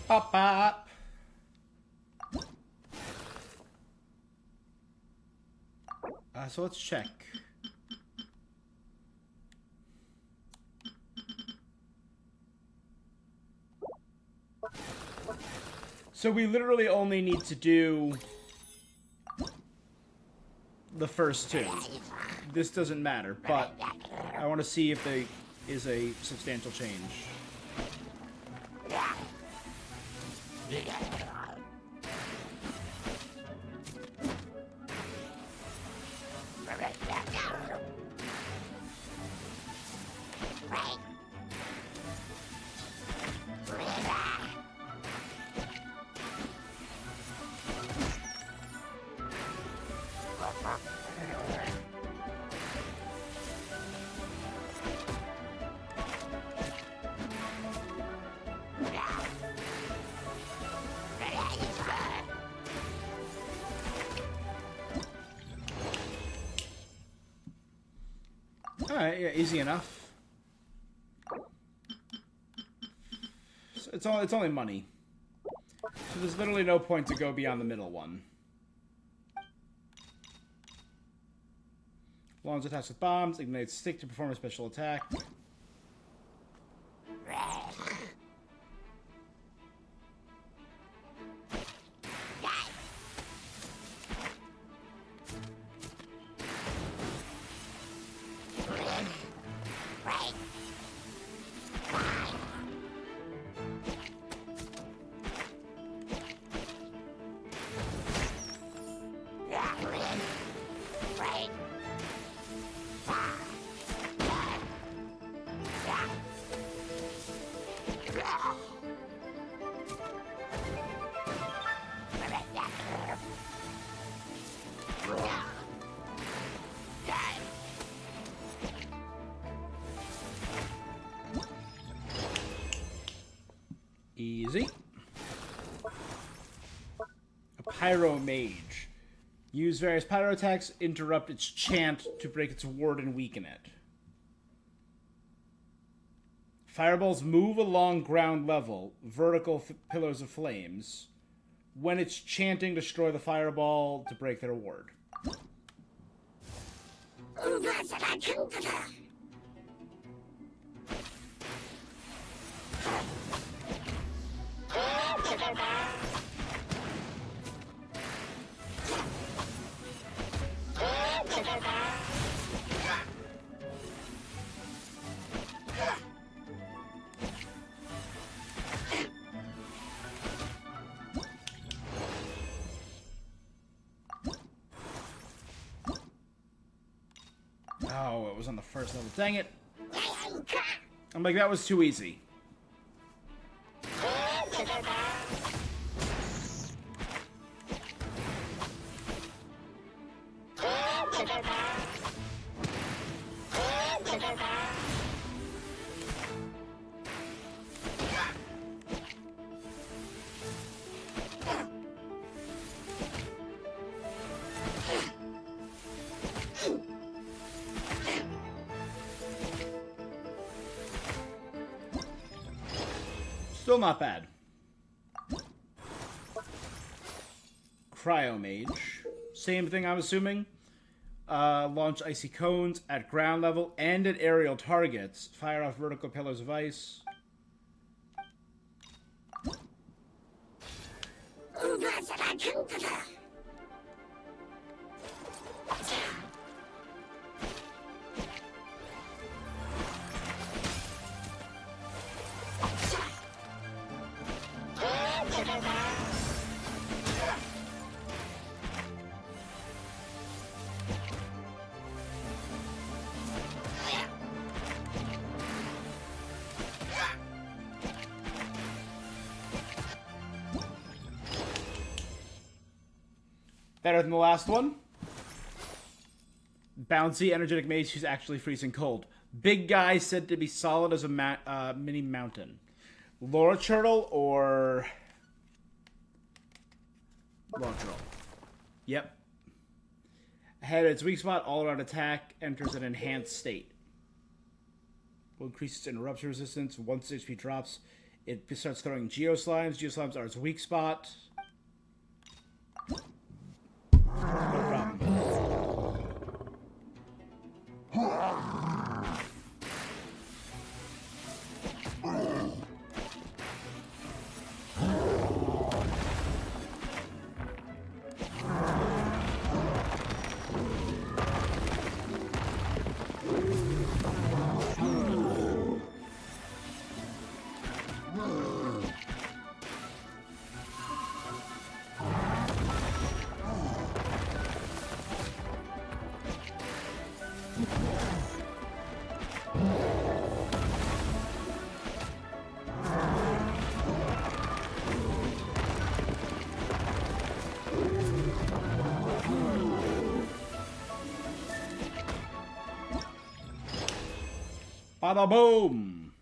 Pop up. So let's check. So we literally only need to do the first two. This doesn't matter, but I want to see if there is a substantial change. Alright, yeah, easy enough. So it's only money. So there's literally no point to go beyond the middle one. Launch attacks with bombs, ignites stick to perform a special attack. Easy. A Pyro Mage. Use various pyro attacks, interrupt its chant to break its ward and weaken it. Fireballs move along ground level, vertical pillars of flames. When it's chanting, destroy the fireball to break their ward. Oh, it was on the first level. Dang it. I'm like, that was too easy. Still not bad. Cryo Mage. Same thing, I'm assuming. Launch icy cones at ground level and at aerial targets. Fire off vertical pillars of ice. Better than the last one. Bouncy, energetic mage who's actually freezing cold. Big guy said to be solid as a mini mountain. Laura Turtle or... Laura Turtle. Yep. Ahead its weak spot, all-around attack, enters an enhanced state. Will increase interruption resistance, once HP drops. It starts throwing Geoslimes. Geoslimes are its weak spot. No problem. Bada boom!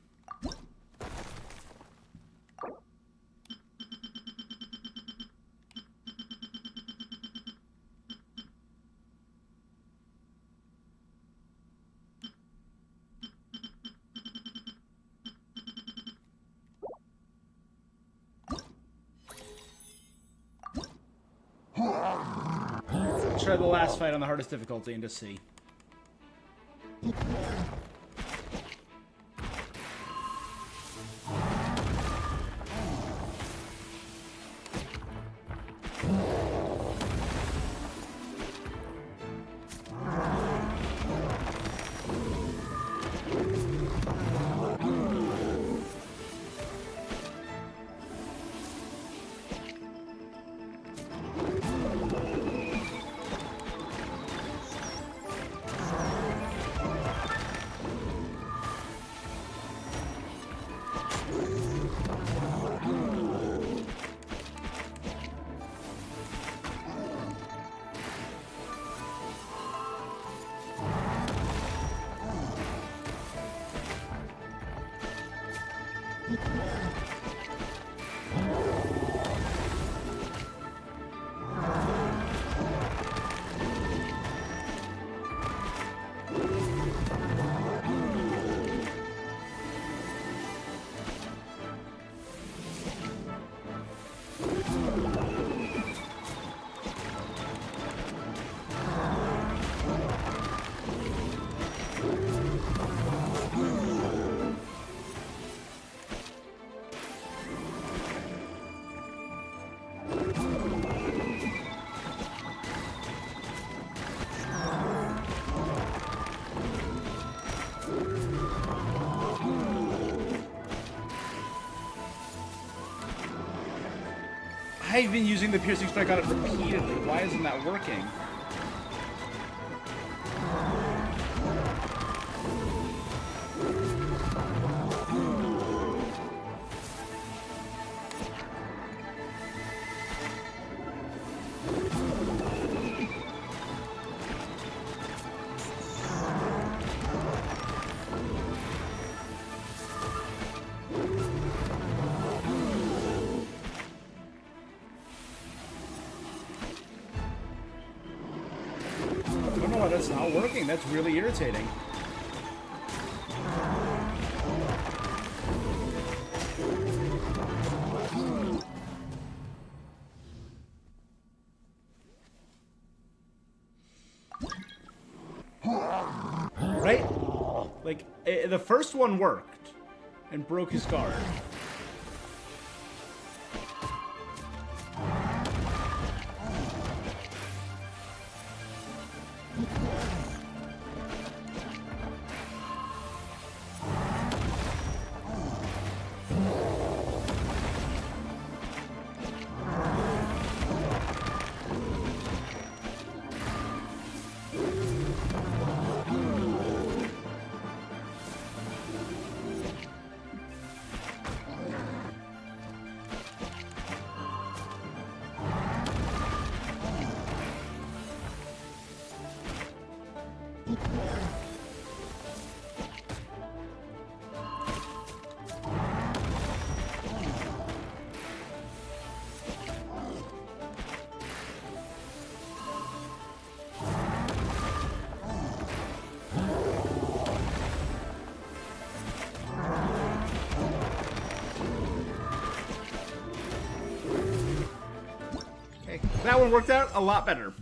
Let's try the last fight on the hardest difficulty and just see. I've been using the piercing strike on it repeatedly. Why isn't that working? That's not working. That's really irritating. Right? Like, the first one worked and broke his guard. Okay, that one worked out a lot better.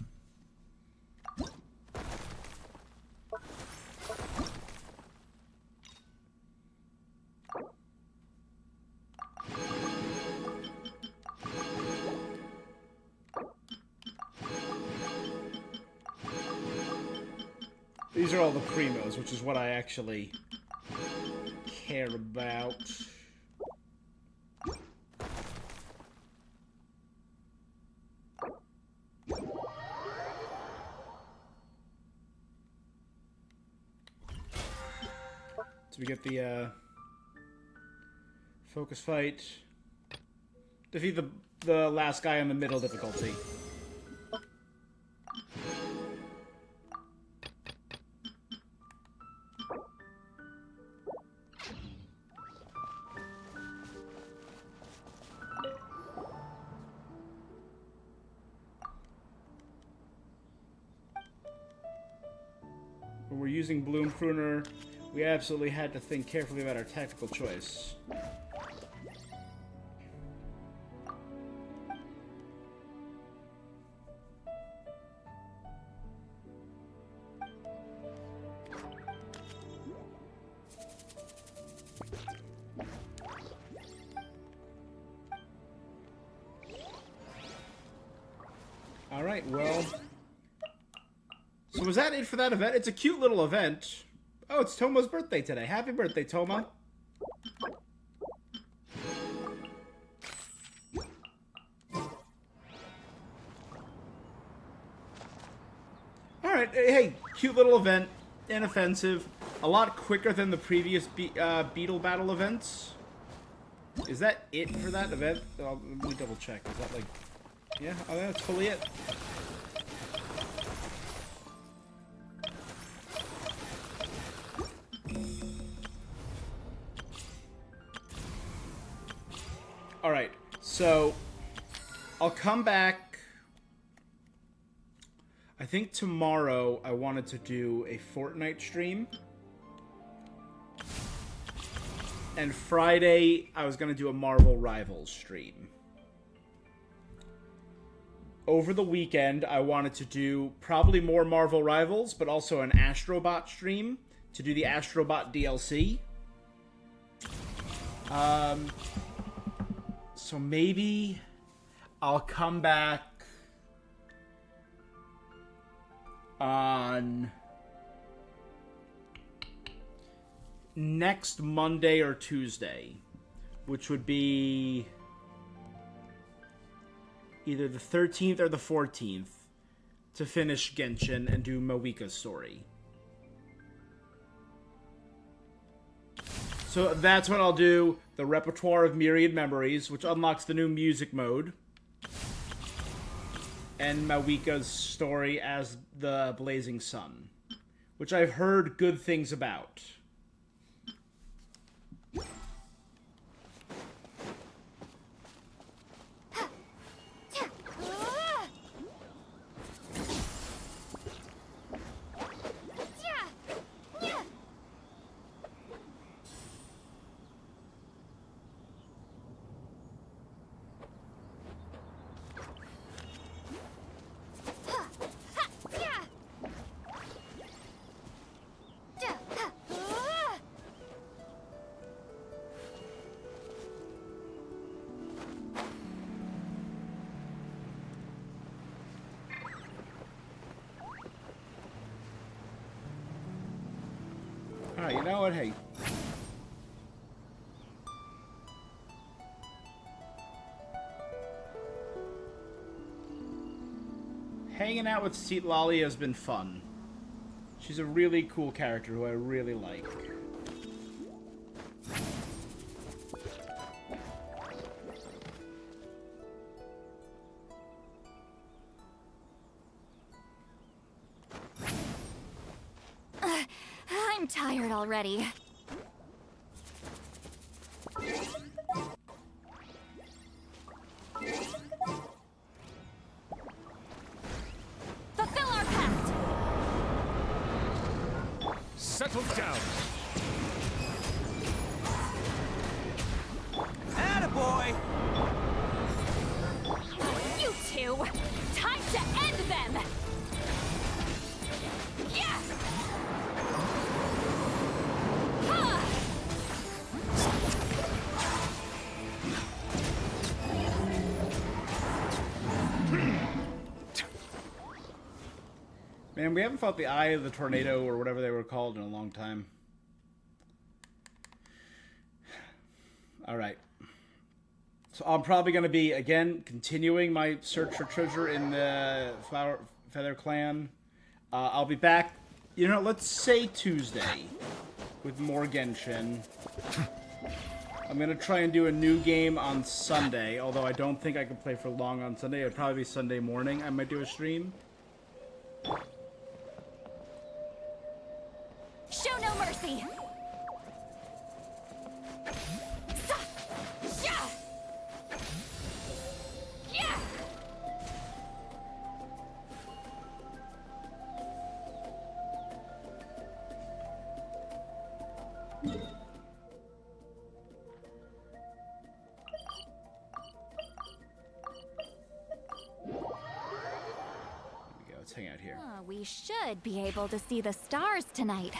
These are all the primos, which is what I actually care about. So we get the focus fight. Defeat the last guy on the middle difficulty. When we're using Bloom Pruner, we absolutely had to think carefully about our tactical choice. Alright, well... So was that it for that event? It's a cute little event. Oh, it's Toma's birthday today. Happy birthday, Toma. Alright, hey, cute little event. Inoffensive. A lot quicker than the previous Beetle battle events. Is that it for that event? Let me double check. Is that like... Yeah, oh, that's fully it. Alright, so I'll come back. I think tomorrow I wanted to do a Fortnite stream. And Friday I was going to do a Marvel Rivals stream. Over the weekend I wanted to do probably more Marvel Rivals, but also an Astrobot stream to do the Astrobot DLC. So maybe I'll come back on next Monday or Tuesday, which would be either the 13th or the 14th, to finish Genshin and do Mawika's story. So that's what I'll do. The Repertoire of Myriad Memories, which unlocks the new music mode. And Mawika's story as the Blazing Sun, which I've heard good things about. Alright, you know what? Hey. Hanging out with Citlali has been fun. She's a really cool character who I really like. I'm tired already. Fulfill our pact! Settle down. Attaboy! You two! Time to end them! Yeah! Huh! Man, we haven't fought the Eye of the Tornado or whatever they were called in a long time. Alright. So I'm probably going to be, again, continuing my search for treasure in the Feather Clan. I'll be back, you know, let's say Tuesday with more Genshin. I'm going to try and do a new game on Sunday, although I don't think I can play for long on Sunday. It'll probably be Sunday morning. I might do a stream. Show no mercy! Let's hang out here. Oh, we should be able to see the stars tonight.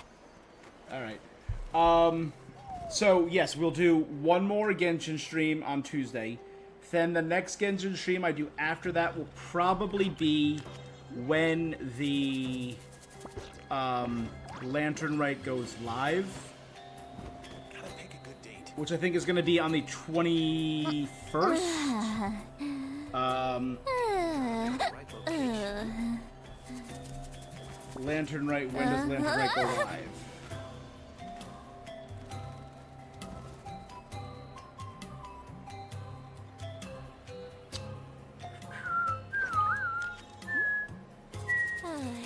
Alright. So, yes, we'll do one more Genshin stream on Tuesday. Then the next Genshin stream I do after that will probably be when the Lantern Rite goes live. Gotta pick a good date. Which I think is going to be on the 21st. Lantern Rite, when does Lantern Rite go live?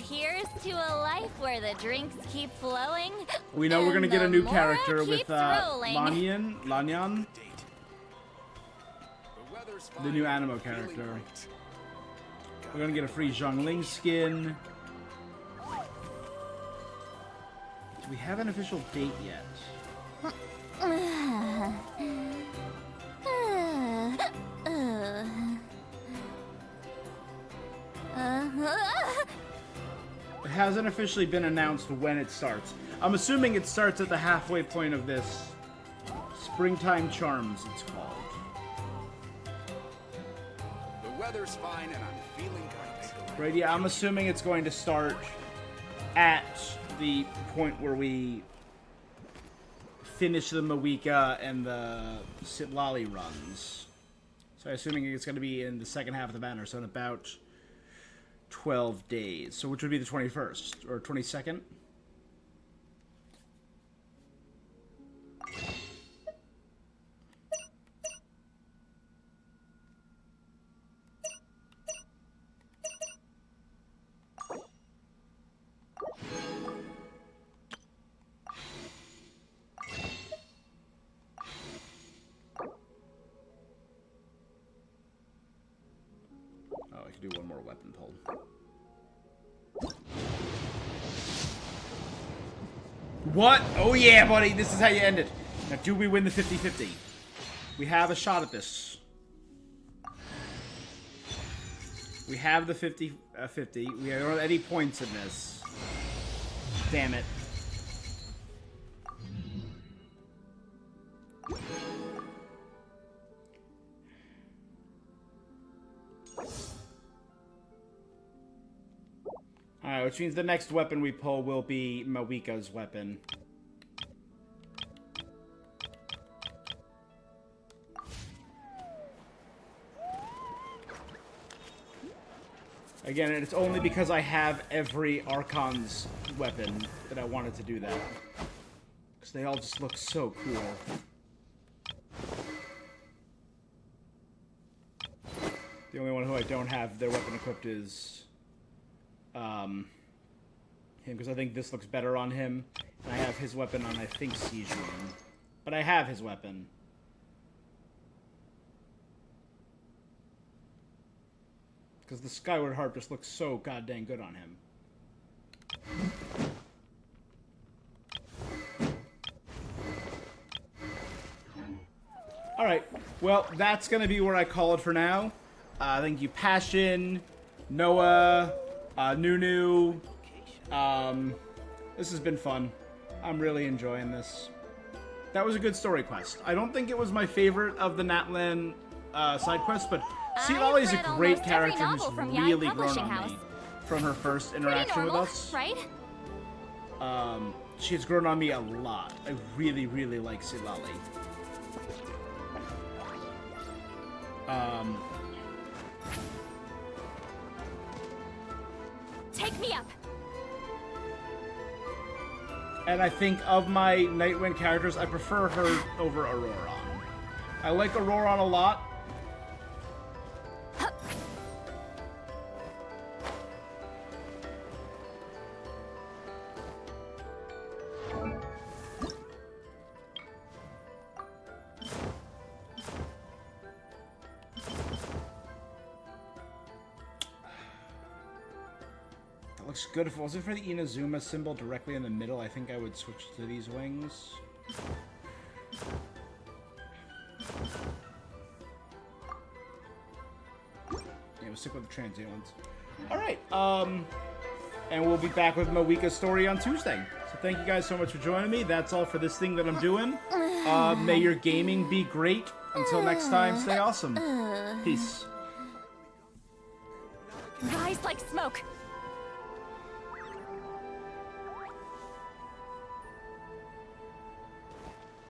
Here's to a life where the drinks keep flowing. We know we're going to get a new character with rolling. Lanyan, the new Animo character. We're going to get a free Zhongling skin. Do we have an official date yet? It hasn't officially been announced when it starts. I'm assuming it starts at the halfway point of this. Springtime Charms, it's called. The weather's fine and I'm feeling great. Right, yeah, I'm assuming it's going to start at the point where we finish the Mawika and the Citlali runs. So I'm assuming it's going to be in the second half of the banner, so in about 12 days. So which would be the 21st or 22nd? Oh, I could do one more weapon pull. What? Oh yeah, buddy, this is how you end it. Now, do we win the 50-50? We have a shot at this. We have the 50-50. We don't have any points in this. Damn it. Alright, which means the next weapon we pull will be Mawika's weapon. Again, it's only because I have every Archon's weapon that I wanted to do that. Because they all just look so cool. The only one who I don't have their weapon equipped is him because I think this looks better on him. And I have his weapon on, I think, Siege Room. But I have his weapon. Because the Skyward Harp just looks so goddamn good on him. Alright, well, that's going to be where I call it for now. Thank you, Passion, Noah, Nunu. This has been fun. I'm really enjoying this. That was a good story quest. I don't think it was my favorite of the Natlan side quests, but Citlali is a great character who's really grown on me from her first interaction with us. Right? She has grown on me a lot. I really, really like Citlali. Take me up. And I think of my Nightwind characters, I prefer her over Auroron. I like Auroron a lot. Looks good. If it wasn't for the Inazuma symbol directly in the middle, I think I would switch to these wings. Yeah, we'll stick with the transient ones. Alright, and we'll be back with Moeka's story on Tuesday. So thank you guys so much for joining me. That's all for this thing that I'm doing. May your gaming be great. Until next time, stay awesome. Peace. Rise like smoke.